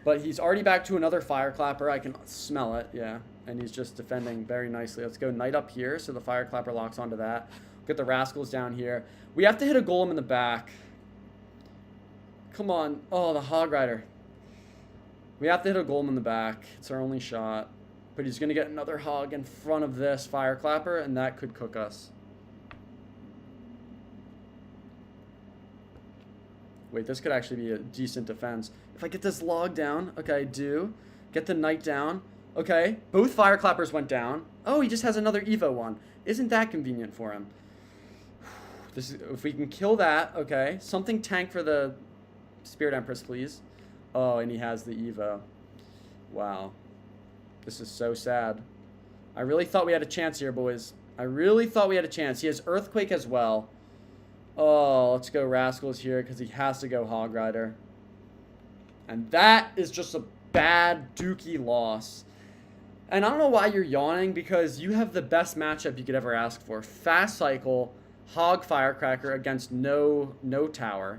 But he's already back to another Fireclapper. I can smell it, yeah. And he's just defending very nicely. Let's go Knight up here so the Fireclapper locks onto that. Get the Rascals down here. We have to hit a Golem in the back. Come on. Oh, the Hog Rider. We have to hit a Golem in the back. It's our only shot. But he's going to get another Hog in front of this Fireclapper, and that could cook us. Wait, this could actually be a decent defense. If I get this log down, okay, I do. Get the Knight down. Okay, both Fireclappers went down. Oh, he just has another Evo one. Isn't that convenient for him? If we can kill that, okay. Something tank for the Spirit Empress, please. Oh, and he has the Evo. Wow. This is so sad. I really thought we had a chance here, boys. I really thought we had a chance. He has Earthquake as well. Oh, let's go Rascals here because he has to go Hog Rider. And that is just a bad Dookie loss. And I don't know why you're yawning, because you have the best matchup you could ever ask for. Fast cycle, Hog Firecracker against no tower.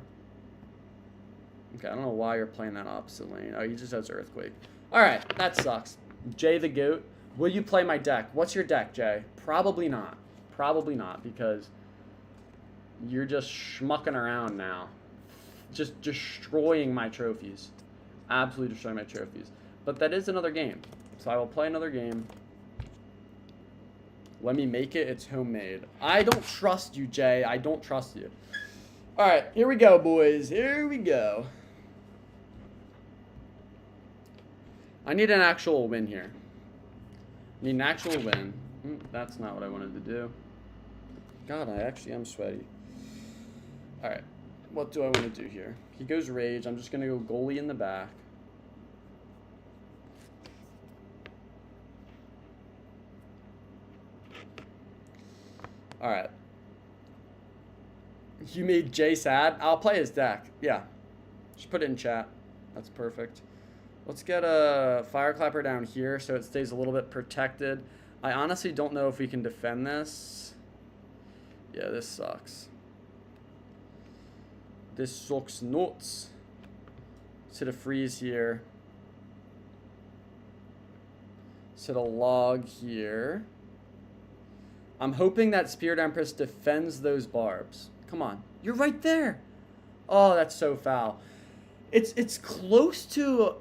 Okay, I don't know why you're playing that opposite lane. Oh, he just has Earthquake. Alright, that sucks. Jay the Goat, will you play my deck? What's your deck, Jay? Probably not. Probably not, because you're just schmucking around now. Just destroying my trophies. Absolutely destroying my trophies. But that is another game. So I will play another game. Let me make it. It's homemade. I don't trust you, Jay. I don't trust you. Alright, here we go, boys. Here we go. I need an actual win here. I need an actual win. That's not what I wanted to do. God, I actually am sweaty. Alright, what do I want to do here? He goes Rage. I'm just going to go goalie in the back. Alright. You made Jay sad? I'll play his deck. Yeah. Just put it in chat. That's perfect. Let's get a Fireclapper down here so it stays a little bit protected. I honestly don't know if we can defend this. Yeah, this sucks. This sucks nuts. Let's hit a freeze here. Let's hit a log here. I'm hoping that Spirit Empress defends those barbs. Come on. You're right there. Oh, that's so foul. It's close to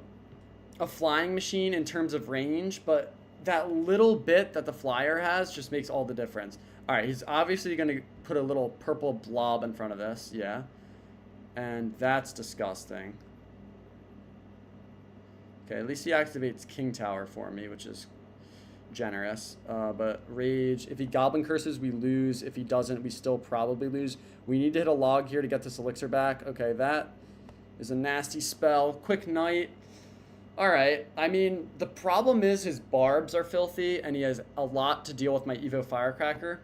a flying machine in terms of range, but that little bit that the flyer has just makes all the difference. All right, he's obviously going to put a little purple blob in front of this. Yeah. And that's disgusting. Okay, at least he activates King Tower for me, which is generous. But Rage, if he Goblin Curses, we lose. If he doesn't, we still probably lose. We need to hit a log here to get this elixir back. Okay, that is a nasty spell. Quick Night. Alright, I mean, the problem is his barbs are filthy, and he has a lot to deal with my Evo Firecracker.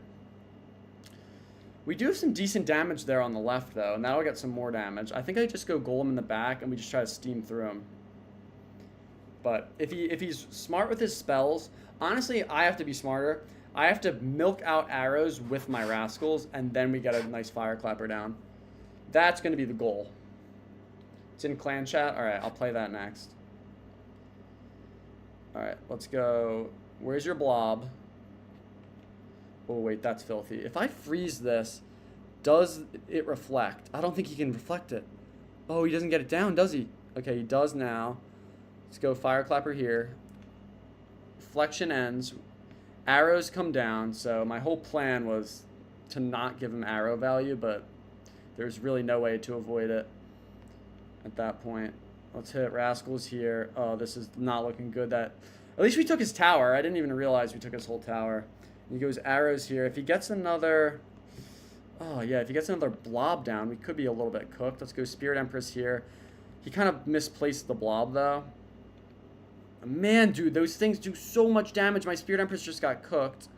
We do have some decent damage there on the left, though, and that'll get some more damage. I think I just go Golem in the back, and we just try to steam through him. But if he's smart with his spells, honestly, I have to be smarter. I have to milk out arrows with my Rascals, and then we get a nice Fireclapper down. That's going to be the goal. It's in clan chat? Alright, I'll play that next. Alright, let's go. Where's your blob? Oh, wait, that's filthy. If I freeze this, does it reflect? I don't think he can reflect it. Oh, he doesn't get it down, does he? Okay, he does now. Let's go Fireclapper here. Reflection ends. Arrows come down, so my whole plan was to not give him arrow value, but there's really no way to avoid it at that point. Let's hit Rascals here. Oh, this is not looking good. At least we took his tower. I didn't even realize we took his whole tower. He goes arrows here. If he gets another... Oh, yeah, if he gets another blob down, we could be a little bit cooked. Let's go Spirit Empress here. He kind of misplaced the blob, though. Man, dude, those things do so much damage. My Spirit Empress just got cooked.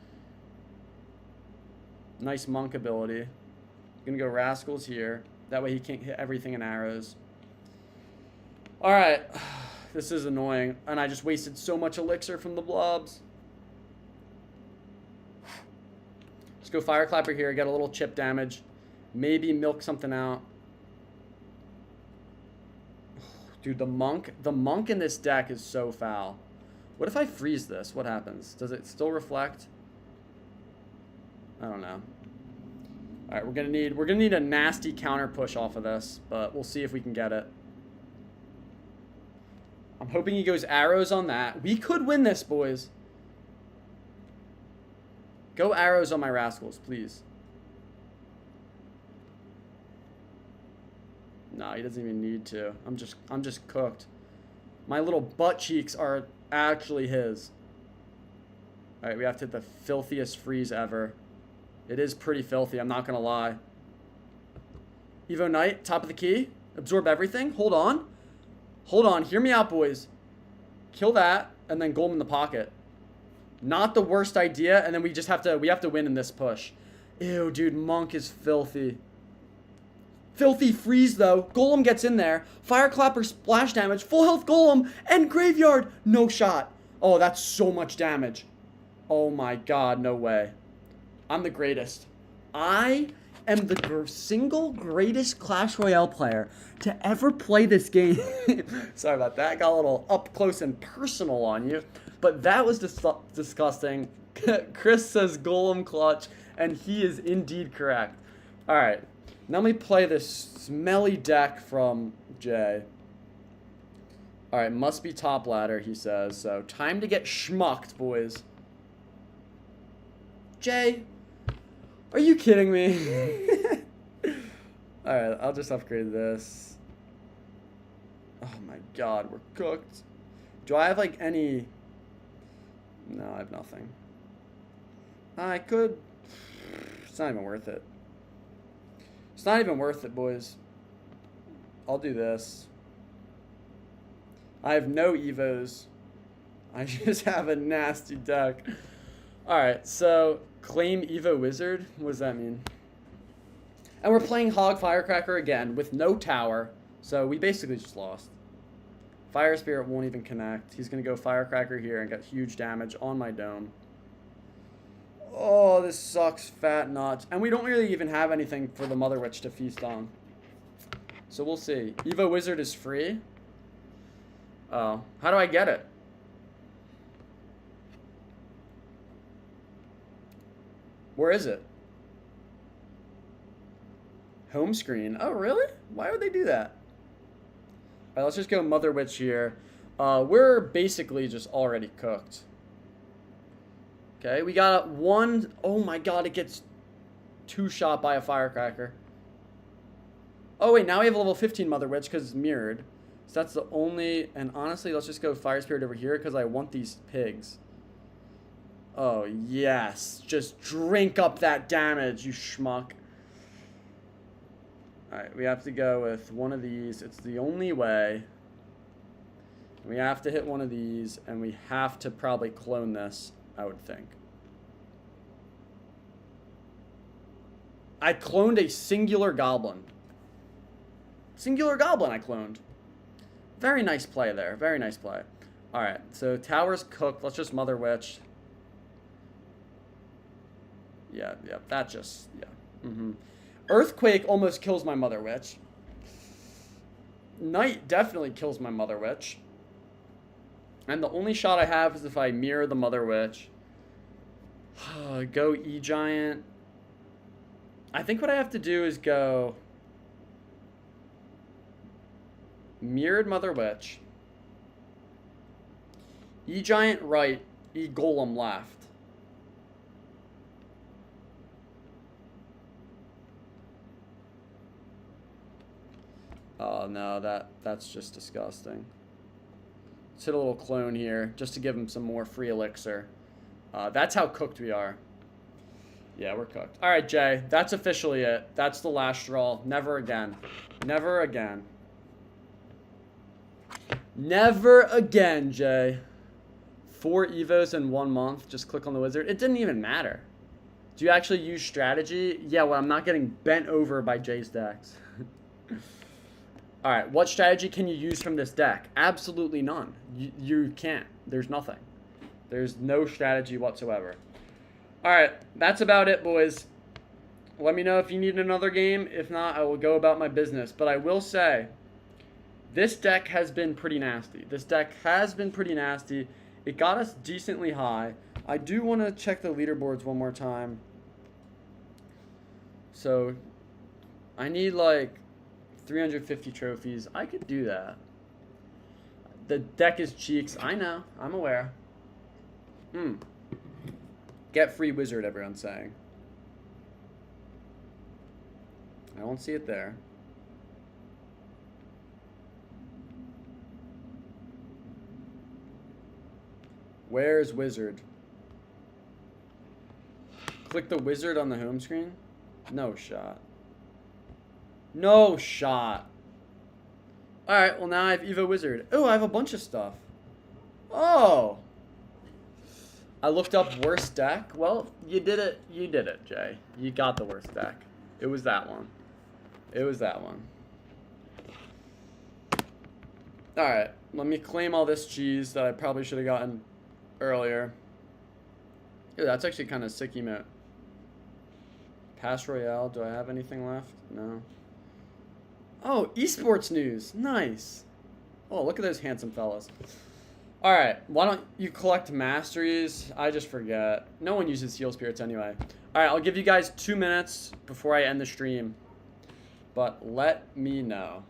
Nice monk ability. Gonna go Rascals here. That way he can't hit everything in arrows. Alright. This is annoying. And I just wasted so much elixir from the blobs. Let's go Fireclapper here. Get a little chip damage. Maybe milk something out. Dude, the monk in this deck is so foul. What if I freeze this? What happens? Does it still reflect? I don't know. Alright, we're gonna need a nasty counter push off of this, but we'll see if we can get it. I'm hoping he goes arrows on that. We could win this, boys. Go arrows on my Rascals, please. No, he doesn't even need to. I'm just cooked. My little butt cheeks are actually his. Alright, we have to hit the filthiest freeze ever. It is pretty filthy, I'm not gonna lie. Evo Knight, top of the key. Absorb everything. Hold on. Hold on. Hear me out, boys. Kill that, and then Golem in the pocket. Not the worst idea, and then we have to win in this push. Ew, dude, Monk is filthy. Filthy freeze, though. Golem gets in there. Fireclapper splash damage. Full health Golem. And Graveyard. No shot. Oh, that's so much damage. Oh, my God. No way. I'm the greatest. I am the single greatest Clash Royale player to ever play this game. Sorry about that. I got a little up close and personal on you. But that was disgusting. Chris says Golem clutch. And he is indeed correct. All right. Now let me play this smelly deck from Jay. Alright, must be top ladder, he says. So, time to get schmucked, boys. Jay, are you kidding me? Alright, I'll just upgrade this. Oh my god, we're cooked. Do I have, like, any... No, I have nothing. I could... It's not even worth it. It's not even worth it, boys. I'll do this. I have no Evos. I just have a nasty deck. Alright, so claim Evo Wizard? What does that mean? And we're playing Hog Firecracker again with no tower. So we basically just lost. Fire Spirit won't even connect. He's going to go Firecracker here and get huge damage on my dome. Oh, this sucks fat nuts. And we don't really even have anything for the Mother Witch to feast on. So we'll see. Evo Wizard is free. Oh, how do I get it? Where is it? Home screen. Oh, really? Why would they do that? All right, let's just go Mother Witch here. We're basically just already cooked. Okay, we got one. Oh my god, it gets two-shot by a Firecracker. Oh wait, now we have a level 15 Mother Witch because it's mirrored. So that's the only... And honestly, let's just go Fire Spirit over here because I want these pigs. Oh, yes. Just drink up that damage, you schmuck. Alright, we have to go with one of these. It's the only way. We have to hit one of these, and we have to probably clone this, I would think. I cloned a singular goblin. Singular goblin I cloned. Very nice play there. Very nice play. Alright, so tower's cooked. Let's just Mother Witch. Yeah, that just... Yeah. Earthquake almost kills my Mother Witch. Night definitely kills my Mother Witch. And the only shot I have is if I mirror the Mother Witch. Go E-Giant. I think what I have to do is go... Mirrored Mother Witch. E-Giant right. E-Golem left. Oh no, that's just disgusting. Let's hit a little clone here, just to give him some more free elixir. That's how cooked we are. Yeah, we're cooked. Alright, Jay, that's officially it. That's the last straw. Never again. Never again. Never again, Jay. 4 Evos in 1 month. Just click on the wizard. It didn't even matter. Do you actually use strategy? Yeah, well, I'm not getting bent over by Jay's decks. Alright, what strategy can you use from this deck? Absolutely none. You can't. There's nothing. There's no strategy whatsoever. Alright, that's about it, boys. Let me know if you need another game. If not, I will go about my business. But I will say, this deck has been pretty nasty. This deck has been pretty nasty. It got us decently high. I do want to check the leaderboards one more time. So, I need like 350 trophies. I could do that. The deck is cheeks. I know. I'm aware. Get free wizard, everyone's saying. I don't see it there. Where's wizard? Click the wizard on the home screen? No shot. No shot. Alright, well now I have Evo Wizard. Oh, I have a bunch of stuff. Oh. I looked up worst deck. Well, you did it. You did it, Jay. You got the worst deck. It was that one. It was that one. Alright, let me claim all this cheese that I probably should have gotten earlier. Ew, that's actually kind of sick emote. Pass Royale. Do I have anything left? No. Oh, esports news. Nice. Oh, look at those handsome fellas. Alright, why don't you collect masteries? I just forget. No one uses heal spirits anyway. Alright, I'll give you guys 2 minutes before I end the stream. But let me know.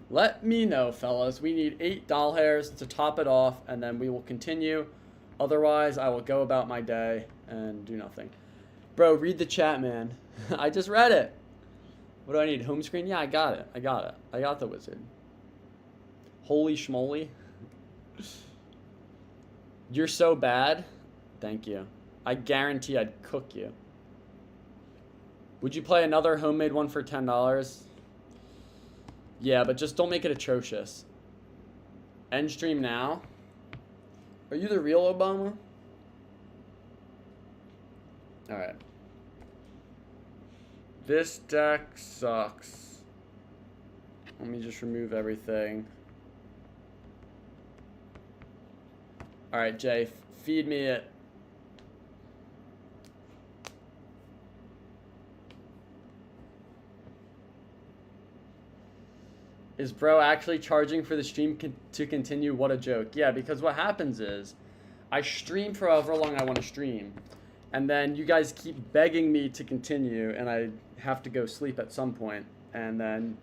Let me know, fellas. We need 8 doll hairs to top it off, and then we will continue. Otherwise, I will go about my day and do nothing. Bro, read the chat, man. I just read it. What do I need? Home screen? Yeah, I got it. I got it. I got the wizard. Holy schmoly. You're so bad. Thank you. I guarantee I'd cook you. Would you play another homemade one for $10? Yeah, but just don't make it atrocious. End stream now. Are you the real Obama? Alright. This deck sucks. Let me just remove everything. All right, Jay, feed me it. Is bro actually charging for the stream to continue? What a joke. Yeah, because what happens is I stream for however long I want to stream. And then you guys keep begging me to continue, and I have to go sleep at some point. And then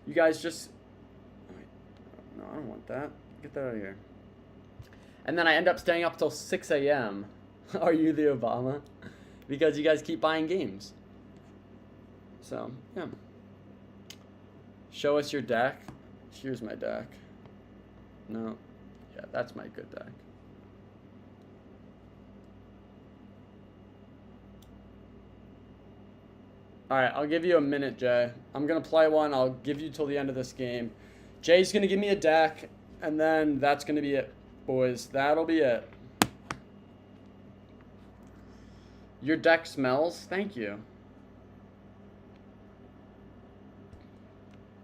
you guys just... No, I don't want that. Get that out of here. And then I end up staying up till 6 a.m. Are you the Obama? Because you guys keep buying games. So, yeah. Show us your deck. Here's my deck. No. Yeah, that's my good deck. Alright, I'll give you a minute, Jay. I'm going to play one. I'll give you till the end of this game. Jay's going to give me a deck, and then that's going to be it, boys. That'll be it. Your deck smells? Thank you.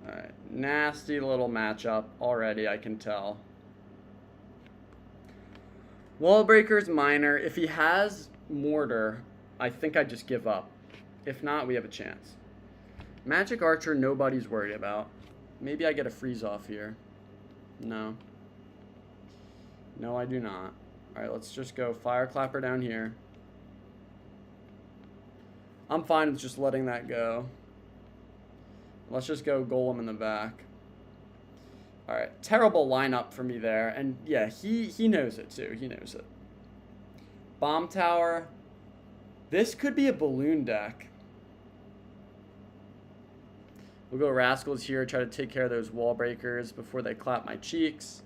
Alright, nasty little matchup already, I can tell. Wall Breaker's minor. If he has Mortar, I think I just give up. If not, we have a chance. Magic Archer, nobody's worried about. Maybe I get a freeze off here. No. No, I do not. Alright, let's just go Fire Clapper down here. I'm fine with just letting that go. Let's just go Golem in the back. Alright, terrible lineup for me there. And yeah, he knows it too. He knows it. Bomb Tower. This could be a balloon deck. We'll go Rascals here, try to take care of those wall breakers before they clap my cheeks.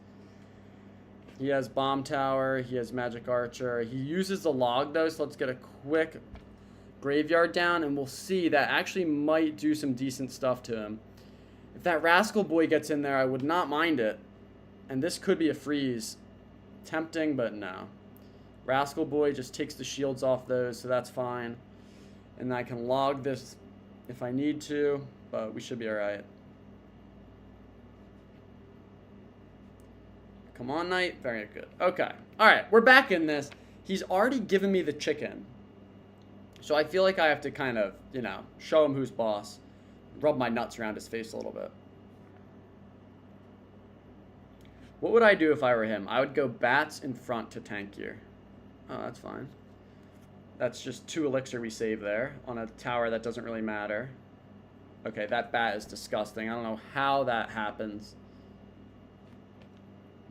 He has Bomb Tower. He has Magic Archer. He uses the log though, so let's get a quick graveyard down, and we'll see that actually might do some decent stuff to him. If that Rascal Boy gets in there, I would not mind it. And this could be a freeze. Tempting, but no. Rascal Boy just takes the shields off those, so that's fine. And I can log this if I need to, but we should be alright. Come on, Knight. Very good. Okay. Alright, we're back in this. He's already given me the chicken. So I feel like I have to kind of, you know, show him who's boss. Rub my nuts around his face a little bit. What would I do if I were him? I would go bats in front to tank here. Oh, that's fine. That's just 2 elixir we save there on a tower that doesn't really matter. Okay, that bat is disgusting. I don't know how that happens.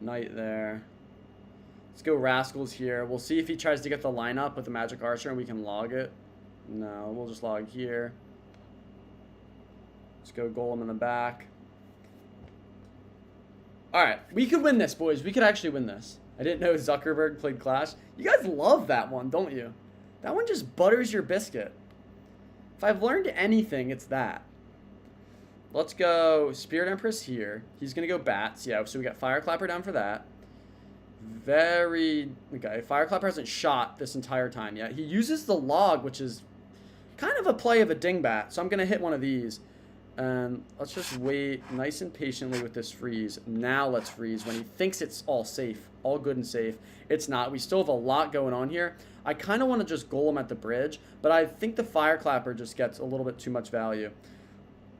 Knight there. Let's go Rascals here. We'll see if he tries to get the lineup with the Magic Archer and we can log it. No, we'll just log here. Let's go Golem in the back. Alright, we could win this, boys. We could actually win this. I didn't know Zuckerberg played Clash. You guys love that one, don't you? That one just butters your biscuit. If I've learned anything, it's that. Let's go Spirit Empress here. He's going to go Bats. Yeah, so we got Fire Clapper down for that. Okay, Fire Clapper hasn't shot this entire time yet. He uses the log, which is kind of a play of a dingbat. So I'm going to hit one of these. And let's just wait nice and patiently with this freeze. Now let's freeze when he thinks it's all safe. All good and safe. It's not. We still have a lot going on here. I kind of want to just Golem at the bridge, but I think the Fire Clapper just gets a little bit too much value.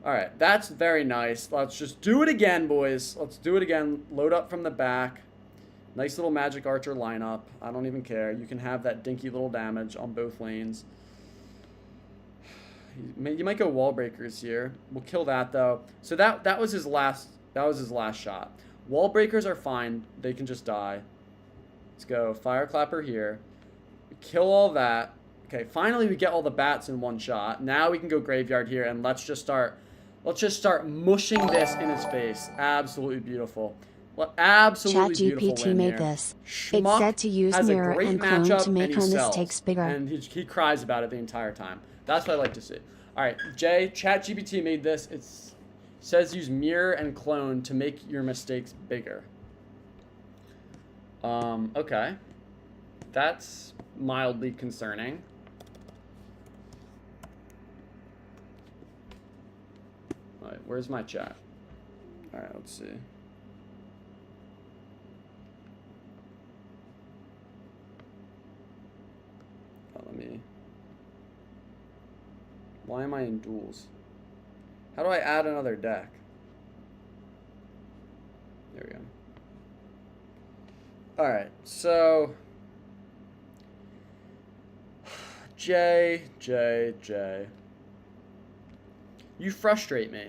Alright, that's very nice. Let's just do it again, boys. Let's do it again. Load up from the back. Nice little Magic Archer lineup. I don't even care. You can have that dinky little damage on both lanes. You might go Wall Breakers here. We'll kill that though. So that was his last shot. Wall Breakers are fine. They can just die. Let's go Fire Clapper here. Kill all that. Okay, finally we get all the bats in one shot. Now we can go Graveyard here and let's just start mushing this in his face. Absolutely beautiful. Well, absolutely beautiful ChatGPT win made here. this. Schmuck It said to use has a mirror great and clone matchup to make and her he sells. mistakes bigger. And he cries about it the entire time. That's what I like to see. All right, Jay, ChatGPT made this. It says use mirror and clone to make your mistakes bigger. Okay. That's mildly concerning. All right, where's my chat? All right, let's see. Why am I in duels? How do I add another deck? There we go. Alright, so... Jay. You frustrate me.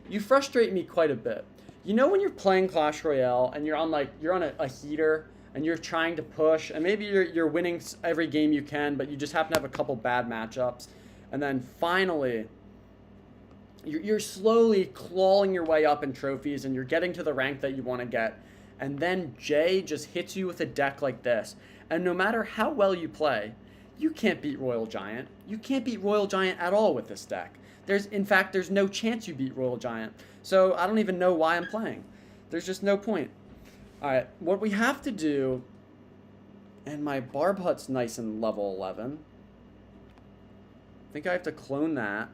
You frustrate me quite a bit. You know when you're playing Clash Royale and you're on a heater and you're trying to push and maybe you're winning every game you can, but you just happen to have a couple bad matchups, and then finally you're slowly clawing your way up in trophies and you're getting to the rank that you want to get, and then Jay just hits you with a deck like this, and no matter how well you play, you can't beat Royal Giant. You can't beat Royal Giant at all with this deck. In fact, there's no chance you beat Royal Giant. So I don't even know why I'm playing. There's just no point. Alright, what we have to do, and my Barb Hut's nice and level 11. I think I have to clone that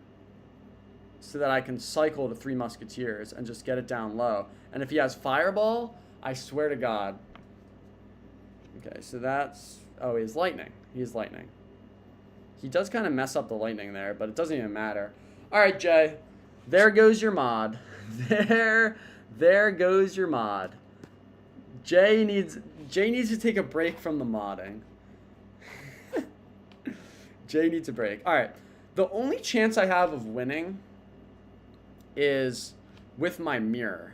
so that I can cycle to 3 Musketeers and just get it down low. And if he has Fireball, I swear to God. Okay, so that's... Oh, he has Lightning. He has Lightning. He does kind of mess up the Lightning there, but it doesn't even matter. Alright, Jay. There goes your mod. There goes your mod. Jay needs to take a break from the modding. Jay needs a break. Alright. The only chance I have of winning is with my mirror.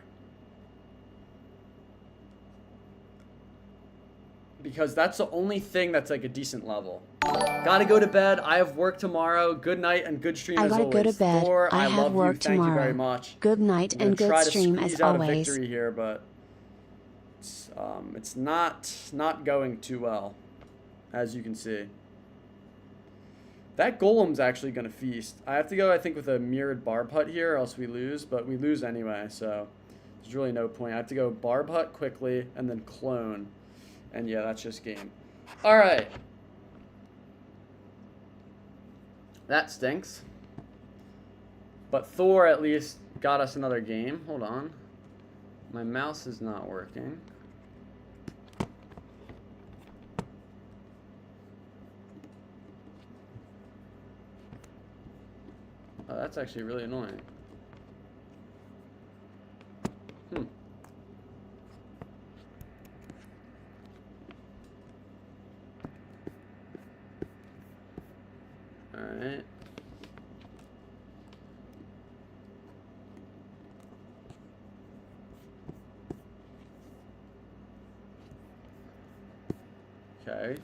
Because that's the only thing that's like a decent level. Gotta go to bed. I have work tomorrow. Good night and good stream as always. I gotta go to bed. Thor, I have love work you. Thank tomorrow. you very much. Good night and good stream as Try to squeeze out a always. victory here, but it's not going too well, as you can see. That Golem's actually gonna feast. I have to go, I think, with a mirrored Barb Hut here, or else we lose. But we lose anyway, so there's really no point. I have to go Barb Hut quickly and then clone. And yeah, that's just game. Alright. That stinks. But Thor at least got us another game. Hold on. My mouse is not working. Oh, that's actually really annoying. Alright. Okay.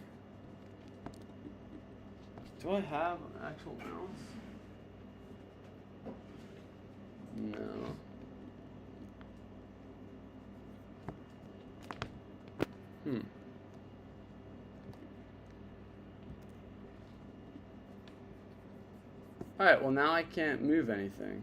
Do I have an actual mouse? No. Alright, well now I can't move anything.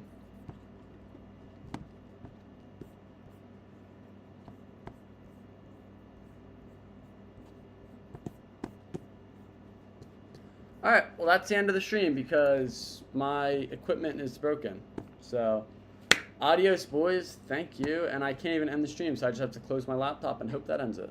Alright, well that's the end of the stream because my equipment is broken. So, adios boys, thank you, and I can't even end the stream, so I just have to close my laptop and hope that ends it.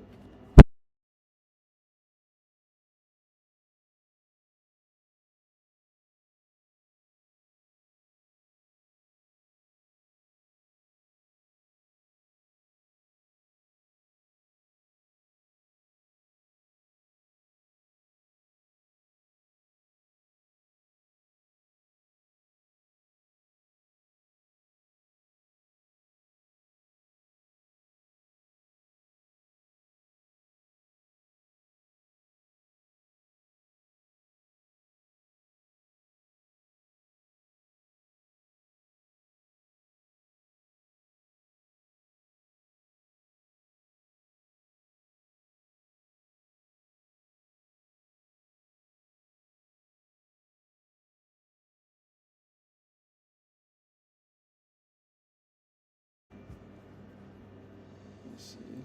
Let's see.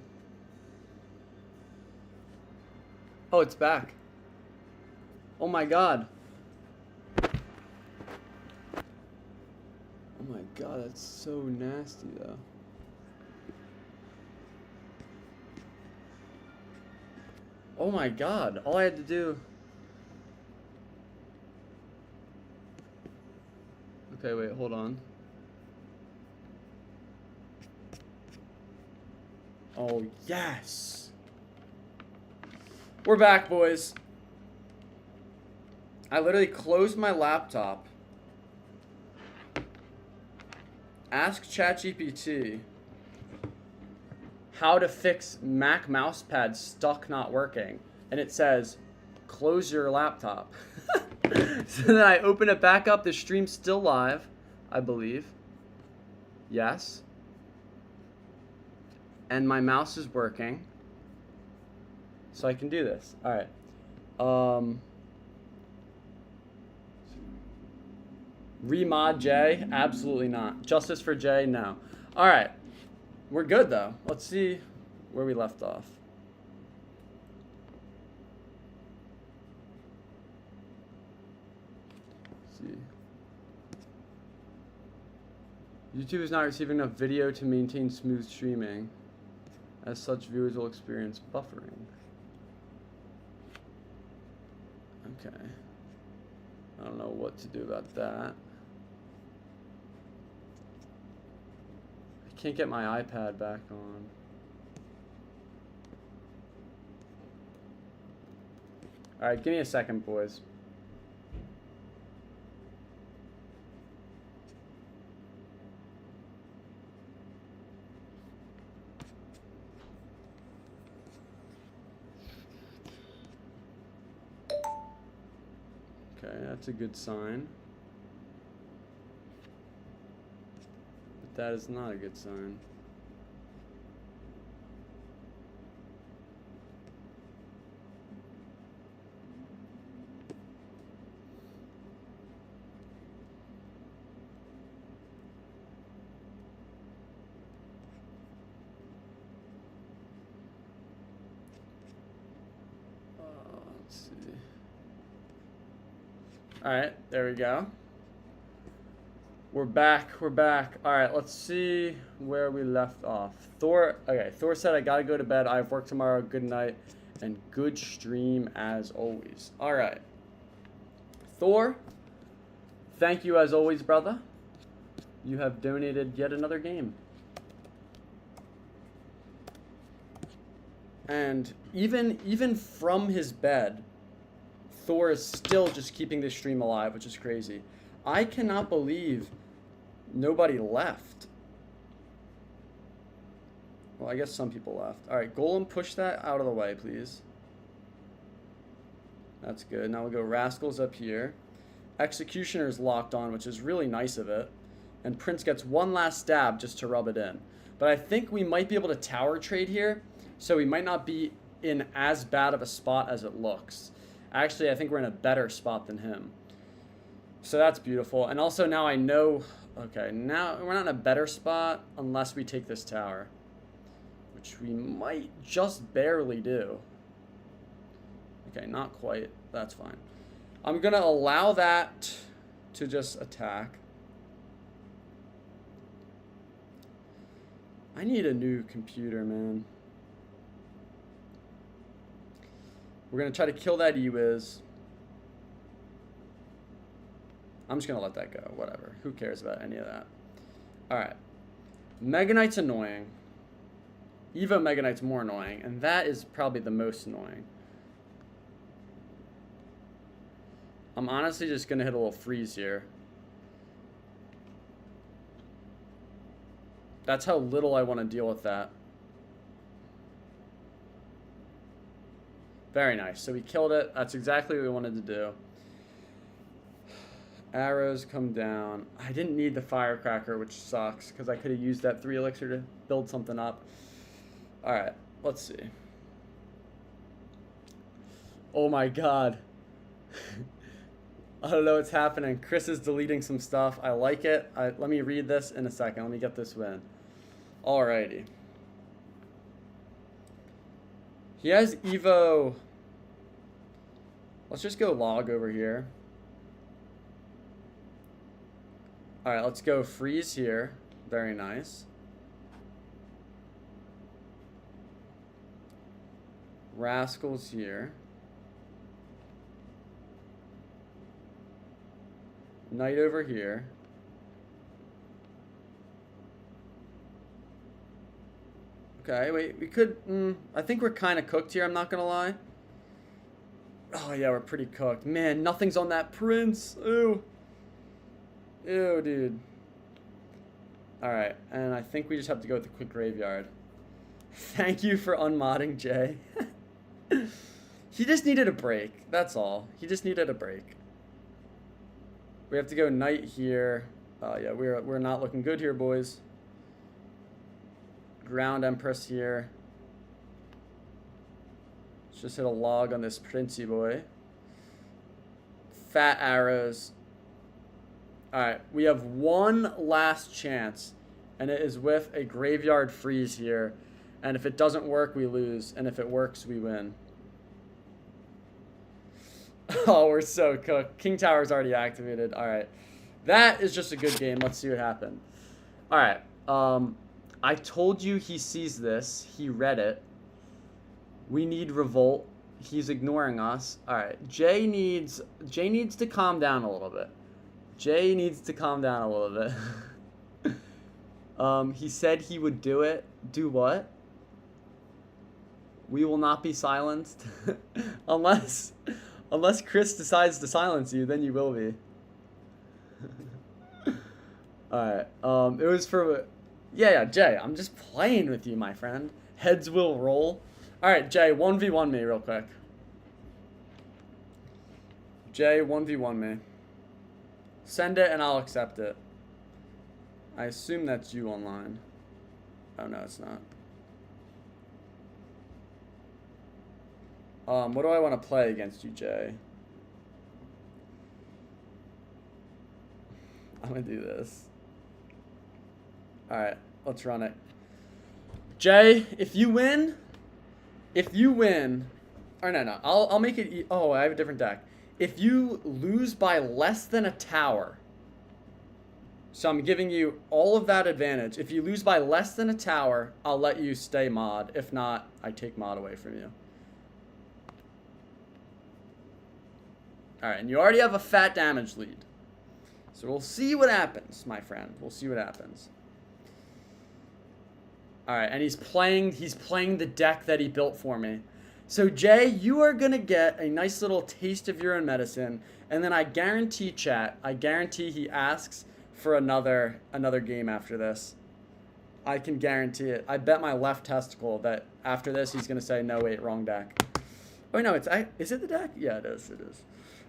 Oh, it's back. Oh my god. Oh my god, that's so nasty though. Oh my god, all I had to do... Okay, wait, hold on. Oh, yes. We're back, boys. I literally closed my laptop. Ask ChatGPT how to fix Mac mousepad stuck not working. And it says, close your laptop. So then I open it back up. The stream's still live, I believe. Yes. And my mouse is working. So I can do this. All right. Remod J? Absolutely not. Justice for J? No. All right. We're good, though. Let's see where we left off. Let's see. YouTube is not receiving enough video to maintain smooth streaming. As such, viewers will experience buffering. Okay. I don't know what to do about that. I can't get my iPad back on. Alright, give me a second, boys. Okay, that's a good sign. But that is not a good sign. Let's see. Alright, there we go. We're back, we're back. Alright, let's see where we left off. Thor said I gotta go to bed. I have work tomorrow. Good night. And good stream as always. Alright. Thor, thank you as always, brother. You have donated yet another game. And even from his bed, Thor is still just keeping this stream alive, which is crazy. I cannot believe nobody left. Well, I guess some people left. All right, Golem, push that out of the way, please. That's good. Now we'll go Rascals up here. Executioner's locked on, which is really nice of it. And Prince gets one last stab just to rub it in. But I think we might be able to tower trade here, so we might not be in as bad of a spot as it looks. Actually, I think we're in a better spot than him. So that's beautiful. And also now I know... Okay, now we're not in a better spot unless we take this tower. Which we might just barely do. Okay, not quite. That's fine. I'm going to allow that to just attack. I need a new computer, man. We're going to try to kill that E-Wiz. I'm just going to let that go. Whatever. Who cares about any of that? Alright. Mega Knight's annoying. Evo Mega Knight's more annoying. And that is probably the most annoying. I'm honestly just going to hit a little freeze here. That's how little I want to deal with that. Very nice. So we killed it. That's exactly what we wanted to do. Arrows come down. I didn't need the firecracker, which sucks, because I could have used that 3 elixir to build something up. Alright, let's see. Oh my god. I don't know what's happening. Chris is deleting some stuff. I like it. Let me read this in a second. Let me get this win. Alrighty. He has Evo. Let's just go log over here. Alright, let's go freeze here. Very nice. Rascals here. Knight over here. Okay, wait, we could, I think we're kind of cooked here, I'm not gonna lie. Oh, yeah, we're pretty cooked. Man, nothing's on that prince. Ew. Ew, dude. Alright, and I think we just have to go with the quick graveyard. Thank you for unmodding, Jay. He just needed a break, that's all. He just needed a break. We have to go knight here. Oh, yeah, we're not looking good here, boys. Ground Empress here. Let's just hit a log on this Princey boy. Fat arrows. Alright, we have one last chance. And it is with a graveyard freeze here. And if it doesn't work, we lose. And if it works, we win. Oh, we're so cooked. King Tower's already activated. Alright. That is just a good game. Let's see what happened. Alright. I told you he sees this. He read it. We need revolt. He's ignoring us. Alright. Jay needs to calm down a little bit. Jay needs to calm down a little bit. He said he would do it. Do what? We will not be silenced. Unless Chris decides to silence you, then you will be. Alright. It was for... Yeah, Jay, I'm just playing with you, my friend. Heads will roll. Alright, Jay, 1v1 me real quick. Jay, 1v1 me. Send it and I'll accept it. I assume that's you online. Oh, no, it's not. What do I want to play against you, Jay? I'm going to do this. Alright, let's run it. Jay, if you win... Or no, I'll make it... Oh, I have a different deck. If you lose by less than a tower... So I'm giving you all of that advantage. If you lose by less than a tower, I'll let you stay mod. If not, I take mod away from you. Alright, and you already have a fat damage lead. So we'll see what happens, my friend. We'll see what happens. Alright, and he's playing the deck that he built for me. So Jay, you are going to get a nice little taste of your own medicine. And then I guarantee, chat, I guarantee he asks for another game after this. I can guarantee it. I bet my left testicle that after this he's going to say, no, wait, wrong deck. Oh, no, is it the deck? Yeah, it is.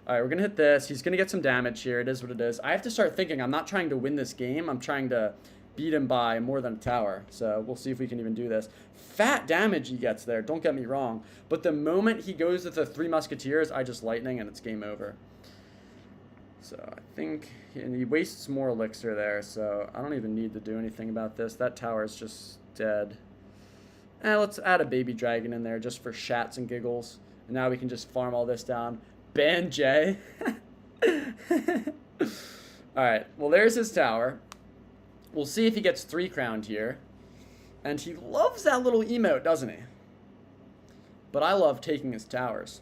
Alright, we're going to hit this. He's going to get some damage here. It is what it is. I have to start thinking. I'm not trying to win this game. I'm trying to beat him by more than a tower. So we'll see if we can even do this. Fat damage he gets there. Don't get me wrong. But the moment he goes with the Three Musketeers, I just lightning and it's game over. So I think... And he wastes more elixir there. So I don't even need to do anything about this. That tower is just dead. Let's add a baby dragon in there just for shats and giggles. And now we can just farm all this down. Ban Jay. Alright, well there's his tower. We'll see if he gets 3 crowned here. And he loves that little emote, doesn't he? But I love taking his towers.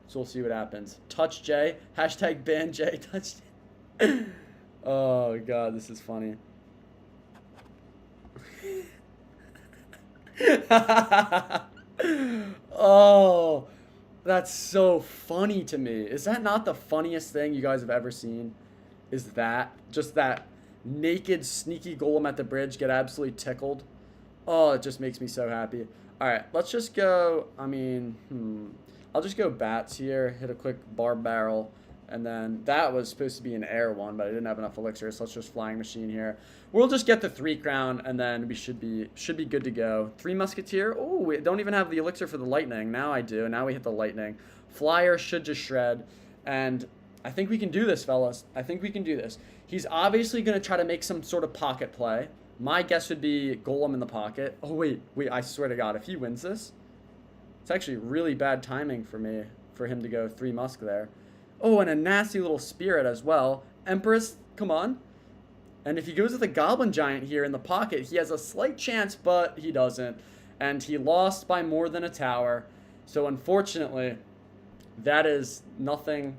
So we'll see what happens. Touch Jay. Hashtag ban Jay. Touch Jay. Oh god, this is funny. Oh, that's so funny to me. Is that not the funniest thing you guys have ever seen? Is that just that naked sneaky golem at the bridge get absolutely tickled? Oh, it just makes me so happy. Alright, let's just go, I'll just go bats here, hit a quick barb barrel, and then that was supposed to be an air one, but I didn't have enough elixir, so let's just flying machine here. We'll just get the 3 crown, and then we should be good to go. 3 musketeer. Oh, we don't even have the elixir for the lightning. Now I do. Now we hit the lightning. Flyer should just shred, and I think we can do this, fellas. I think we can do this. He's obviously going to try to make some sort of pocket play. My guess would be golem in the pocket. Oh, wait, I swear to God, if he wins this, it's actually really bad timing for him to go 3 musk there. Oh, and a nasty little spirit as well. Empress, come on. And if he goes with a goblin giant here in the pocket, he has a slight chance, but he doesn't. And he lost by more than a tower. So unfortunately, that is nothing.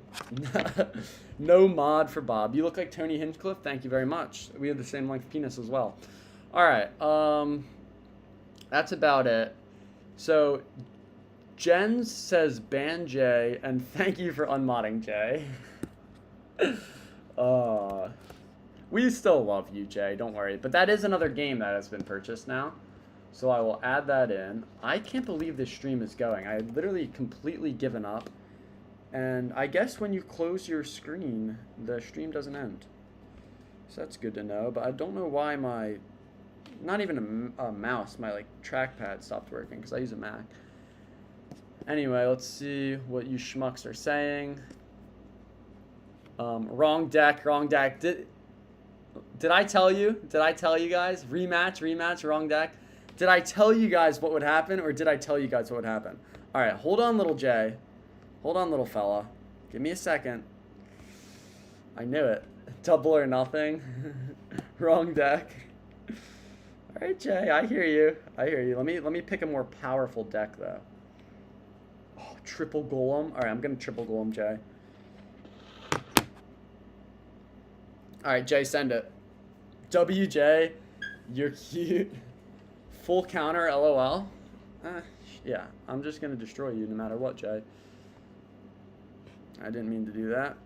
No mod for Bob. You look like Tony Hinchcliffe. Thank you very much. We have the same length penis as well. All right. That's about it. So Jen says ban Jay, and thank you for unmodding Jay. uh, we still love you, Jay. Don't worry. But that is another game that has been purchased now. So I will add that in. I can't believe this stream is going. I had literally completely given up. And I guess when you close your screen, the stream doesn't end. So that's good to know. But I don't know why my... Not even a mouse. My like trackpad stopped working because I use a Mac. Anyway, let's see what you schmucks are saying. Wrong deck, wrong deck. Did I tell you? Did I tell you guys? Rematch, wrong deck. Did I tell you guys what would happen, or did I tell you guys what would happen? All right, hold on, little Jay. Hold on, little fella. Give me a second. I knew it. Double or nothing. Wrong deck. All right, Jay, I hear you. I hear you. Let me pick a more powerful deck, though. Oh, triple golem. All right, I'm going to triple golem, Jay. All right, Jay, send it. WJ, you're cute. Full counter, LOL. Yeah, I'm just going to destroy you no matter what, Jay. I didn't mean to do that.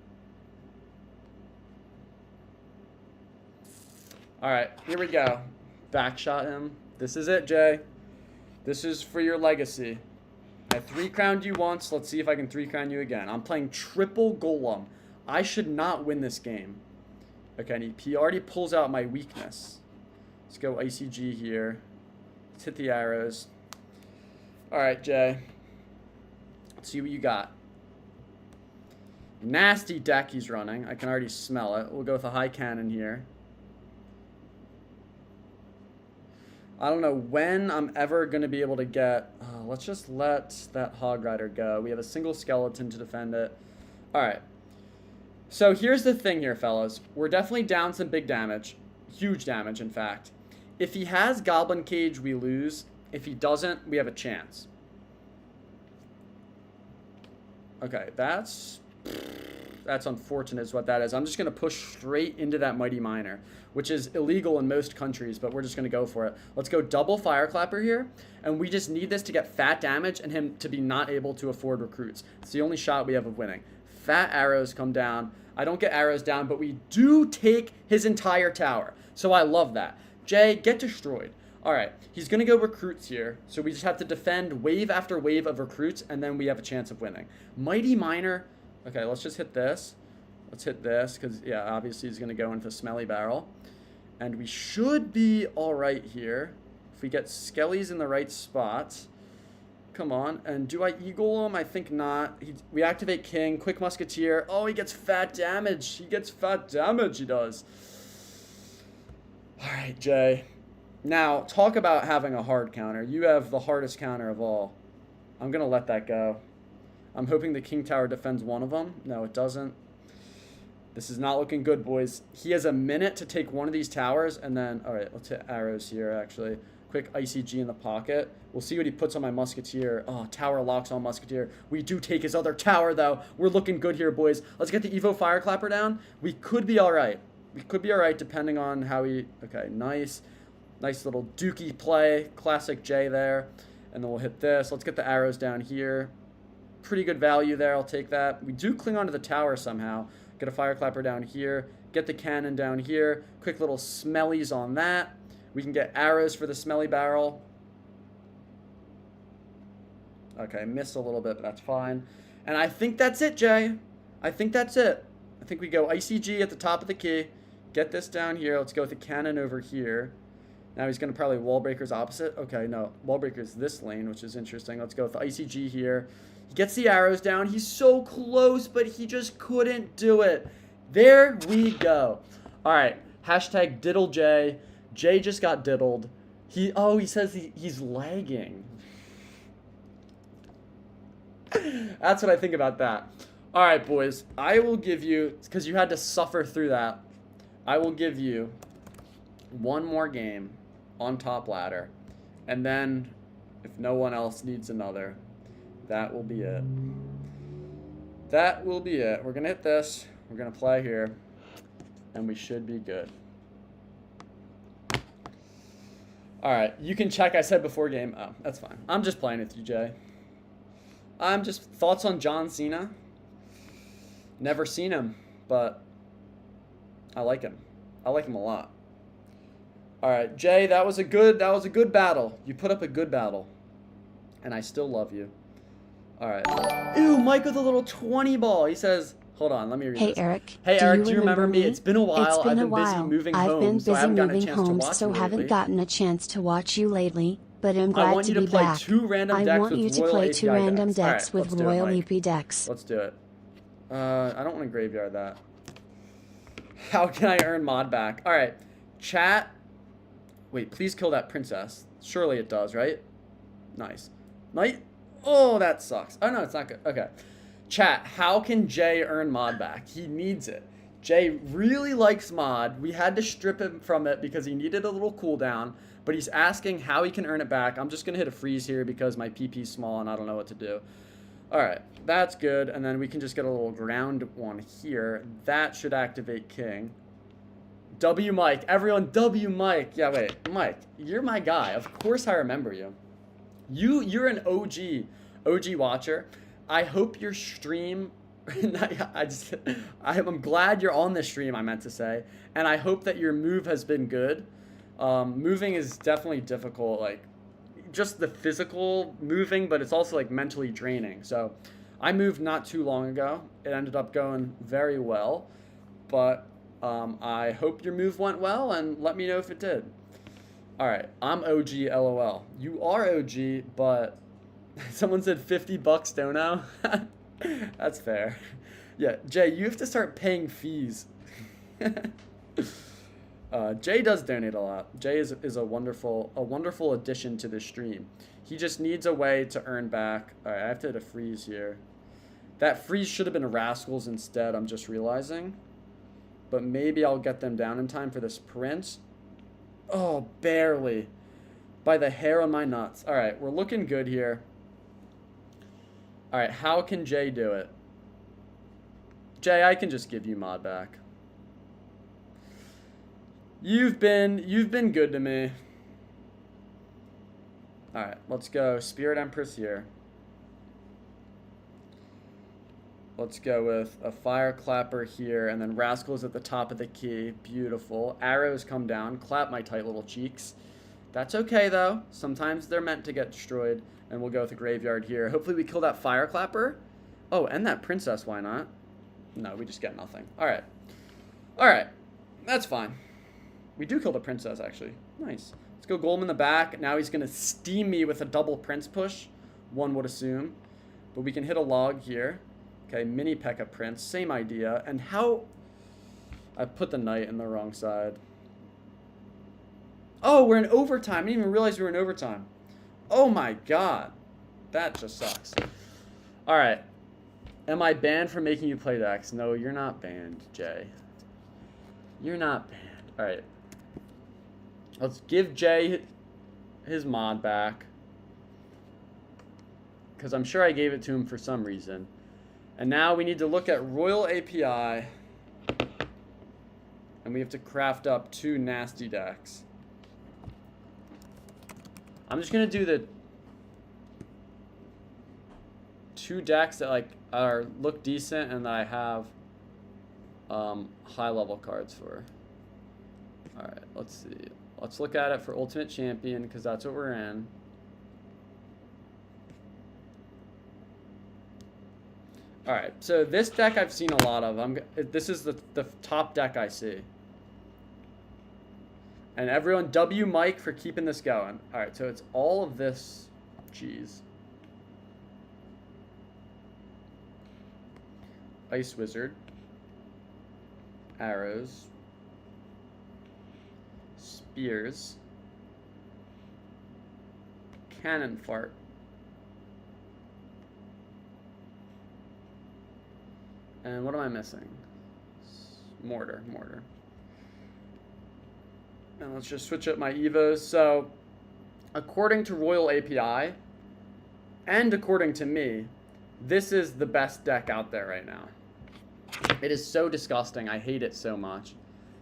All right, here we go. Backshot him. This is it, Jay. This is for your legacy. I 3-crowned you once. Let's see if I can 3-crown you again. I'm playing triple golem. I should not win this game. Okay, and he already pulls out my weakness. Let's go ICG here. Let's hit the arrows. All right, Jay. Let's see what you got. Nasty deck he's running. I can already smell it. We'll go with a high cannon here. I don't know when I'm ever going to be able to get... let's just let that Hog Rider go. We have a single skeleton to defend it. All right. So here's the thing here, fellas. We're definitely down some big damage. Huge damage, in fact. If he has Goblin Cage, we lose. If he doesn't, we have a chance. Okay, that's unfortunate is what that is. I'm just going to push straight into that Mighty Miner, which is illegal in most countries, but we're just going to go for it. Let's go double Fireclapper here, and we just need this to get fat damage and him to be not able to afford recruits. It's the only shot we have of winning. Fat arrows come down. I don't get arrows down, but we do take his entire tower, so I love that. Jay, get destroyed. All right, he's going to go recruits here, so we just have to defend wave after wave of recruits, and then we have a chance of winning. Mighty Miner... Okay, let's just hit this. Let's hit this, because, yeah, obviously he's going to go into Smelly Barrel. And we should be all right here. If we get Skellies in the right spot. Come on. And do I Eagle him? I think not. We activate King. Quick Musketeer. Oh, he gets fat damage. He gets fat damage, he does. All right, Jay. Now, talk about having a hard counter. You have the hardest counter of all. I'm going to let that go. I'm hoping the King Tower defends one of them. No, it doesn't. This is not looking good, boys. He has a minute to take one of these towers, and then... All right, let's hit arrows here, actually. Quick ICG in the pocket. We'll see what he puts on my Musketeer. Oh, tower locks on Musketeer. We do take his other tower, though. We're looking good here, boys. Let's get the Evo Fireclapper down. We could be all right. We could be all right, depending on how he... Okay, nice. Nice little dookie play. Classic J there. And then we'll hit this. Let's get the arrows down here. Pretty good value there. I'll take that. We do cling onto the tower somehow. Get a Fireclapper down here. Get the cannon down here. Quick little smellies on that. We can get arrows for the Smelly Barrel. Okay, missed a little bit, but that's fine. And I think that's it, Jay. I think that's it. I think we go ICG at the top of the key. Get this down here. Let's go with the cannon over here. Now he's going to probably wall breakers opposite. Okay, no. Wall breakers this lane, which is interesting. Let's go with the ICG here. He gets the arrows down. He's so close, but he just couldn't do it. There we go. All right. Hashtag diddle Jay. Jay just got diddled. He says he's lagging. That's what I think about that. All right, boys. I will give you, because you had to suffer through that, I will give you one more game on top ladder. And then, if no one else needs another, that will be it. That will be it. We're going to hit this. We're going to play here. And we should be good. All right, you can check. I said before game. Oh, that's fine. I'm just playing with you, Jay. I'm just thoughts on John Cena. Never seen him, but I like him. I like him a lot. All right, Jay, that was a good battle. You put up a good battle, and I still love you. All right. Ew, Mike with a little 20 ball. He says, hold on, let me read Hey this. Eric. Hey Eric, do you remember remember me? It's been a while. I've been busy moving home, so I haven't gotten a chance to watch you haven't lately. gotten a chance to watch you lately, but I'm I glad want to you be to play back. 2 random decks I want with you to Royal play 2 API random decks. All right, decks with let's do it, Royal Mike. EP decks. Let's do it. I don't want to graveyard that. How can I earn mod back? All right, chat. Wait, please kill that princess. Surely it does, right? Nice. Knight. Oh, that sucks. Oh, no, it's not good. Okay. Chat, how can Jay earn mod back? He needs it. Jay really likes mod. We had to strip him from it because he needed a little cooldown, but he's asking how he can earn it back. I'm just going to hit a freeze here because my PP's small and I don't know what to do. All right, that's good. And then we can just get a little ground one here. That should activate King. W Mike. Everyone, W Mike. Yeah, wait. Mike, you're my guy. Of course I remember you. You're an OG watcher. I hope your stream I'm glad you're on the stream, I meant to say. And I hope that your move has been good. Moving is definitely difficult, like just the physical moving, but it's also like mentally draining. So I moved not too long ago. It ended up going very well, but I hope your move went well and let me know if it did. All right, I'm OG LOL. You are OG, but someone said $50 dono. That's fair. Yeah, Jay, you have to start paying fees. Jay does donate a lot. Jay is a wonderful addition to the stream. He just needs a way to earn back. All right, I have to hit a freeze here. That freeze should have been Rascals instead, I'm just realizing. But maybe I'll get them down in time for this prince. Oh, barely. By the hair on my nuts. All right, we're looking good here. All right, how can Jay do it? Jay, I can just give you mod back. You've been good to me. All right, let's go. Spirit Empress here. Let's go with a Fire Clapper here, and then Rascals at the top of the key. Beautiful. Arrows come down. Clap my tight little cheeks. That's okay, though. Sometimes they're meant to get destroyed. And we'll go with a graveyard here. Hopefully we kill that Fire Clapper. Oh, and that Princess, why not? No, we just get nothing. All right. All right. That's fine. We do kill the Princess, actually. Nice. Let's go Golem in the back. Now he's going to steam me with a double Prince push, one would assume. But we can hit a log here. Okay, mini P.E.K.K.A. Prince. Same idea. And how... I put the Knight in the wrong side. Oh, we're in overtime. I didn't even realize we were in overtime. Oh my god. That just sucks. Alright. Am I banned for making you play decks? No, you're not banned, Jay. You're not banned. Alright. Let's give Jay his mod back. Because I'm sure I gave it to him for some reason. And now we need to look at Royal API. And we have to craft up 2 nasty decks. I'm just gonna do the 2 decks that like look decent and that I have high level cards for. All right, let's see. Let's look at it for Ultimate Champion because that's what we're in. All right, so this deck I've seen a lot of. This is the top deck I see. And everyone, W Mike for keeping this going. All right, so it's all of this. Jeez. Ice Wizard. Arrows. Spears. Cannon Fart. And what am I missing? Mortar. And let's just switch up my Evos. So, according to Royal API, and according to me, this is the best deck out there right now. It is so disgusting. I hate it so much.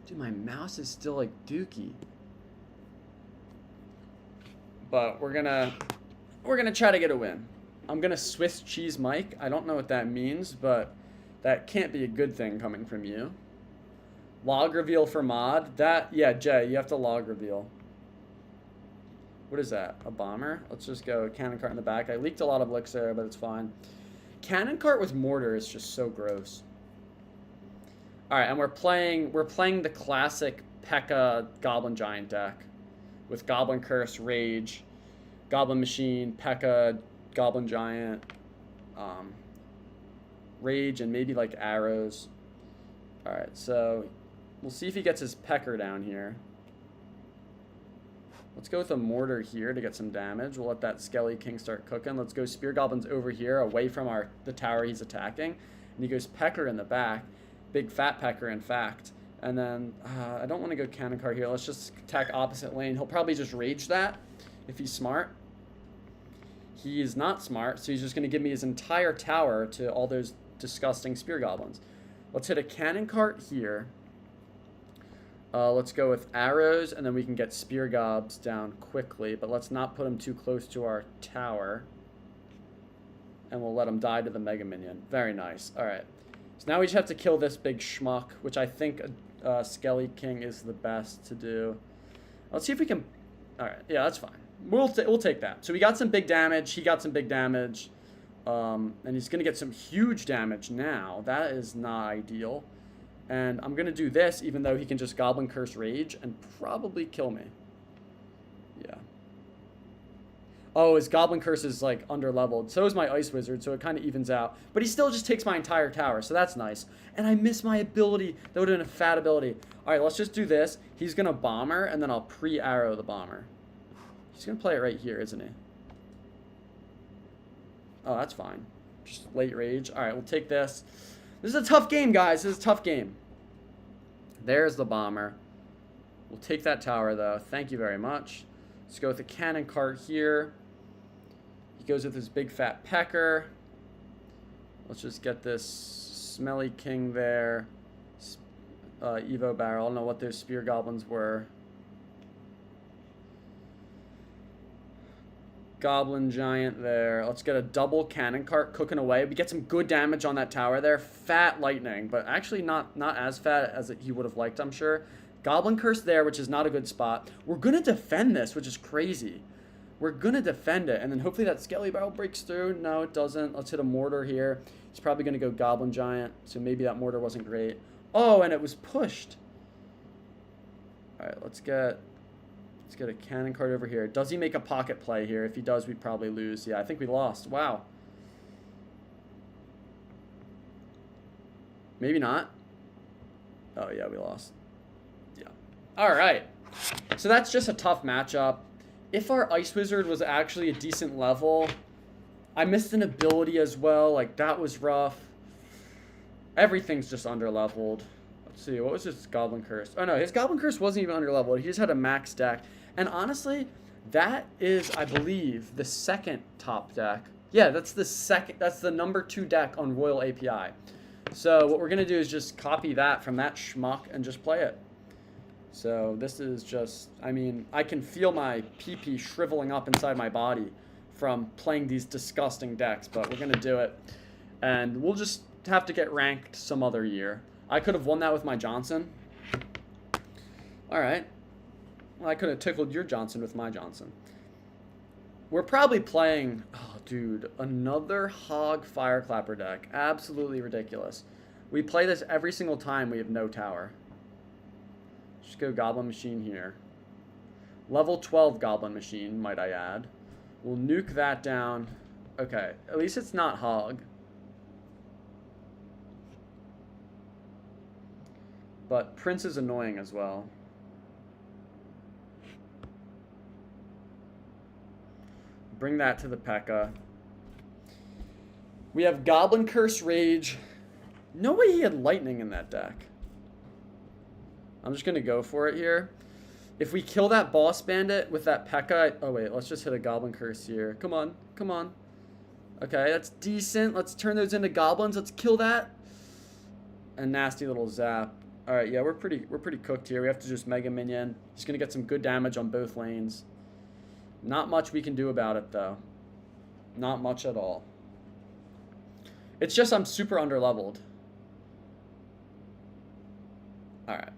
Dude, my mouse is still like dookie. but we're gonna try to get a win. I'm gonna Swiss cheese Mike. I don't know what that means, but that can't be a good thing coming from you. Log reveal for mod. That, yeah, Jay, you have to log reveal. What is that? A bomber? Let's just go cannon cart in the back. I leaked a lot of elixir, but it's fine. Cannon cart with mortar is just so gross. All right, and we're playing the classic P.E.K.K.A. Goblin Giant deck with Goblin Curse, Rage, Goblin Machine, P.E.K.K.A., Goblin Giant, Rage, and maybe like arrows. All right, so we'll see if he gets his Pecker down here. Let's go with a mortar here to get some damage. We'll let that Skelly King start cooking. Let's go Spear Goblins over here, away from the tower he's attacking. And he goes Pecker in the back. Big fat Pecker, in fact. And then, I don't want to go Cannon Cart here. Let's just attack opposite lane. He'll probably just Rage that, if he's smart. He is not smart, so he's just going to give me his entire tower to all those disgusting Spear Goblins. Let's hit a Cannon Cart here. Let's go with arrows, and then we can get Spear Gobs down quickly, but let's not put them too close to our tower. And we'll let them die to the Mega Minion. Very nice. All right. So now we just have to kill this big schmuck, which I think Skelly King is the best to do. Let's see if we can... All right. Yeah, that's fine. We'll take that. So we got some big damage. He got some big damage. And he's going to get some huge damage now. That is not ideal. And I'm going to do this, even though he can just Goblin Curse Rage and probably kill me. Yeah. Oh, his Goblin Curse is, like, under-leveled. So is my Ice Wizard, so it kind of evens out. But he still just takes my entire tower, so that's nice. And I miss my ability. That would have been a fat ability. All right, let's just do this. He's going to Bomber, and then I'll pre-arrow the Bomber. He's going to play it right here, isn't he? Oh, that's fine. Just late Rage. All right, we'll take this. This is a tough game, guys. This is a tough game. There's the Bomber. We'll take that tower, though. Thank you very much. Let's go with the Cannon Cart here. He goes with his big fat Pecker. Let's just get this Smelly King there. Evo Barrel. I don't know what those Spear Goblins were. Goblin Giant there. Let's get a double Cannon Cart cooking away. We get some good damage on that tower there. Fat Lightning, but actually not as fat as he would have liked, I'm sure. Goblin Curse there, which is not a good spot. We're going to defend this, which is crazy. We're going to defend it, and then hopefully that Skelly Barrel breaks through. No, it doesn't. Let's hit a Mortar here. He's probably going to go Goblin Giant, so maybe that Mortar wasn't great. Oh, and it was pushed. All right, let's get a Cannon Cart over here. Does he make a pocket play here? If he does, we'd probably lose. Yeah, I think we lost. Wow. Maybe not. Oh, yeah, we lost. Yeah. All right. So that's just a tough matchup. If our Ice Wizard was actually a decent level, I missed an ability as well. Like, that was rough. Everything's just under-leveled. Let's see. What was his Goblin Curse? Oh, no. His Goblin Curse wasn't even under-leveled. He just had a max deck. And honestly, that is, I believe, the second top deck. Yeah, that's the second. That's the number 2 deck on Royal API. So what we're going to do is just copy that from that schmuck and just play it. So this is just, I mean, I can feel my pee-pee shriveling up inside my body from playing these disgusting decks, but we're going to do it. And we'll just have to get ranked some other year. I could have won that with my Johnson. All right. Well, I could have tickled your Johnson with my Johnson. We're probably playing, oh, dude, another Hog Fireclapper deck. Absolutely ridiculous. We play this every single time we have no tower. Just go Goblin Machine here. Level 12 Goblin Machine, might I add. We'll nuke that down. Okay, at least it's not Hog. But Prince is annoying as well. Bring that to the P.E.K.K.A. We have Goblin Curse Rage. No way he had Lightning in that deck. I'm just going to go for it here. If we kill that Boss Bandit with that P.E.K.K.A... Oh, wait. Let's just hit a Goblin Curse here. Come on. Come on. Okay, that's decent. Let's turn those into Goblins. Let's kill that. And nasty little Zap. All right, yeah, we're pretty cooked here. We have to just Mega Minion. He's going to get some good damage on both lanes. Not much we can do about it, though. Not much at all. It's just I'm super underleveled. Alright.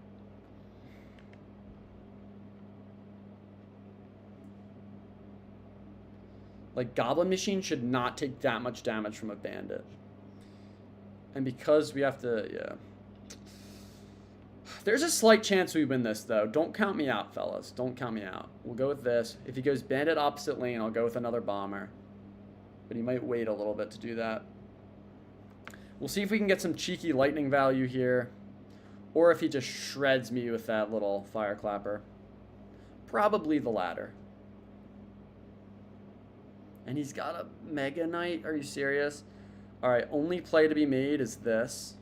Like, Goblin Machine should not take that much damage from a bandit. And because we have to, yeah. There's a slight chance we win this, though. Don't count me out, fellas. Don't count me out. We'll go with this. If he goes bandit opposite lane, I'll go with another bomber. But he might wait a little bit to do that. We'll see if we can get some cheeky lightning value here. Or if he just shreds me with that little fire clapper. Probably the latter. And he's got a Mega Knight? Are you serious? Alright, only play to be made is this.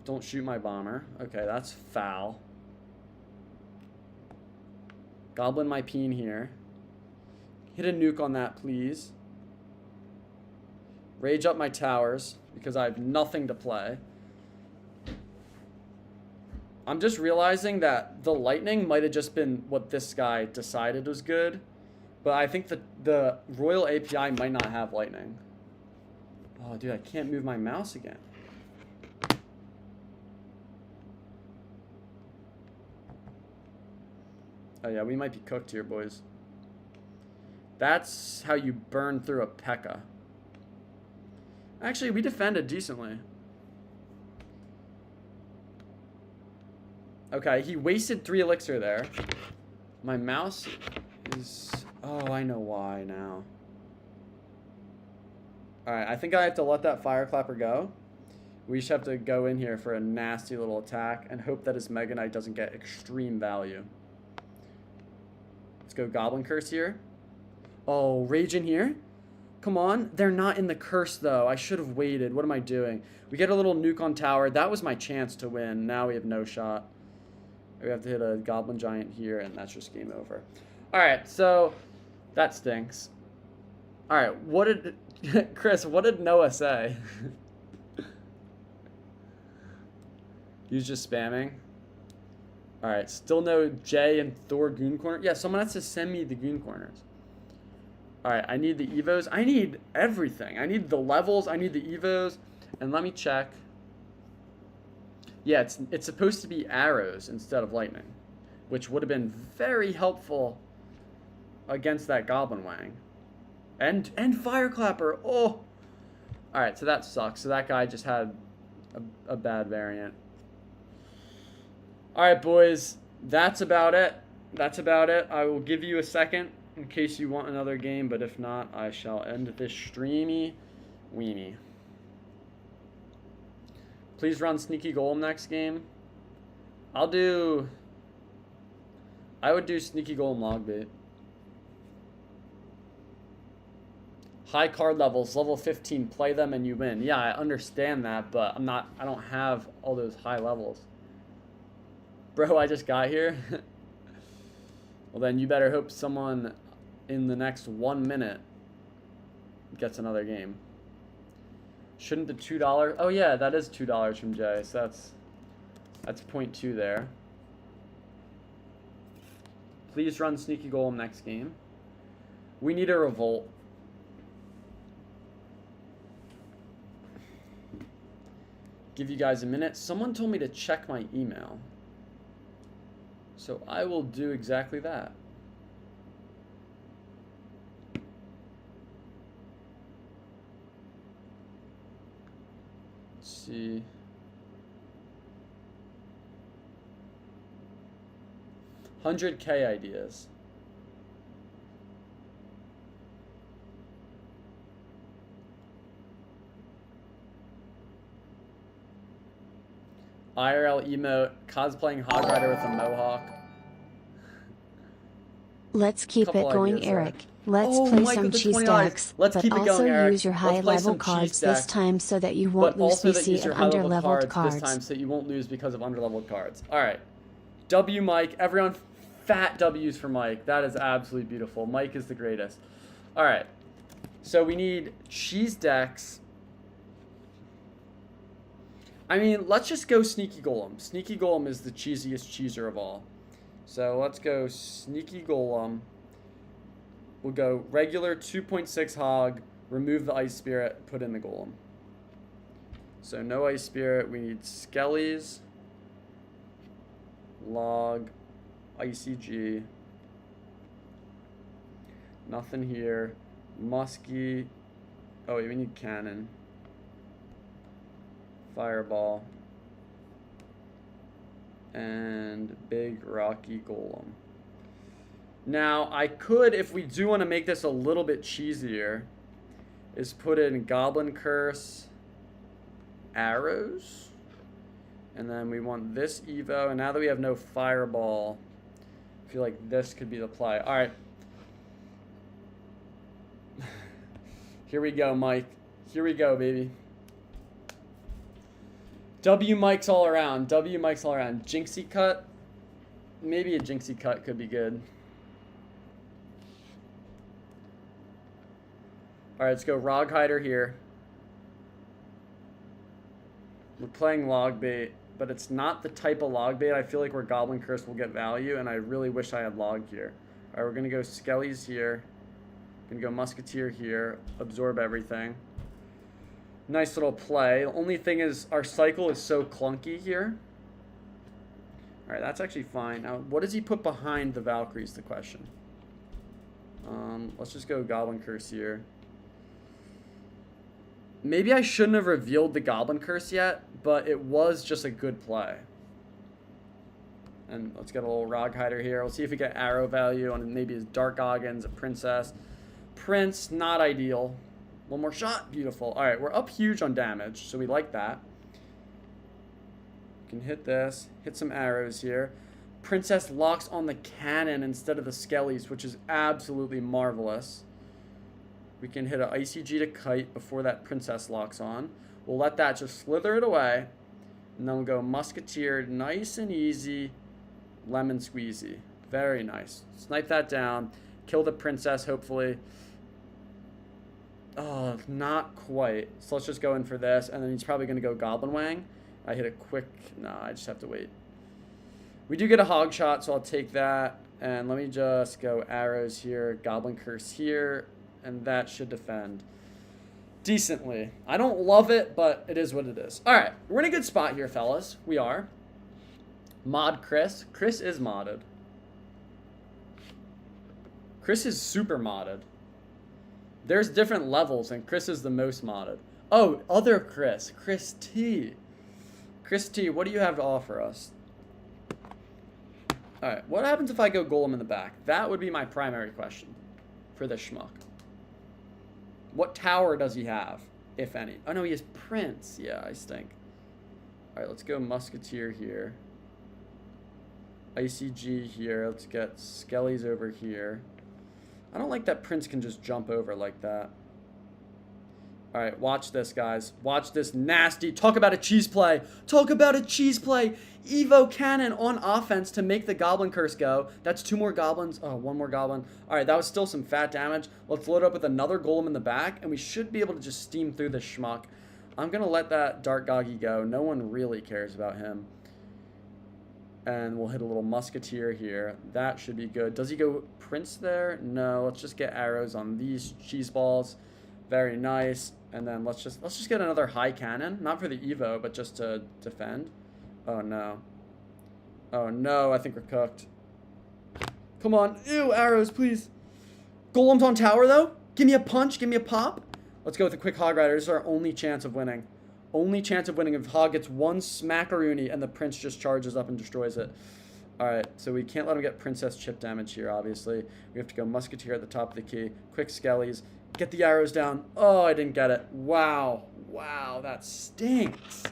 Don't shoot my bomber. Okay, that's foul. Goblin my peen here. Hit a nuke on that, please. Rage up my towers, because I have nothing to play. I'm just realizing that the lightning might have just been what this guy decided was good. But I think the Royal API might not have lightning. Oh, dude, I can't move my mouse again. Oh, yeah, we might be cooked here, boys. That's how you burn through a P.E.K.K.A. Actually, we defended decently. Okay, he wasted 3 elixir there. My mouse is... Oh, I know why now. Alright, I think I have to let that fire clapper go. We just have to go in here for a nasty little attack and hope that his Mega Knight doesn't get extreme value. Let's go Goblin Curse here. Oh, Rage in here? Come on. They're not in the curse, though. I should have waited. What am I doing? We get a little nuke on tower. That was my chance to win. Now we have no shot. We have to hit a Goblin Giant here, and that's just game over. Alright, so that stinks. Alright, what did... Chris, what did Noah say? He was just spamming. Alright, still no Jay and Thor Goon Corner. Yeah, someone has to send me the Goon Corners. Alright, I need the Evos. I need everything. I need the levels. I need the Evos. And let me check. Yeah, it's supposed to be arrows instead of lightning. Which would have been very helpful against that Goblin Wang. And Fire Clapper. Oh! Alright, so that sucks. So that guy just had a bad variant. Alright, boys. That's about it. That's about it. I will give you a second in case you want another game, but if not, I shall end this streamy weenie. Please run Sneaky Golem next game. I would do Sneaky Golem Logbait. High card levels, level 15, play them and you win. Yeah, I understand that, but I don't have all those high levels. Bro, I just got here. Well, then you better hope someone in the next 1 minute gets another game. Shouldn't the $2... Oh, yeah, that is $2 from Jay, so that's 0.2 there. Please run Sneaky Golem next game. We need a revolt. Give you guys a minute. Someone told me to check my email. So I will do exactly that. Let's see. $100K ideas. IRL emote, cosplaying Hog Rider with a mohawk. Let's keep it going, Eric. Let's play some cheese stacks, but also use your high-level cards this time so that you won't lose VC at under-leveled cards. This time so that you won't lose because of under-leveled cards. All right. W Mike. Everyone, fat W's for Mike. That is absolutely beautiful. Mike is the greatest. All right. So we need cheese decks. I mean, let's just go Sneaky Golem. Sneaky Golem is the cheesiest cheeser of all. So let's go Sneaky Golem. We'll go regular 2.6 Hog, remove the Ice Spirit, put in the Golem. So no Ice Spirit, we need Skellies, Log, ICG, nothing here, Muskie, oh wait, we need Cannon, Fireball, and Big Rocky Golem. Now, I could, if we do want to make this a little bit cheesier, is put in Goblin Curse, Arrows, and then we want this Evo, and now that we have no Fireball, I feel like this could be the play. Alright. Here we go, Mike. Here we go, baby. W Mike's all around. W Mike's all around. Jinxie Cut. Maybe a Jinxie Cut could be good. Alright, let's go Rog Hider here. We're playing Log Bait, but it's not the type of Log Bait I feel like where Goblin Curse will get value, and I really wish I had Log here. Alright, we're going to go Skellies here. Going to go Musketeer here. Absorb everything. Nice little play. The only thing is our cycle is so clunky here. Alright, that's actually fine. Now, what does he put behind the Valkyrie is the question. Let's just go Goblin Curse here. Maybe I shouldn't have revealed the Goblin Curse yet, but it was just a good play. And let's get a little Rog Hider here. We'll see if we get arrow value on maybe his Dark Goggins, a Princess. Prince, not ideal. One more shot. Beautiful. Alright, we're up huge on damage, so we like that. We can hit this. Hit some arrows here. Princess locks on the cannon instead of the Skellies, which is absolutely marvelous. We can hit an ICG to Kite before that Princess locks on. We'll let that just slither it away. And then we'll go Musketeer, nice and easy. Lemon Squeezy. Very nice. Snipe that down. Kill the Princess, hopefully. Oh, not quite. So let's just go in for this. And then he's probably going to go Goblin Wang. I hit a quick... No, I just have to wait. We do get a Hog Shot, so I'll take that. And let me just go arrows here. Goblin Curse here. And that should defend decently. I don't love it, but it is what it is. Alright, we're in a good spot here, fellas. We are. Mod Chris. Chris is modded. Chris is super modded. There's different levels, and Chris is the most modded. Oh, other Chris. Chris T. Chris T, what do you have to offer us? Alright, what happens if I go Golem in the back? That would be my primary question for this schmuck. What tower does he have, if any? Oh, no, he has Prince. Yeah, I stink. Alright, let's go Musketeer here. ICG here. Let's get Skellies over here. I don't like that Prince can just jump over like that. Alright, watch this, guys. Watch this nasty. Talk about a cheese play. Talk about a cheese play. Evo Cannon on offense to make the Goblin Curse go. That's 2 more Goblins. Oh, 1 more Goblin. Alright, that was still some fat damage. Let's load up with another Golem in the back, and we should be able to just steam through this schmuck. I'm going to let that Dark Goggy go. No one really cares about him. And we'll hit a little Musketeer here. That should be good. Does he go Prince there? No. Let's just get arrows on these cheese balls. Very nice. And then let's just get another high cannon. Not for the Evo, but just to defend. Oh, no. Oh, no. I think we're cooked. Come on. Ew, arrows, please. Golem's on tower, though. Give me a punch. Give me a pop. Let's go with a quick Hog Rider. This is our only chance of winning. Only chance of winning if Hog gets 1 smackaroony and the Prince just charges up and destroys it. Alright, so we can't let him get Princess chip damage here, obviously. We have to go Musketeer at the top of the key. Quick Skellies. Get the arrows down. Oh, I didn't get it. Wow. Wow, that stinks.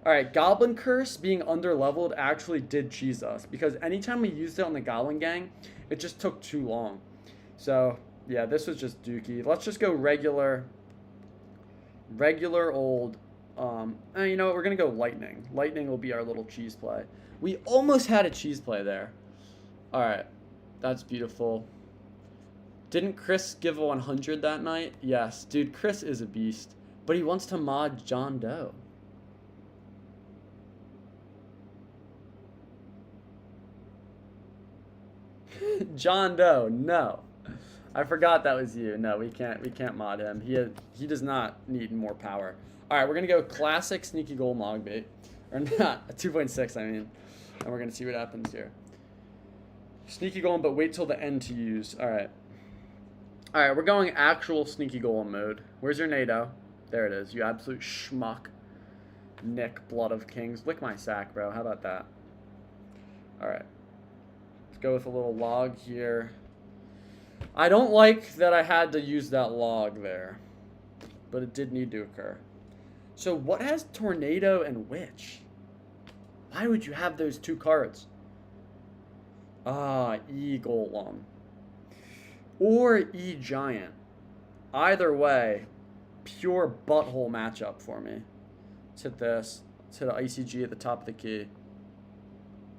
Alright, Goblin Curse being under-leveled actually did cheese us. Because anytime we used it on the Goblin Gang, it just took too long. So, yeah, this was just dookie. Let's just go regular old... you know what, we're going to go Lightning. Lightning will be our little cheese play. We almost had a cheese play there. Alright, that's beautiful. Didn't Chris give a 100 that night? Yes, dude, Chris is a beast. But he wants to mod John Doe. John Doe, no. I forgot that was you. No, we can't mod him. He does not need more power. All right, we're gonna go classic sneaky goal log bait, or not a 2.6. I mean, and we're gonna see what happens here. Sneaky golem, but wait till the end to use. All right, we're going actual sneaky golem mode. Where's your NATO? There it is. You absolute schmuck. Nick, blood of kings. Lick my sack, bro. How about that? All right, let's go with a little log here. I don't like that I had to use that log there, but it did need to occur. So what has Tornado and Witch? Why would you have those two cards? Ah, E-Golem. Or E-Giant. Either way, pure butthole matchup for me. Let's hit this. Let's hit an ICG at the top of the key.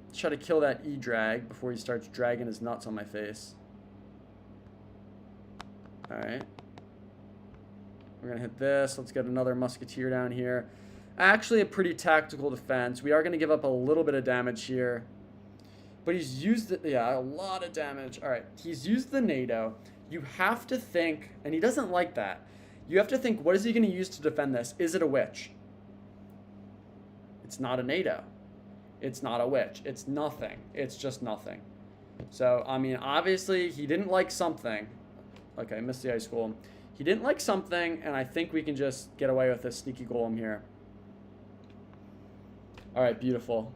Let's try to kill that E-Drag before he starts dragging his nuts on my face. Alright. We're going to hit this. Let's get another Musketeer down here. Actually, a pretty tactical defense. We are going to give up a little bit of damage here. But he's used it. Yeah, a lot of damage. Alright. He's used the NATO. You have to think, and he doesn't like that. You have to think, what is he going to use to defend this? Is it a Witch? It's not a NATO. It's not a Witch. It's nothing. It's just nothing. So, I mean, obviously, he didn't like something. Okay, missed the ice golem. He didn't like something, and I think we can just get away with this sneaky golem here. Alright, beautiful.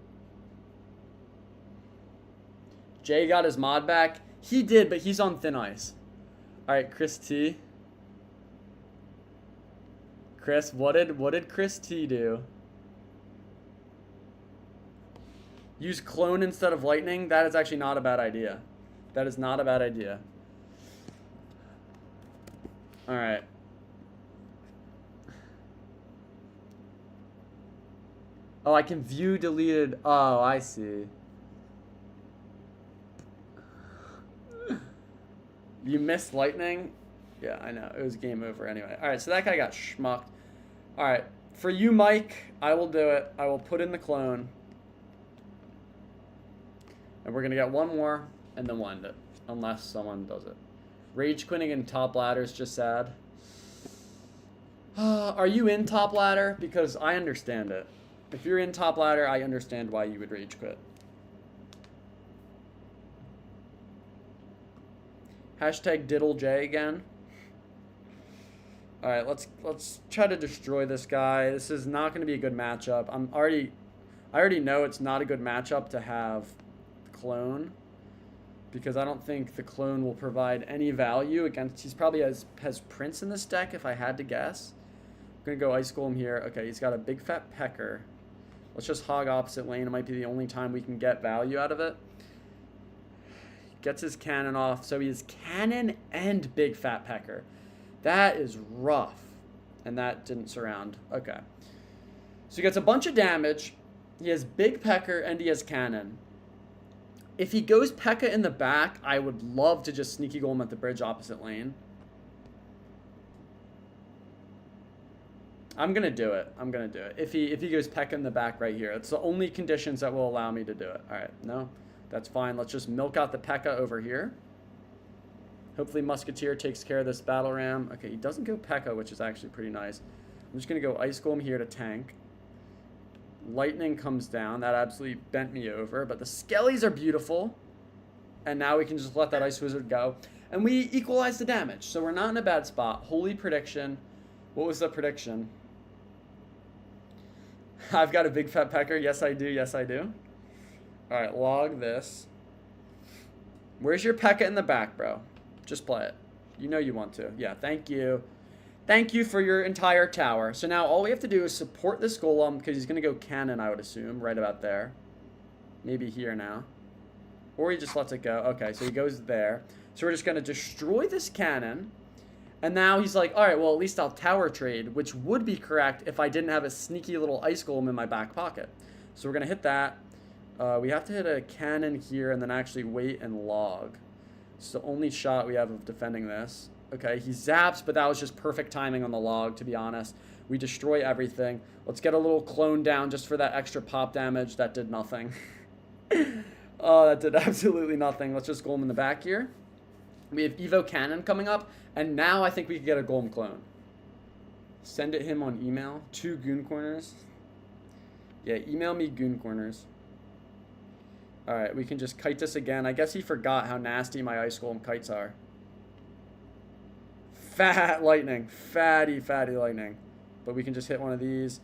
Jay got his mod back. He did, but he's on thin ice. Alright, Chris T. Chris, what did Chris T do? Use clone instead of lightning? That is actually not a bad idea. That is not a bad idea. Alright. Oh, I can view deleted. Oh, I see. You missed lightning? Yeah, I know. It was game over anyway. Alright, so that guy got schmucked. Alright, for you, Mike, I will do it. I will put in the clone. And we're going to get one more, and then we'll end it. Unless someone does it. Rage quitting in top ladder is just sad. Are you in top ladder? Because I understand it. If you're in top ladder, I understand why you would rage quit. Hashtag diddle J again. Alright, let's try to destroy this guy. This is not going to be a good matchup. I already know it's not a good matchup to have clone. Because I don't think the clone will provide any value against... He's probably has Prince in this deck, if I had to guess. I'm going to go Ice Golem here. Okay, he's got a big fat Pecker. Let's just hog opposite lane. It might be the only time we can get value out of it. Gets his cannon off. So he has cannon and big fat Pecker. That is rough. And that didn't surround. Okay. So he gets a bunch of damage. He has big Pecker and he has cannon. If he goes P.E.K.K.A. in the back, I would love to just sneaky golem at the bridge opposite lane. I'm going to do it. I'm going to do it. If he goes P.E.K.K.A. in the back right here. It's the only conditions that will allow me to do it. All right. No, that's fine. Let's just milk out the P.E.K.K.A. over here. Hopefully Musketeer takes care of this battle ram. Okay, he doesn't go P.E.K.K.A., which is actually pretty nice. I'm just going to go Ice Golem here to tank. Lightning comes down. That absolutely bent me over. But the Skellies are beautiful. And now we can just let that Ice Wizard go. And we equalize the damage. So we're not in a bad spot. Holy prediction. What was the prediction? I've got a big fat Pecker. Yes, I do. Yes, I do. Alright, log this. Where's your P.E.K.K.A. in the back, bro? Just play it. You know you want to. Yeah, thank you. Thank you for your entire tower. So now all we have to do is support this golem because he's going to go cannon, I would assume, right about there. Maybe here now. Or he just lets it go. Okay, so he goes there. So we're just going to destroy this cannon. And now he's like, all right, well, at least I'll tower trade, which would be correct if I didn't have a sneaky little ice golem in my back pocket. So we're going to hit that. We have to hit a cannon here and then actually wait and log. It's the only shot we have of defending this. Okay, he zaps, but that was just perfect timing on the log, to be honest. We destroy everything. Let's get a little clone down just for that extra pop damage. That did nothing. Oh, that did absolutely nothing. Let's just golem in the back here. We have Evo Cannon coming up, and now I think we can get a golem clone. Send it him on email. 2 goon corners. Yeah, email me goon corners. Alright, we can just kite this again. I guess he forgot how nasty my ice golem kites are. Fat lightning. Fatty lightning. But we can just hit one of these.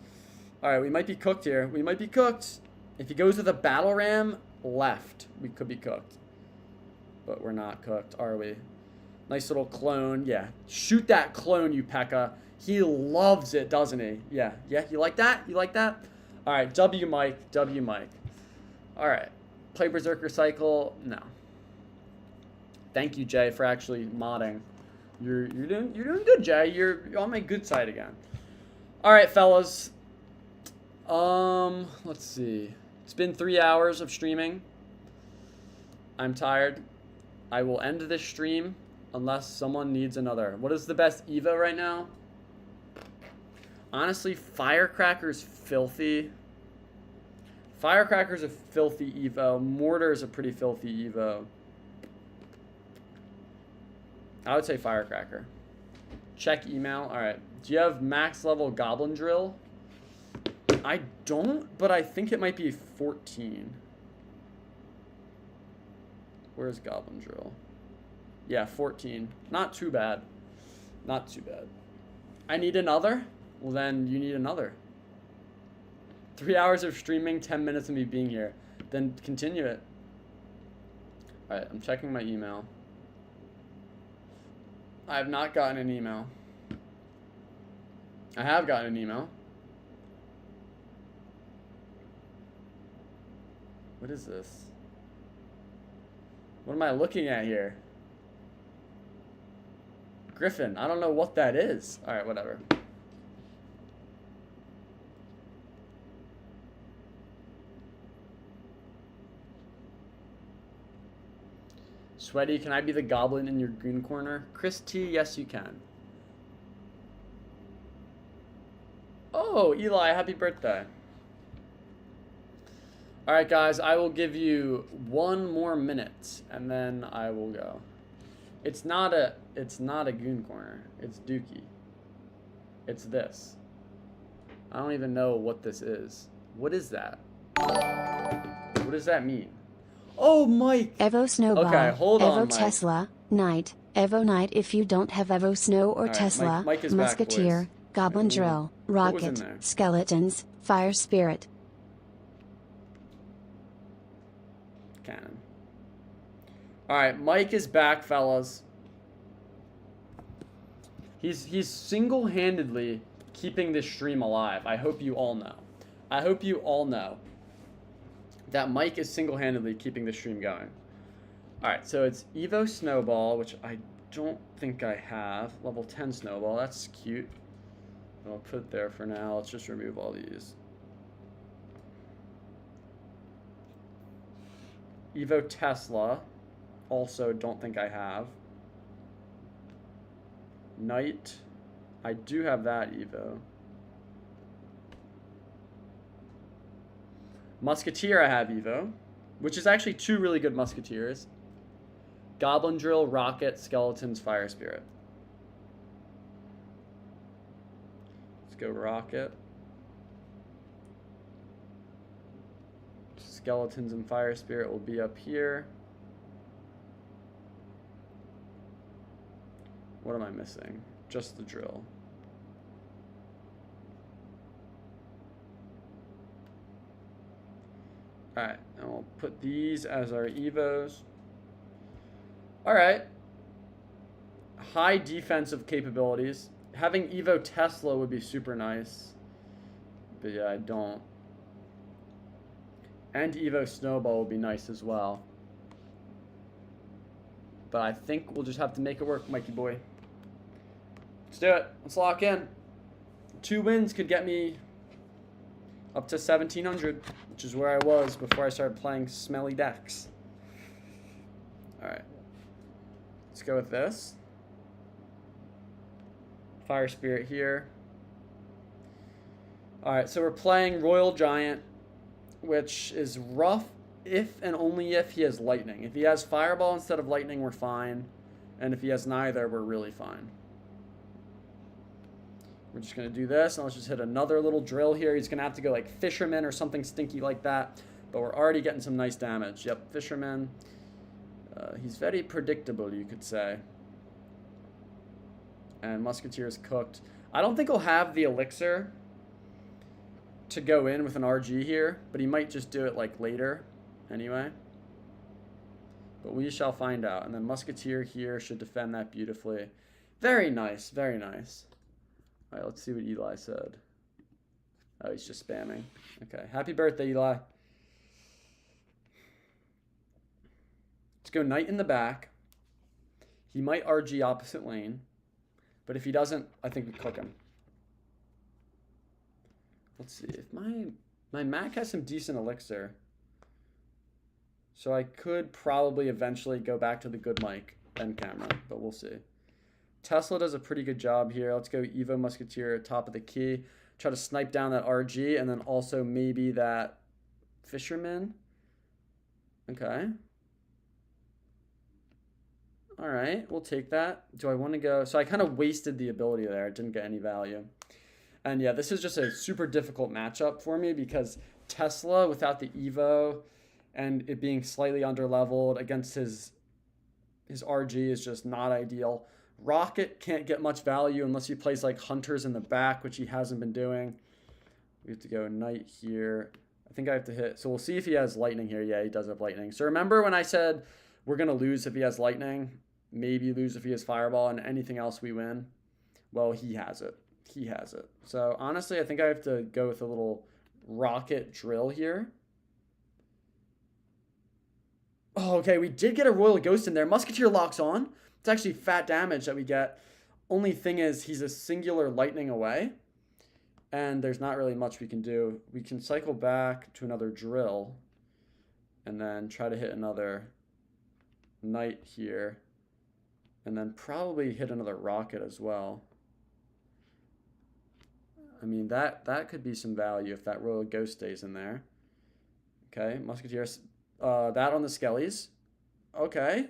Alright, we might be cooked here. We might be cooked. If he goes with a battle ram left, we could be cooked. But we're not cooked, are we? Nice little clone. Yeah. Shoot that clone, you P.E.K.K.A. He loves it, doesn't he? Yeah. Yeah, you like that? You like that? Alright, W Mike. W Mike. Alright. Play Berserker Cycle. No. Thank you, Jay, for actually modding. You're doing good, Jay. You're on my good side again. Alright, fellas. Let's see. It's been 3 hours of streaming. I'm tired. I will end this stream unless someone needs another. What is the best Evo right now? Honestly, Firecracker's filthy. Firecracker's a filthy Evo. Mortar's a pretty filthy Evo. I would say Firecracker. Check email. Alright. Do you have max level Goblin Drill? I don't, but I think it might be 14. Where's Goblin Drill? Yeah, 14. Not too bad. Not too bad. I need another? Well, then you need another. 3 hours of streaming, 10 minutes of me being here. Then continue it. Alright, I'm checking my email. I have not gotten an email. I have gotten an email. What is this? What am I looking at here? Griffin, I don't know what that is. Alright, whatever. Sweaty, can I be the goblin in your green corner? Chris T, yes you can. Oh, Eli, happy birthday. Alright guys, I will give you 1 more minute and then I will go. It's not a goon corner. It's Dookie. It's this. I don't even know what this is. What is that? What does that mean? Oh, Mike! Evo Snowball. Okay, hold on, Evo Mike. Tesla. Knight. Evo Knight if you don't have Evo Snow or Right, Tesla. Mike is Musketeer. back, boys. Goblin Ooh, Drill. what was in Rocket. there? Skeletons. Fire Spirit. Cannon. Alright, Mike is back, fellas. He's single-handedly keeping this stream alive. I hope you all know. I hope you all know that Mike is single-handedly keeping the stream going. Alright, so it's Evo Snowball, which I don't think I have. Level 10 Snowball, that's cute. I'll put it there for now. Let's just remove all these. Evo Tesla, also don't think I have. Knight, I do have that Evo. Musketeer I have Evo, which is actually 2 really good Musketeers. Goblin Drill, Rocket, Skeletons, Fire Spirit. Let's go Rocket. Skeletons and Fire Spirit will be up here. What am I missing? Just the drill. Alright, and we'll put these as our Evos. Alright. High defensive capabilities. Having Evo Tesla would be super nice. But yeah, I don't. And Evo Snowball would be nice as well. But I think we'll just have to make it work, Mikey boy. Let's do it. Let's lock in. 2 wins could get me up to 1,700, which is where I was before I started playing smelly decks. Alright. Let's go with this. Fire Spirit here. Alright, so we're playing Royal Giant, which is rough if and only if he has lightning. If he has fireball instead of lightning, we're fine. And if he has neither, we're really fine. We're just going to do this, and let's just hit another little drill here. He's going to have to go like Fisherman or something stinky like that. But we're already getting some nice damage. Yep, Fisherman. He's very predictable, you could say. And Musketeer is cooked. I don't think he'll have the elixir to go in with an RG here, but he might just do it like later anyway. But we shall find out. And then Musketeer here should defend that beautifully. Very nice, very nice. All right, let's see what Eli said. Oh, he's just spamming. Okay, happy birthday, Eli. Let's go knight in the back. He might RG opposite lane. But if he doesn't, I think we cook him. Let's see. If my Mac has some decent elixir. So I could probably eventually go back to the good mic and camera. But we'll see. Tesla does a pretty good job here. Let's go Evo Musketeer top of the key. Try to snipe down that RG. And then also maybe that Fisherman. Okay. All right, we'll take that. Do I want to go? So I kind of wasted the ability there. It didn't get any value. And yeah, this is just a super difficult matchup for me because Tesla without the Evo and it being slightly underleveled against his RG is just not ideal. Rocket can't get much value unless he plays like Hunters in the back, which he hasn't been doing. We have to go Knight here. I think I have to hit. So we'll see if he has Lightning here. Yeah, he does have Lightning. So remember when I said we're going to lose if he has Lightning? Maybe lose if he has Fireball, and anything else we win? Well, he has it. He has it. So honestly, I think I have to go with a little Rocket drill here. Oh, okay, we did get a Royal Ghost in there. Musketeer locks on. It's actually fat damage that we get. Only thing is he's a singular Lightning away, and there's not really much we can do. We can cycle back to another drill and then try to hit another Knight here, and then probably hit another Rocket as well. I mean, that could be some value if that Royal Ghost stays in there. Okay, Musketeer, that on the Skellies. Okay,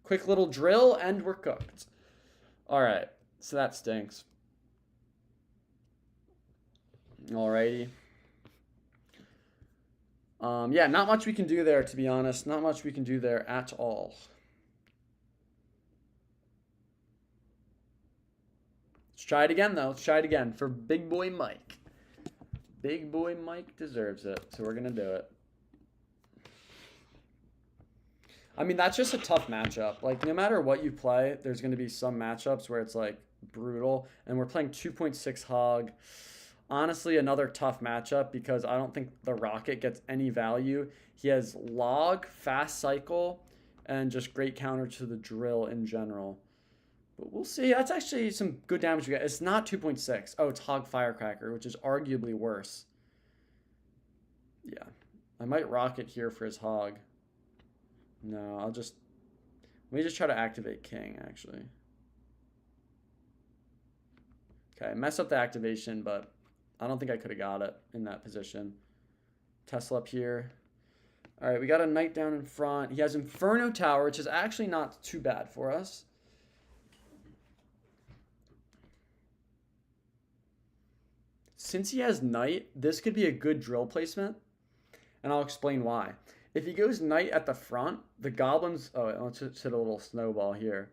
quick little drill, and we're cooked. All right, so that stinks. Alrighty. Yeah, not much we can do there, to be honest. Not much we can do there at all. Let's try it again, though. Let's try it again for Big Boy Mike. Big Boy Mike deserves it, so we're going to do it. I mean, that's just a tough matchup. Like, no matter what you play, there's going to be some matchups where it's, like, brutal. And we're playing 2.6 Hog. Honestly, another tough matchup because I don't think the Rocket gets any value. He has Log, Fast Cycle, and just great counter to the Drill in general. But we'll see. That's actually some good damage we get. It's not 2.6. Oh, it's Hog Firecracker, which is arguably worse. Yeah. I might Rocket here for his Hog. No, let me just try to activate King, actually. Okay, mess up the activation, but I don't think I could have got it in that position. Tesla up here. All right, we got a Knight down in front. He has Inferno Tower, which is actually not too bad for us. Since he has Knight, this could be a good drill placement, and I'll explain why. If he goes Knight at the front, the Goblins... Oh, let's just hit a little snowball here.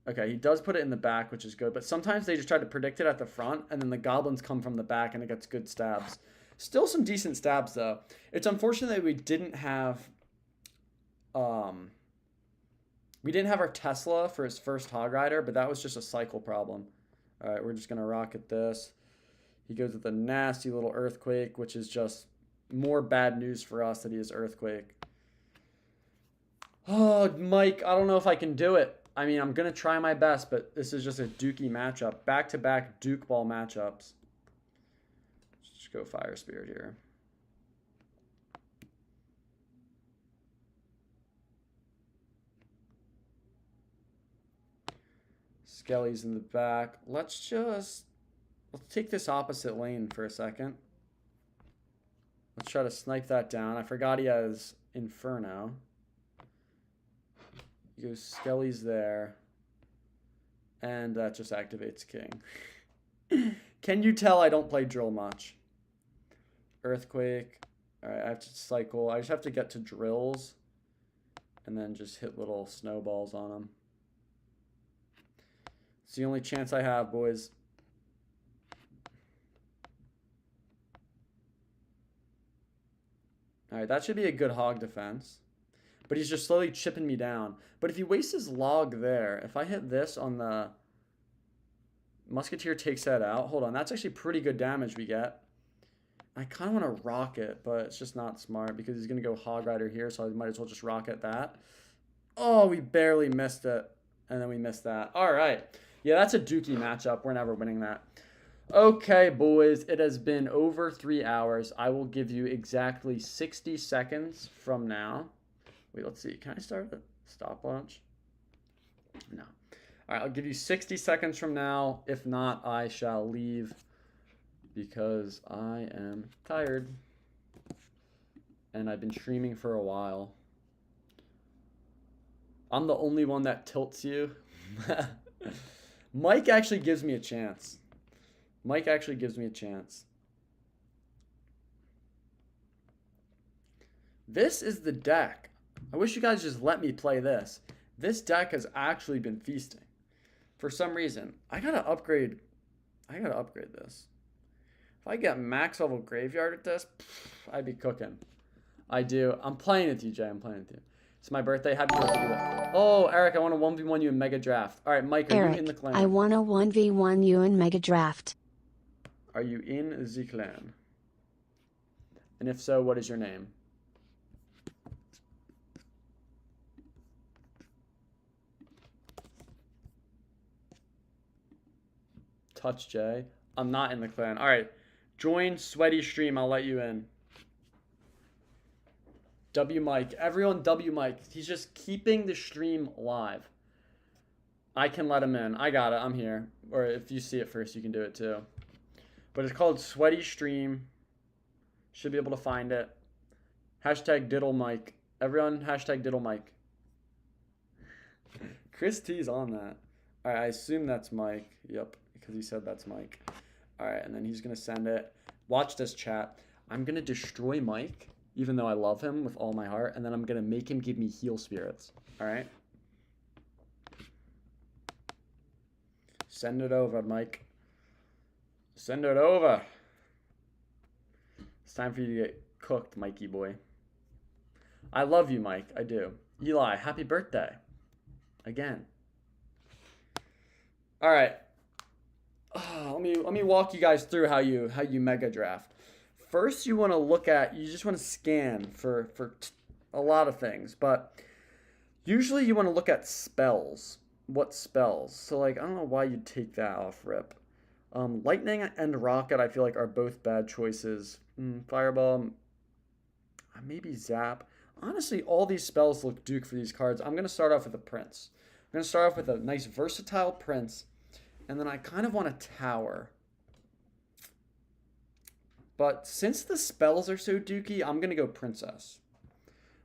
Okay, he does put it in the back, which is good. But sometimes they just try to predict it at the front, and then the Goblins come from the back, and it gets good stabs. Still some decent stabs, though. It's unfortunate that we didn't have... we didn't have our Tesla for his first Hog Rider, but that was just a cycle problem. All right, we're just going to Rocket this. He goes with a nasty little Earthquake, which is just more bad news for us that he has Earthquake. Oh, Mike, I don't know if I can do it. I mean, I'm going to try my best, but this is just a dookie matchup. Back-to-back Duke Ball matchups. Let's just go Fire Spirit here. Skelly's in the back. Let's take this opposite lane for a second. Let's try to snipe that down. I forgot he has Inferno. He goes Skelly's there. And that just activates King. Can you tell I don't play drill much? Earthquake. Alright, I have to cycle. I just have to get to drills. And then just hit little snowballs on them. It's the only chance I have, boys. Alright, that should be a good hog defense. But he's just slowly chipping me down. But if he wastes his log there, if I hit this on the... Musketeer takes that out. Hold on, that's actually pretty good damage we get. I kind of want to rocket, but it's just not smart because he's going to go Hog Rider here, so I might as well just rocket that. Oh, we barely missed it. And then we missed that. All right. Yeah, that's a dookie matchup. We're never winning that. Okay, boys, it has been over 3 hours. I will give you exactly 60 seconds from now. Wait, let's see. Can I start a stopwatch? No. All right, I'll give you 60 seconds from now. If not, I shall leave because I am tired. And I've been streaming for a while. I'm the only one that tilts you. Mike actually gives me a chance. Mike actually gives me a chance. This is the deck. I wish you guys just let me play this. This deck has actually been feasting. For some reason, I gotta upgrade this. If I get max level graveyard at this, I'd be cooking. I do. I'm playing it, TJ. I'm playing it, too. It's my birthday. Happy birthday. Oh, Eric, I want to 1v1 you in Mega Draft. All right, Mike, are Eric, you in the clan? I want to 1v1 you in Mega Draft. Are you in the clan? And if so, what is your name? Touch J. I'm not in the clan. All right. Join Sweaty Stream. I'll let you in. W Mike. Everyone W Mike. He's just keeping the stream live. I can let him in. I got it. I'm here. Or if you see it first, you can do it too. But it's called Sweaty Stream. Should be able to find it. Hashtag Diddle Mike. Everyone, hashtag Diddle Mike. Chris T's on that. All right, I assume that's Mike. Yep, because he said that's Mike. All right, and then he's going to send it. Watch this, chat. I'm going to destroy Mike, even though I love him with all my heart, and then I'm going to make him give me heal spirits. All right? Send it over, Mike. Send it over. It's time for you to get cooked, Mikey boy. I love you, Mike. I do. Eli, happy birthday. Again. All right. Let me walk you guys through how you mega draft. First, you want to look at, you just want to scan for a lot of things, but usually you want to look at spells. What spells? So like, I don't know why you'd take that off rip. Lightning and Rocket, I feel like, are both bad choices. Fireball, maybe Zap. Honestly, all these spells look Duke for these cards. I'm going to start off with a Prince. I'm going to start off with a nice versatile Prince, and then I kind of want a Tower. But since the spells are so dooky, I'm going to go Princess.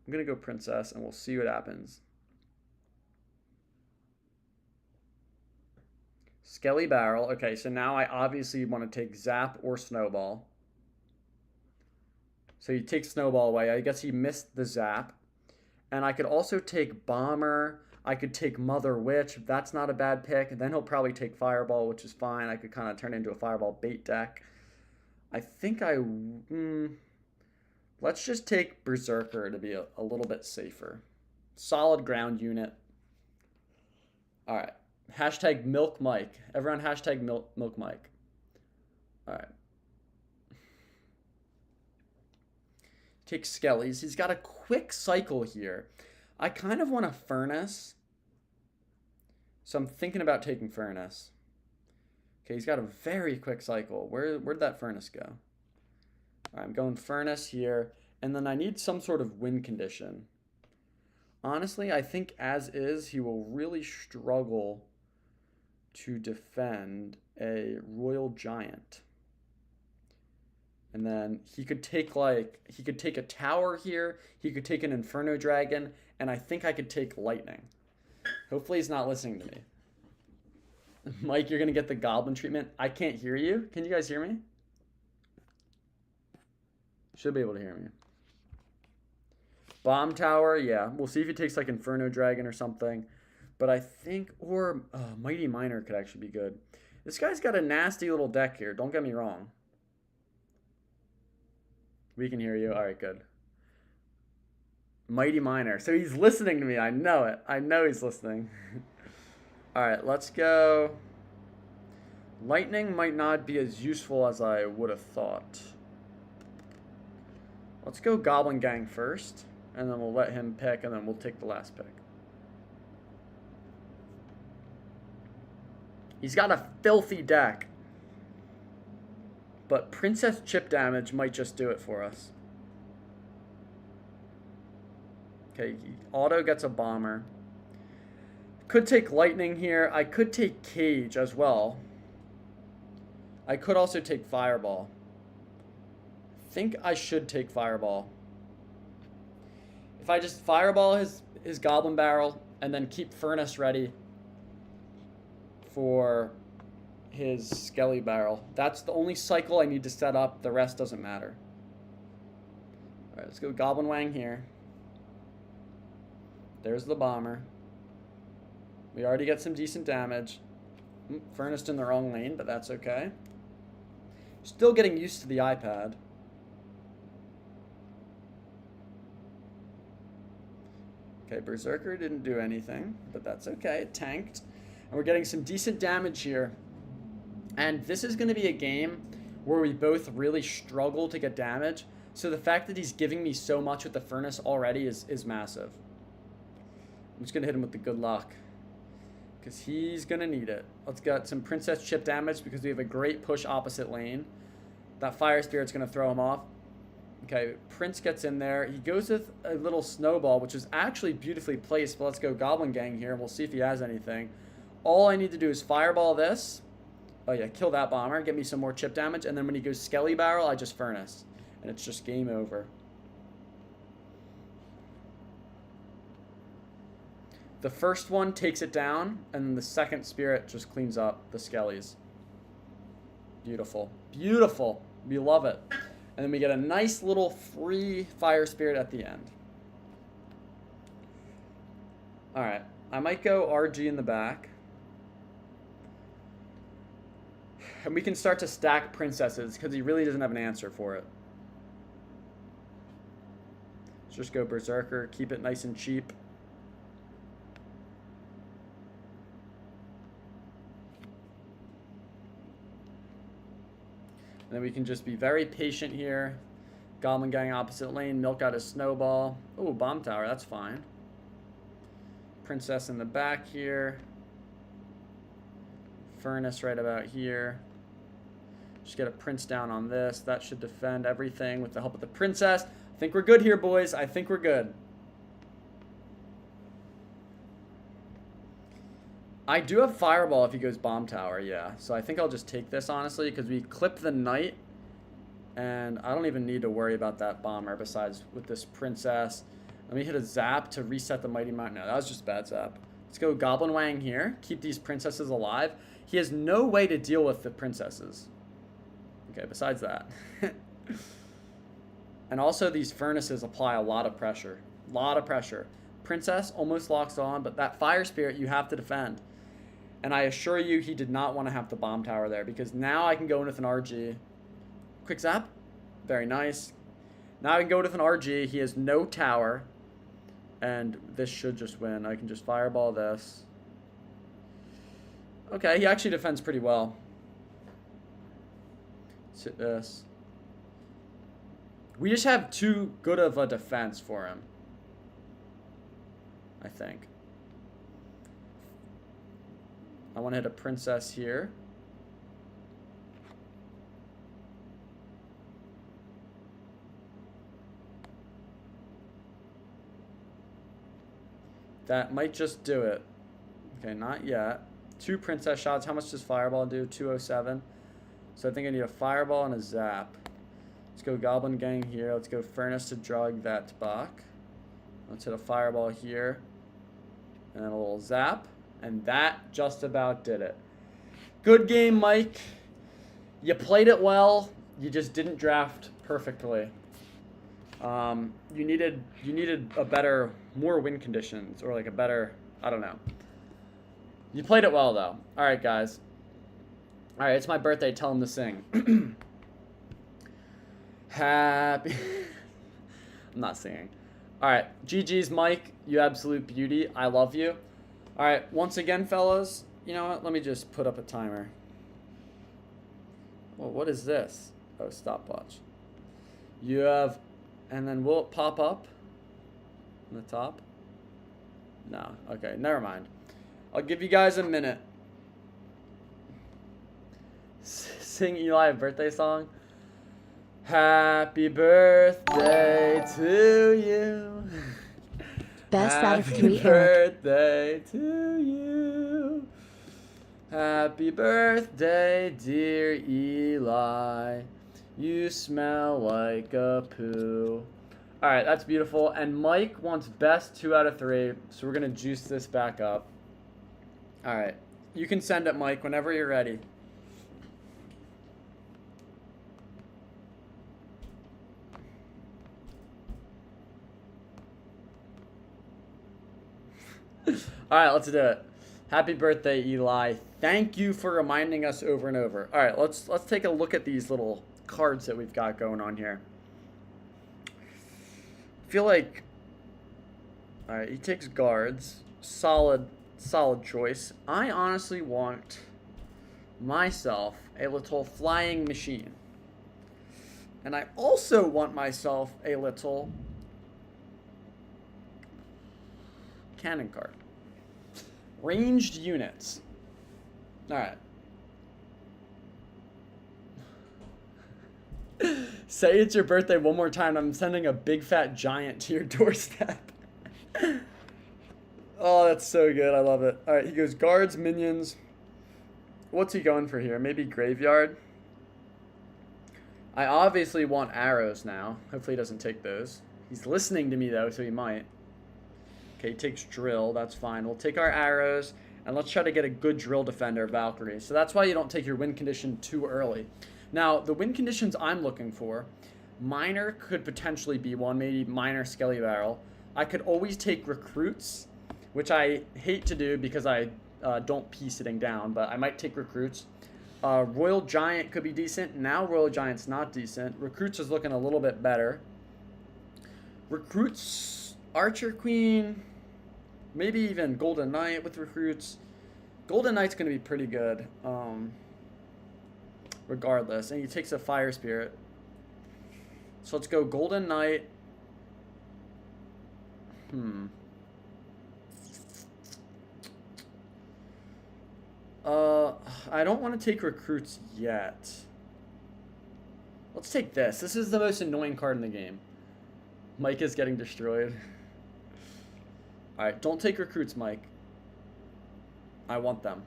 I'm going to go Princess, and we'll see what happens. Skelly Barrel. Okay, so now I obviously want to take Zap or Snowball. So you take Snowball away. I guess he missed the Zap. And I could also take Bomber. I could take Mother Witch. That's not a bad pick. And then he'll probably take Fireball, which is fine. I could kind of turn it into a Fireball bait deck. I think let's just take Berserker to be a little bit safer. Solid ground unit. All right. Hashtag Milk Mike. Everyone hashtag Milk Mike. All right. Take Skelly's. He's got a quick cycle here. I kind of want a Furnace. So I'm thinking about taking Furnace. Okay, he's got a very quick cycle. Where'd that Furnace go? All right, I'm going Furnace here. And then I need some sort of win condition. Honestly, I think as is, he will really struggle to defend a Royal Giant. And then he could take a tower here. He could take an Inferno Dragon. And I think I could take Lightning. Hopefully he's not listening to me. Mike, you're going to get the Goblin treatment. I can't hear you. Can you guys hear me? Should be able to hear me. Bomb Tower, yeah. We'll see if he takes like Inferno Dragon or something. But I think, or Mighty Miner could actually be good. This guy's got a nasty little deck here. Don't get me wrong. We can hear you. All right, good. Mighty Miner. So he's listening to me. I know it. I know he's listening. All right, let's go. Lightning might not be as useful as I would have thought. Let's go Goblin Gang first, and then we'll let him pick, and then we'll take the last pick. He's got a filthy deck. But Princess chip damage might just do it for us. Okay, Auto gets a Bomber. Could take Lightning here. I could take Cage as well. I could also take Fireball. I think I should take Fireball. If I just Fireball his Goblin Barrel and then keep Furnace ready for his Skelly Barrel. That's the only cycle I need to set up. The rest doesn't matter. Alright, let's go Goblin Wang here. There's the Bomber. We already get some decent damage. Furnace in the wrong lane, but that's okay. Still getting used to the iPad. Okay, Berserker didn't do anything, but that's okay. It tanked. And we're getting some decent damage here. And this is going to be a game where we both really struggle to get damage. So the fact that he's giving me so much with the Furnace already is massive. I'm just going to hit him with the good luck, because he's going to need it. Let's get some Princess chip damage because we have a great push opposite lane. That Fire Spirit's going to throw him off. Okay, Prince gets in there. He goes with a little Snowball, which is actually beautifully placed. But let's go Goblin Gang here, and we'll see if he has anything. All I need to do is Fireball this. Oh yeah, kill that Bomber, get me some more chip damage, and then when he goes Skelly Barrel, I just Furnace. And it's just game over. The first one takes it down, and then the second Spirit just cleans up the Skellies. Beautiful. Beautiful. We love it. And then we get a nice little free Fire Spirit at the end. Alright, I might go RG in the back. And we can start to stack Princesses, because he really doesn't have an answer for it. Let's just go Berserker, keep it nice and cheap. And then we can just be very patient here. Goblin Gang opposite lane, milk out his Snowball. Oh, Bomb Tower, that's fine. Princess in the back here. Furnace right about here. Just get a Prince down on this. That should defend everything with the help of the Princess. I think we're good here, boys. I think we're good. I do have Fireball if he goes Bomb Tower, yeah. So I think I'll just take this, honestly, because we clip the Knight. And I don't even need to worry about that Bomber besides with this Princess. Let me hit a Zap to reset the Mighty Mountain. No, that was just a bad Zap. Let's go Goblin Wang here. Keep these Princesses alive. He has no way to deal with the Princesses. Okay, besides that. And also these Furnaces apply a lot of pressure. A lot of pressure. Princess almost locks on, but that Fire Spirit you have to defend. And I assure you he did not want to have the Bomb Tower there, because now I can go in with an RG. Quick Zap. Very nice. Now I can go with an RG. He has no tower. And this should just win. I can just Fireball this. Okay, he actually defends pretty well. Let's hit this. We just have too good of a defense for him, I think. I want to hit a Princess here. That might just do it. Okay, not yet. 2 Princess shots. How much does Fireball do? 207. So I think I need a Fireball and a Zap. Let's go Goblin Gang here. Let's go Furnace to drug that back. Let's hit a Fireball here. And then a little Zap. And that just about did it. Good game, Mike. You played it well. You just didn't draft perfectly. You needed a better, more win conditions, or like a better, I don't know. You played it well though. All right, guys. All right, it's my birthday. Tell him to sing. Happy. I'm not singing. All right, GG's, Mike. You absolute beauty. I love you. All right, once again, fellas. You know what? Let me just put up a timer. Well, what is this? Oh, stopwatch. You have, and then will it pop up on the top? No. Okay, never mind. I'll give you guys a minute. Sing Eli a birthday song. Happy birthday to you. Best out of 3, Happy birthday to you. Happy birthday, dear Eli. You smell like a poo. All right, that's beautiful. And Mike wants best 2 out of 3, so we're going to juice this back up. All right, you can send it, Mike, whenever you're ready. All right, let's do it. Happy birthday, Eli. Thank you for reminding us over and over. All right, let's take a look at these little cards that we've got going on here. I feel like, all right, he takes guards. Solid choice. I honestly want myself a little flying machine. And I also want myself a little cannon card. Ranged units. Alright. Say it's your birthday one more time. I'm sending a big fat giant to your doorstep. Oh, that's so good. I love it. Alright, he goes guards, minions. What's he going for here? Maybe graveyard? I obviously want arrows now. Hopefully he doesn't take those. He's listening to me though, so he might. Okay, he takes drill. That's fine. We'll take our arrows, and let's try to get a good drill defender, Valkyrie. So that's why you don't take your win condition too early. Now, the win conditions I'm looking for, Miner could potentially be one, maybe Miner Skelly Barrel. I could always take recruits, which I hate to do because I don't pee sitting down, but I might take recruits. Royal Giant could be decent. Now Royal Giant's not decent. Recruits is looking a little bit better. Recruits, Archer Queen, maybe even Golden Knight with recruits. Golden Knight's going to be pretty good, regardless. And he takes a Fire Spirit. So let's go Golden Knight. I don't want to take recruits yet. Let's take this. This is the most annoying card in the game. Mike is getting destroyed. Alright, don't take recruits, Mike. I want them.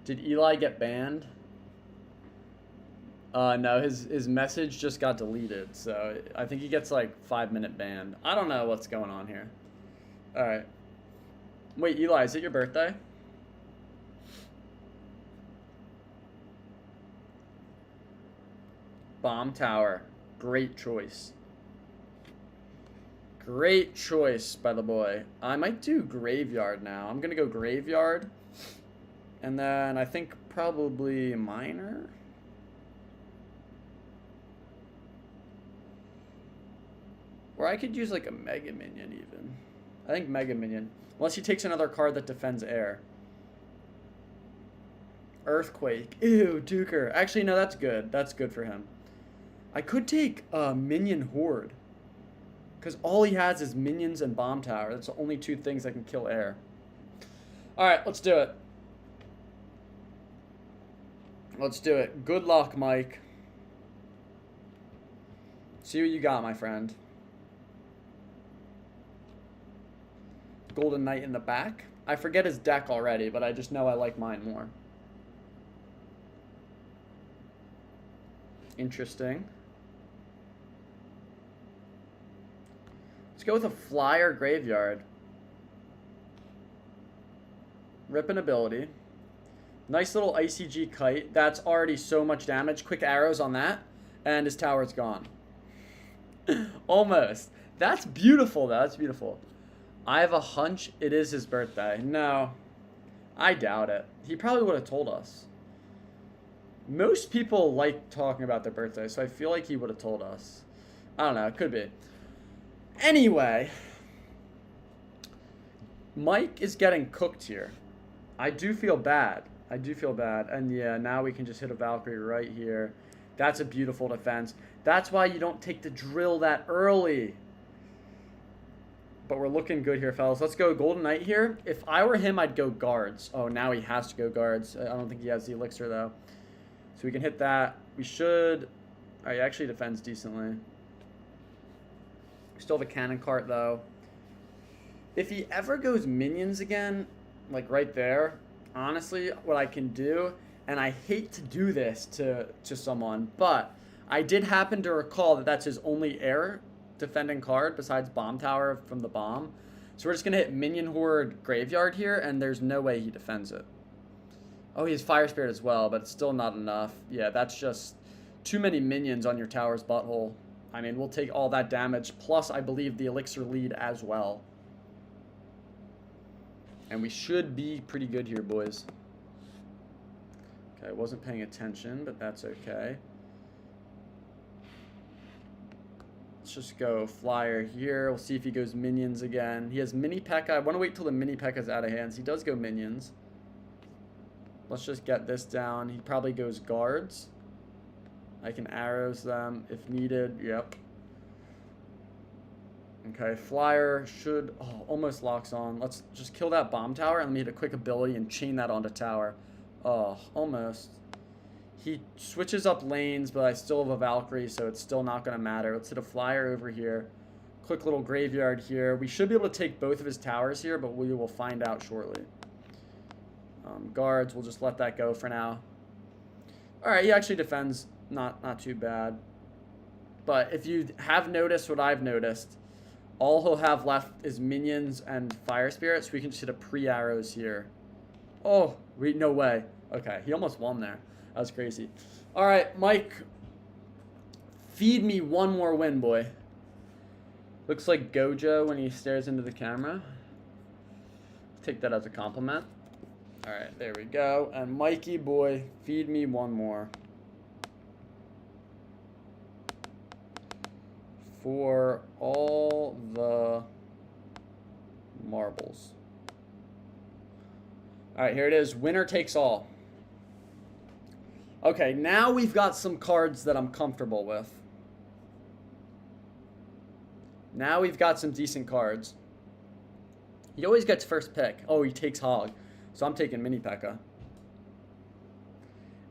Did Eli get banned? No, his message just got deleted, so I think he gets like 5-minute ban. I don't know what's going on here. Alright. Wait, Eli, is it your birthday? Bomb Tower. Great choice. Great choice by the boy. I might do Graveyard now. I'm going to go Graveyard. And then I think probably Miner. Or I could use like a Mega Minion even. I think Mega Minion. Unless he takes another card that defends air. Earthquake. Ew, Duker. Actually, no, that's good. That's good for him. I could take Minion Horde. Because all he has is minions and bomb tower. That's the only 2 things that can kill air. Alright, let's do it. Let's do it. Good luck, Mike. See what you got, my friend. Golden Knight in the back. I forget his deck already, but I just know I like mine more. Interesting. Let's go with a flyer graveyard. Rip an ability. Nice little ICG kite. That's already so much damage. Quick arrows on that. And his tower's gone. Almost. That's beautiful, though. That's beautiful. I have a hunch it is his birthday. No. I doubt it. He probably would have told us. Most people like talking about their birthday, so I feel like he would have told us. I don't know. It could be. Anyway. Mike is getting cooked here. I do feel bad. I do feel bad. And yeah, now we can just hit a Valkyrie right here. That's a beautiful defense. That's why you don't take the drill that early. But we're looking good here, fellas. Let's go Golden Knight here. If I were him, I'd go guards. Oh, now he has to go guards. I don't think he has the elixir, though. So we can hit that. We should... All right, he actually defends decently. We still have a cannon cart, though. If he ever goes minions again, like right there, honestly, what I can do, and I hate to do this to someone, but I did happen to recall that that's his only air defending card besides Bomb Tower from the bomb. So we're just going to hit Minion Horde Graveyard here, and there's no way he defends it. Oh, he has Fire Spirit as well, but it's still not enough. Yeah, that's just too many minions on your tower's butthole. I mean, we'll take all that damage, plus I believe the Elixir lead as well. And we should be pretty good here, boys. Okay, I wasn't paying attention, but that's okay. Let's just go flyer here. We'll see if he goes minions again. He has mini P.E.K.K.A. I want to wait till the mini P.E.K.K.A's out of hands. He does go minions. Let's just get this down. He probably goes guards. I can arrows them if needed. Yep. Okay, flyer should... Oh, almost locks on. Let's just kill that bomb tower and let me hit a quick ability and chain that onto tower. Oh, almost. He switches up lanes, but I still have a Valkyrie, so it's still not going to matter. Let's hit a flyer over here. Quick little graveyard here. We should be able to take both of his towers here, but we will find out shortly. Guards, we'll just let that go for now. Alright, he actually defends not too bad. But if you have noticed what I've noticed, all he'll have left is minions and fire spirits. So we can just hit a pre-arrows here. Oh, no way. Okay, he almost won there. That was crazy. All right, Mike. Feed me one more win, boy. Looks like Gojo when he stares into the camera. Take that as a compliment. All right, there we go. And Mikey, boy, feed me one more. For all the marbles. All right, here it is. Winner takes all. Okay, now we've got some cards that I'm comfortable with. Now we've got some decent cards. He always gets first pick. Oh, he takes Hog. So I'm taking Mini P.E.K.K.A.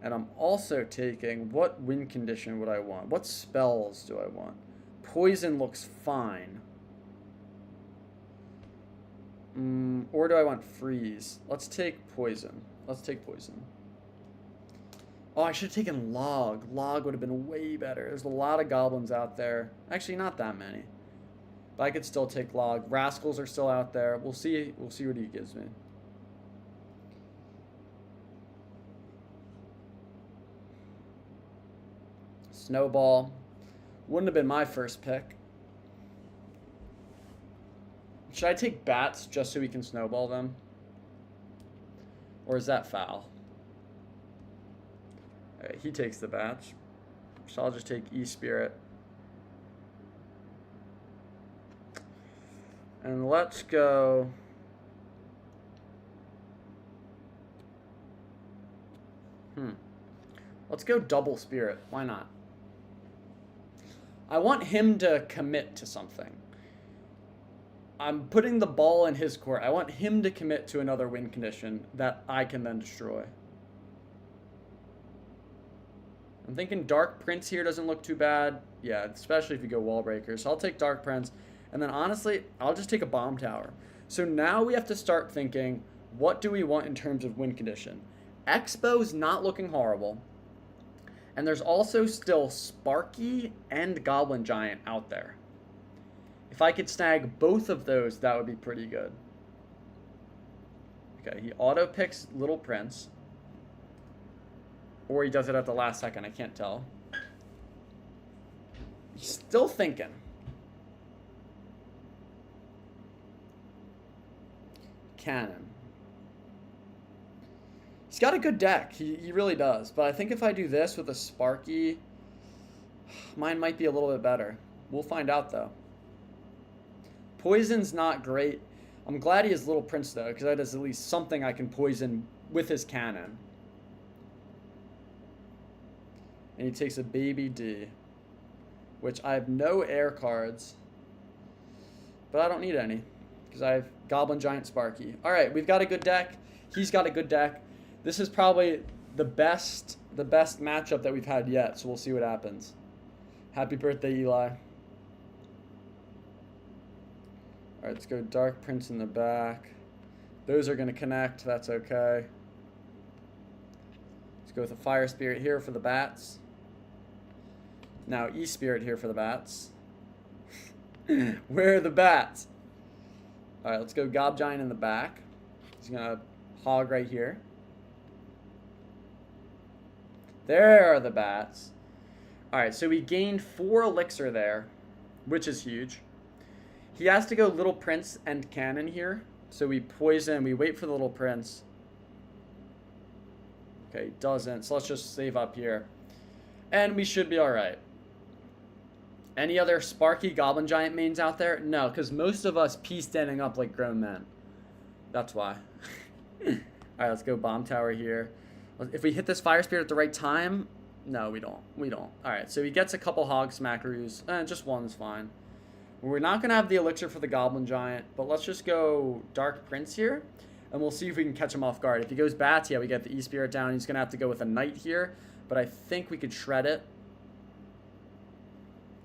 And I'm also taking... What win condition would I want? What spells do I want? Poison looks fine. Or do I want freeze? Let's take poison. Let's take poison. Oh, I should have taken log. Log would have been way better. There's a lot of goblins out there. Actually, not that many. But I could still take log. Rascals are still out there. We'll see what he gives me. Snowball. Wouldn't have been my first pick. Should I take bats just so we can snowball them? Or is that foul? Alright, he takes the bats. So I'll just take E-Spirit. And let's go... Let's go double Spirit. Why not? I want him to commit to something. I'm putting the ball in his court. I want him to commit to another win condition that I can then destroy. I'm thinking Dark Prince here doesn't look too bad. Yeah, especially if you go Wall Breaker. So I'll take Dark Prince. And then honestly, I'll just take a Bomb Tower. So now we have to start thinking, what do we want in terms of win condition? Expo's not looking horrible. And there's also still Sparky and Goblin Giant out there. If I could snag both of those, that would be pretty good. Okay, he auto picks Little Prince. Or he does it at the last second, I can't tell. He's still thinking. Cannon. He's got a good deck. He really does. But I think if I do this with a Sparky, mine might be a little bit better. We'll find out, though. Poison's not great. I'm glad he has Little Prince, though, because that is at least something I can poison with his cannon. And he takes a Baby D, which I have no air cards. But I don't need any, because I have Goblin Giant Sparky. All right, we've got a good deck. He's got a good deck. This is probably the best matchup that we've had yet, so we'll see what happens. Happy birthday, Eli. All right, let's go Dark Prince in the back. Those are going to connect. That's okay. Let's go with a Fire Spirit here for the bats. Now E-Spirit here for the bats. Where are the bats? All right, let's go Gob Giant in the back. He's going to hog right here. There are the bats. All right, so we gained 4 elixir there, which is huge. He has to go Little Prince and Cannon here. So we poison, we wait for the Little Prince. Okay, doesn't. So let's just save up here. And we should be all right. Any other Sparky Goblin Giant mains out there? No, because most of us pee standing up like grown men. That's why. All right, let's go Bomb Tower here. If we hit this Fire Spirit at the right time, no, we don't. We don't. All right, so he gets a couple Hog Smackaroos. Just one's fine. We're not going to have the elixir for the Goblin Giant, but let's just go Dark Prince here, and we'll see if we can catch him off guard. If he goes bats, yeah, we get the E-Spirit down. He's going to have to go with a Knight here, but I think we could shred it.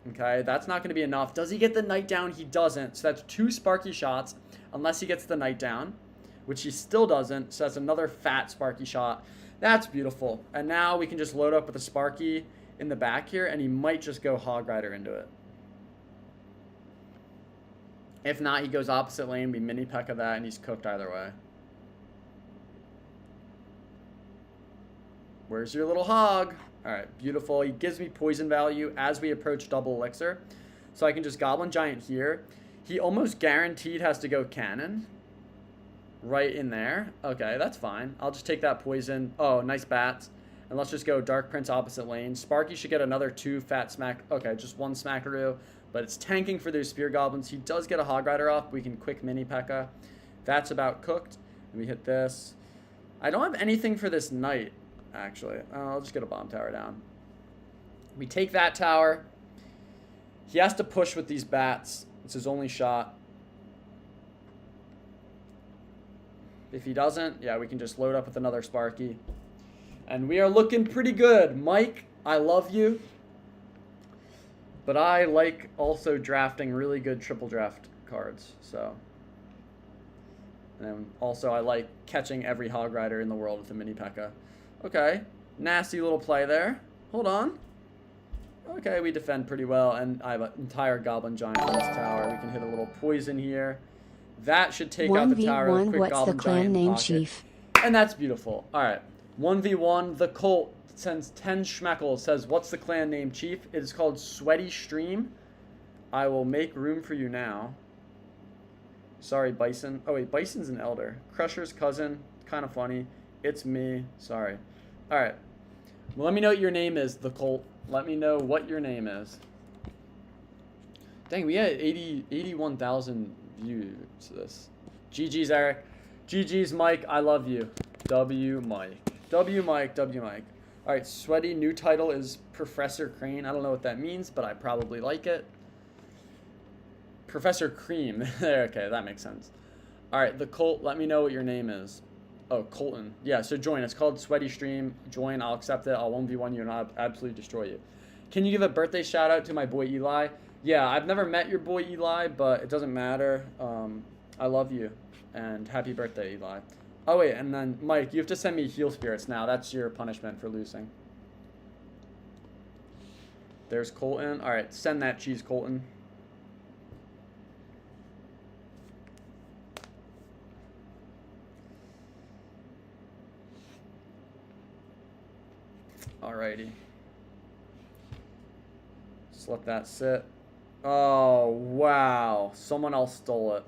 Okay, that's not going to be enough. Does he get the Knight down? He doesn't, so that's 2 Sparky shots, unless he gets the Knight down, which he still doesn't, so that's another fat Sparky shot. That's beautiful. And now we can just load up with a Sparky in the back here, and he might just go Hog Rider into it. If not, he goes opposite lane, we mini P.E.K.K.A that, and he's cooked either way. Where's your little hog? All right, beautiful. He gives me poison value as we approach double elixir. So I can just Goblin Giant here. He almost guaranteed has to go Cannon. Right in there. Okay, that's fine. I'll just take that poison. Oh, nice bats. And let's just go Dark Prince opposite lane. Sparky should get another 2 fat smack. Okay, just 1 Smackaroo. But it's tanking for those Spear Goblins. He does get a Hog Rider off. We can quick mini P.E.K.K.A. That's about cooked. And we hit this. I don't have anything for this Knight, actually. I'll just get a Bomb Tower down. We take that tower. He has to push with these bats. It's his only shot. If he doesn't, yeah, we can just load up with another Sparky. And we are looking pretty good. Mike, I love you. But I like also drafting really good triple draft cards. So, and then also I like catching every Hog Rider in the world with a mini P.E.K.K.A. Okay, nasty little play there. Hold on. Okay, we defend pretty well. And I have an entire Goblin Giant on this tower. We can hit a little poison here. That should take out the tower with a quick Goblin Giant in pocket. Chief? And that's beautiful. All right. 1v1. The Colt sends 10 schmeckles. Says, what's the clan name, Chief? It is called Sweaty Stream. I will make room for you now. Sorry, Bison. Oh, wait. Bison's an elder. Crusher's cousin. Kind of funny. It's me. Sorry. All right. Well, let me know what your name is, The Colt. Let me know what your name is. Dang, we had 81,000 views to this. GG's, Eric. GG's, Mike. I love you. W, Mike. W, Mike. W, Mike. All right, Sweaty. New title is Professor Crane. I don't know what that means, but I probably like it. Professor Cream. Okay, that makes sense. All right, The Colt. Let me know what your name is. Oh, Colton. Yeah, so join. It's called Sweaty Stream. Join. I'll accept it. I'll 1v1 you and I'll absolutely destroy you. Can you give a birthday shout out to my boy Eli? Yeah, I've never met your boy Eli, but it doesn't matter. I love you. And happy birthday, Eli. Oh, wait, and then, Mike, you have to send me heal spirits now. That's your punishment for losing. There's Colton. All right, send that cheese, Colton. Alrighty. Just let that sit. Oh, wow. Someone else stole it.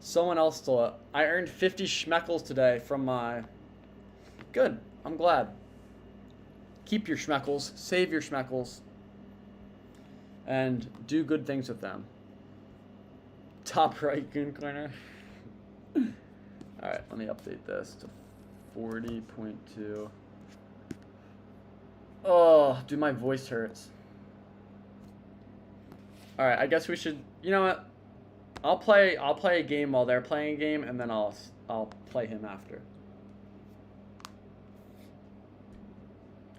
Someone else stole it. I earned 50 schmeckles today from my... Good. I'm glad. Keep your schmeckles. Save your schmeckles. And do good things with them. Top right goon corner. Alright, let me update this to 40.2. Oh, dude, my voice hurts. Alright, I guess we should... You know what? I'll play a game while they're playing a game, and then I'll play him after.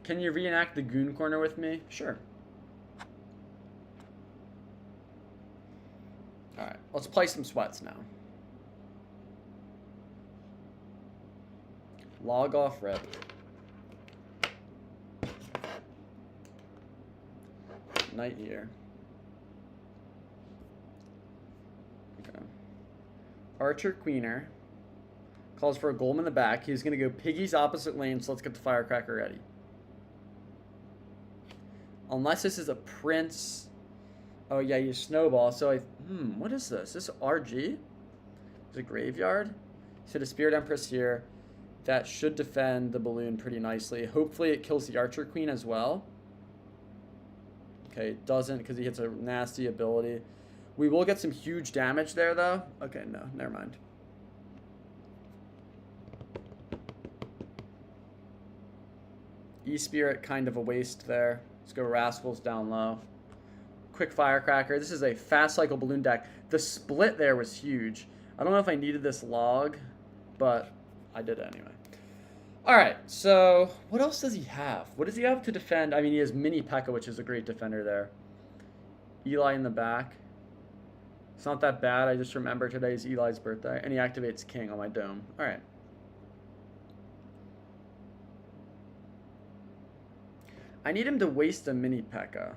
Can you reenact the goon corner with me? Sure. Alright, let's play some sweats now. Log off rip. Night here. Okay. Archer Queener calls for a golem in the back. He's going to go Piggy's opposite lane, so let's get the firecracker ready. Unless this is a prince. Oh yeah, you snowball. So what is this? This RG? Is a graveyard? So the Spirit Empress here. That should defend the balloon pretty nicely. Hopefully it kills the Archer Queen as well. Okay, it doesn't because he hits a nasty ability. We will get some huge damage there though. Okay, no, never mind. E-Spirit, kind of a waste there. Let's go Rascals down low. Quick Firecracker. This is a fast cycle balloon deck. The split there was huge. I don't know if I needed this log, but I did it anyway. Alright, so what else does he have? What does he have to defend? I mean, he has Mini P.E.K.K.A, which is a great defender there. Eli in the back. It's not that bad. I just remember today's Eli's birthday. And he activates King on my dome. Alright. I need him to waste a Mini P.E.K.K.A.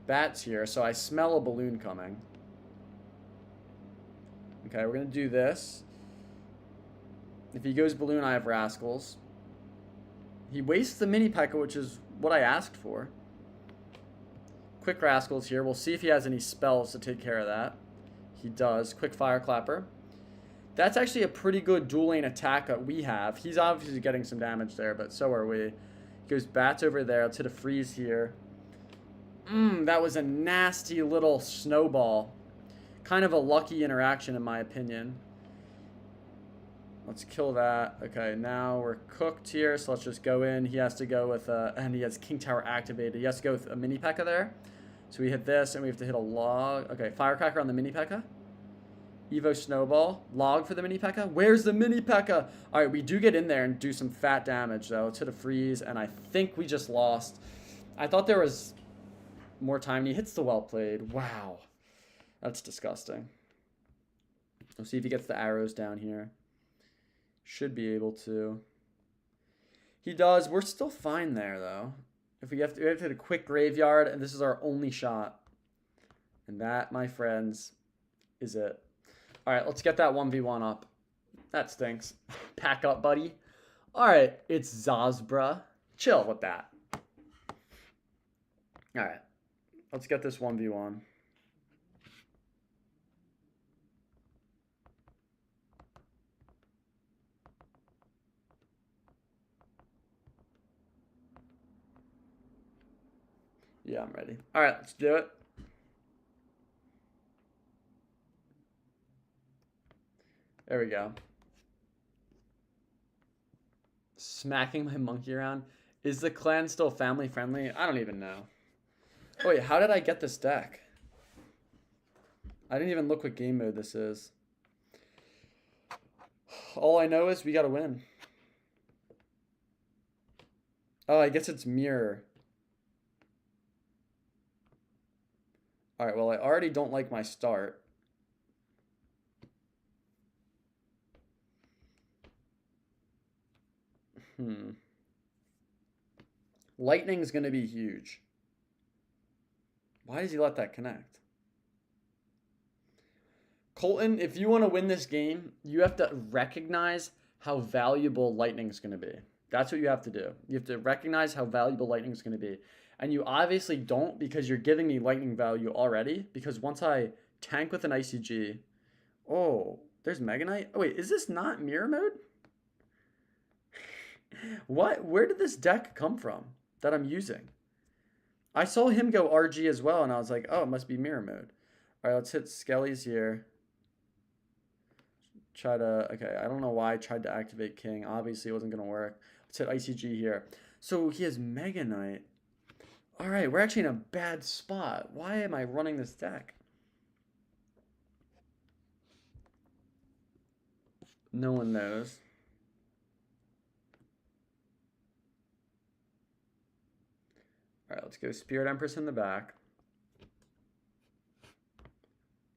Bat's here, so I smell a balloon coming. Okay, we're going to do this. If he goes balloon, I have Rascals. He wastes the Mini P.E.K.K.A, which is what I asked for. Quick Rascals here. We'll see if he has any spells to take care of that. He does. Quick Fire Clapper. That's actually a pretty good dual lane attack that we have. He's obviously getting some damage there, but so are we. He goes Bats over there. Let's hit a freeze here. That was a nasty little snowball. Kind of a lucky interaction in my opinion. Let's kill that. Okay, now we're cooked here, so let's just go in. He has to go with, and he has King Tower activated. He has to go with a Mini P.E.K.K.A there. So we hit this, and we have to hit a log. Okay, Firecracker on the Mini P.E.K.K.A. Evo Snowball. Log for the Mini P.E.K.K.A. Where's the Mini P.E.K.K.A? Alright, we do get in there and do some fat damage, though. Let's hit a freeze, and I think we just lost. I thought there was more time, and he hits the well played. Wow. That's disgusting. We'll see if he gets the arrows down here. Should be able to. He does. We're still fine there, though. If we have to hit a quick graveyard, and this is our only shot. And that, my friends, is it. All right, let's get that 1v1 up. That stinks. Pack up, buddy. All right, it's Zazbra. Chill with that. All right, let's get this 1v1. Yeah, I'm ready. All right, let's do it. There we go. Smacking my monkey around. Is the clan still family friendly? I don't even know. Oh, wait, how did I get this deck? I didn't even look what game mode this is. All I know is we gotta win. Oh, I guess it's mirror. Alright, well, I already don't like my start. Lightning's going to be huge. Why does he let that connect? Colton, if you want to win this game, you have to recognize how valuable lightning's going to be. That's what you have to do. You have to recognize how valuable lightning's going to be. And you obviously don't because you're giving me lightning value already. Because once I tank with an ICG... Oh, there's Mega Knight? Oh, wait, is this not mirror mode? What? Where did this deck come from that I'm using? I saw him go RG as well, and I was like, oh, it must be mirror mode. All right, let's hit Skelly's here. Try to... Okay, I don't know why I tried to activate King. Obviously, it wasn't going to work. Let's hit ICG here. So he has Mega Knight. All right, we're actually in a bad spot. Why am I running this deck? No one knows. All right, let's go Spirit Empress in the back.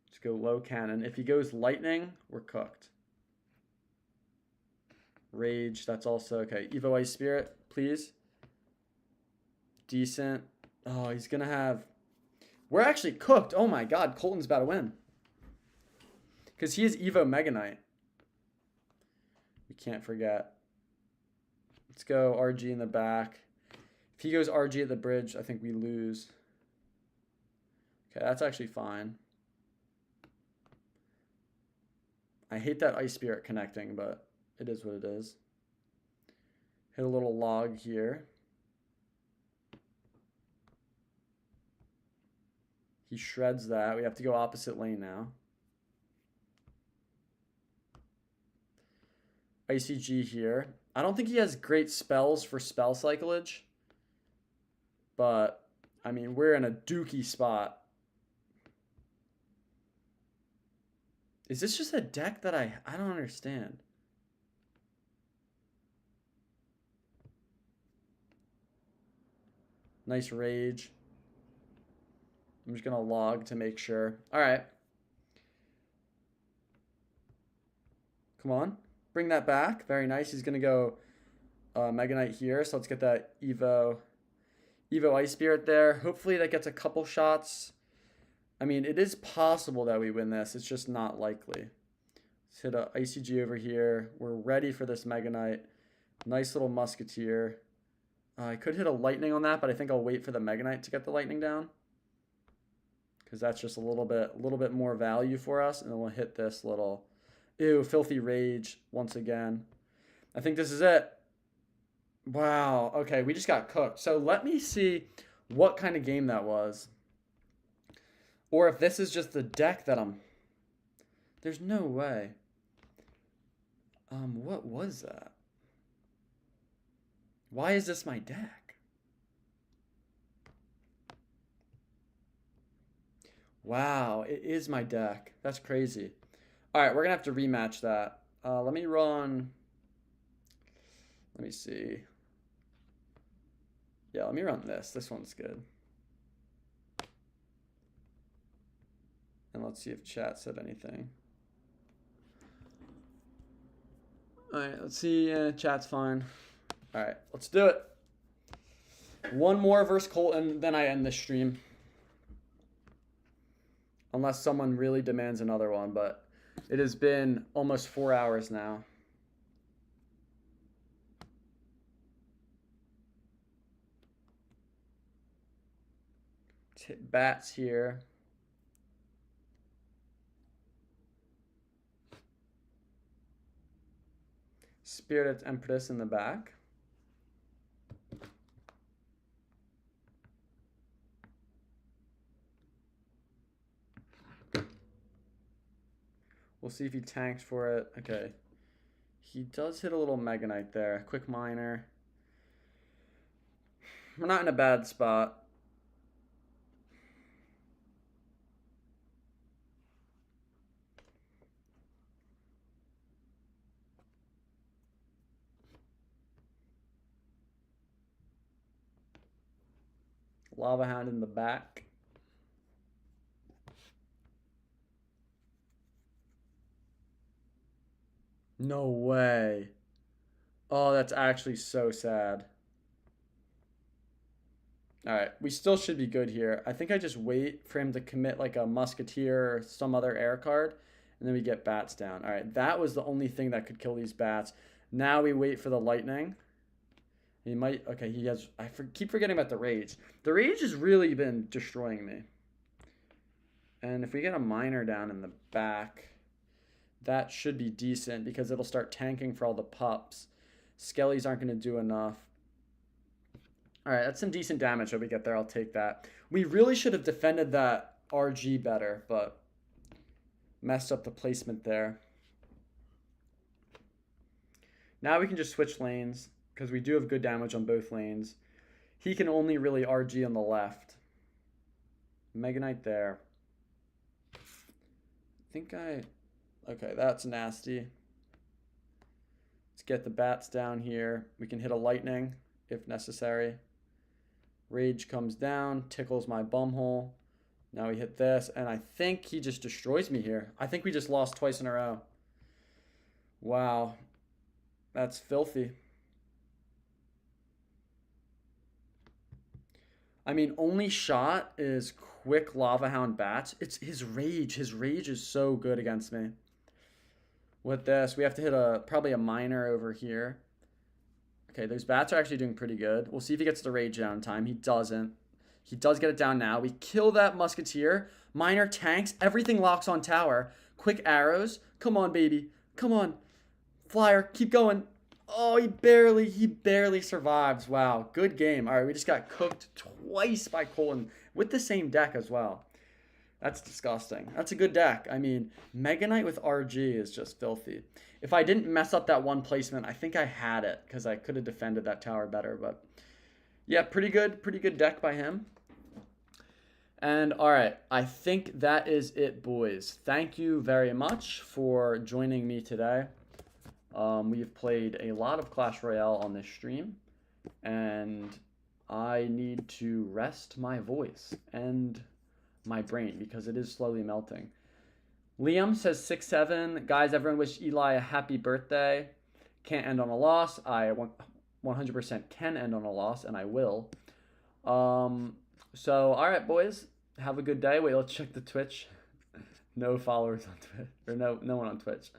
Let's go low cannon. If he goes lightning, we're cooked. Rage, that's also okay. Evo Ice Spirit, please. Decent. Oh, he's going to have... We're actually cooked. Oh my god, Colton's about to win. Because he has Evo Mega Knight. We can't forget. Let's go RG in the back. If he goes RG at the bridge, I think we lose. Okay, that's actually fine. I hate that Ice Spirit connecting, but it is what it is. Hit a little log here. He shreds that. We have to go opposite lane now. ICG here. I don't think he has great spells for spell cyclage. But, I mean, we're in a dookie spot. Is this just a deck that I don't understand? Nice rage. I'm just going to log to make sure. All right. Come on. Bring that back. Very nice. He's going to go Mega Knight here. So let's get that Evo Ice Spirit there. Hopefully that gets a couple shots. I mean, it is possible that we win this. It's just not likely. Let's hit a ICG over here. We're ready for this Mega Knight. Nice little Musketeer. I could hit a Lightning on that, but I think I'll wait for the Mega Knight to get the Lightning down. Because that's just a little bit more value for us. And then we'll hit this little... Ew, Filthy Rage once again. I think this is it. Wow. Okay, we just got cooked. So let me see what kind of game that was. Or if this is just the deck that I'm... There's no way. What was that? Why is this my deck? Wow, it is my deck. That's crazy. All right, we're going to have to rematch that. Let me run... Let me see. Yeah, let me run this. This one's good. And let's see if chat said anything. All right, let's see. Chat's fine. All right, let's do it. One more versus Colton, then I end this stream. Unless someone really demands another one, but it has been almost 4 hours now. Let's hit bats here. Spirit Empress in the back. We'll see if he tanks for it. Okay. He does hit a little Mega Knight there. Quick Miner. We're not in a bad spot. Lava Hound in the back. No way. Oh, that's actually so sad. All right, we still should be good here. I think I just wait for him to commit like a Musketeer or some other air card, and then we get bats down. All right, that was the only thing that could kill these bats. Now we wait for the lightning. He might, okay, he has, keep forgetting about the rage. The rage has really been destroying me. And if we get a miner down in the back, that should be decent because it'll start tanking for all the pups. Skellies aren't going to do enough. All right, that's some decent damage that we get there. I'll take that. We really should have defended that RG better, but messed up the placement there. Now we can just switch lanes because we do have good damage on both lanes. He can only really RG on the left. Mega Knight there. Okay, that's nasty. Let's get the bats down here. We can hit a lightning if necessary. Rage comes down, tickles my bumhole. Now we hit this, and I think he just destroys me here. I think we just lost twice in a row. Wow. That's filthy. I mean, only shot is quick Lava Hound bats. It's his rage. His rage is so good against me. With this, we have to hit probably a miner over here. Okay, those bats are actually doing pretty good. We'll see if he gets the rage down in time. He doesn't. He does get it down now. We kill that Musketeer. Miner tanks. Everything locks on tower. Quick arrows. Come on, baby. Come on. Flyer, keep going. Oh, he barely survives. Wow, good game. All right, we just got cooked twice by Colton with the same deck as well. That's disgusting. That's a good deck. I mean, Mega Knight with RG is just filthy. If I didn't mess up that one placement, I think I had it because I could have defended that tower better. But yeah, pretty good deck by him. And all right, I think that is it, boys. Thank you very much for joining me today. We've played a lot of Clash Royale on this stream, and I need to rest my voice and my brain because it is slowly melting. Liam says 6-7. Guys, everyone wish Eli a happy birthday. Can't end on a loss. I 100% can end on a loss, and I will. So, all right, boys. Have a good day. Wait, let's check the Twitch. No followers on Twitch. Or no one on Twitch.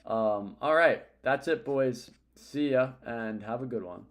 All right. That's it, boys. See ya, and have a good one.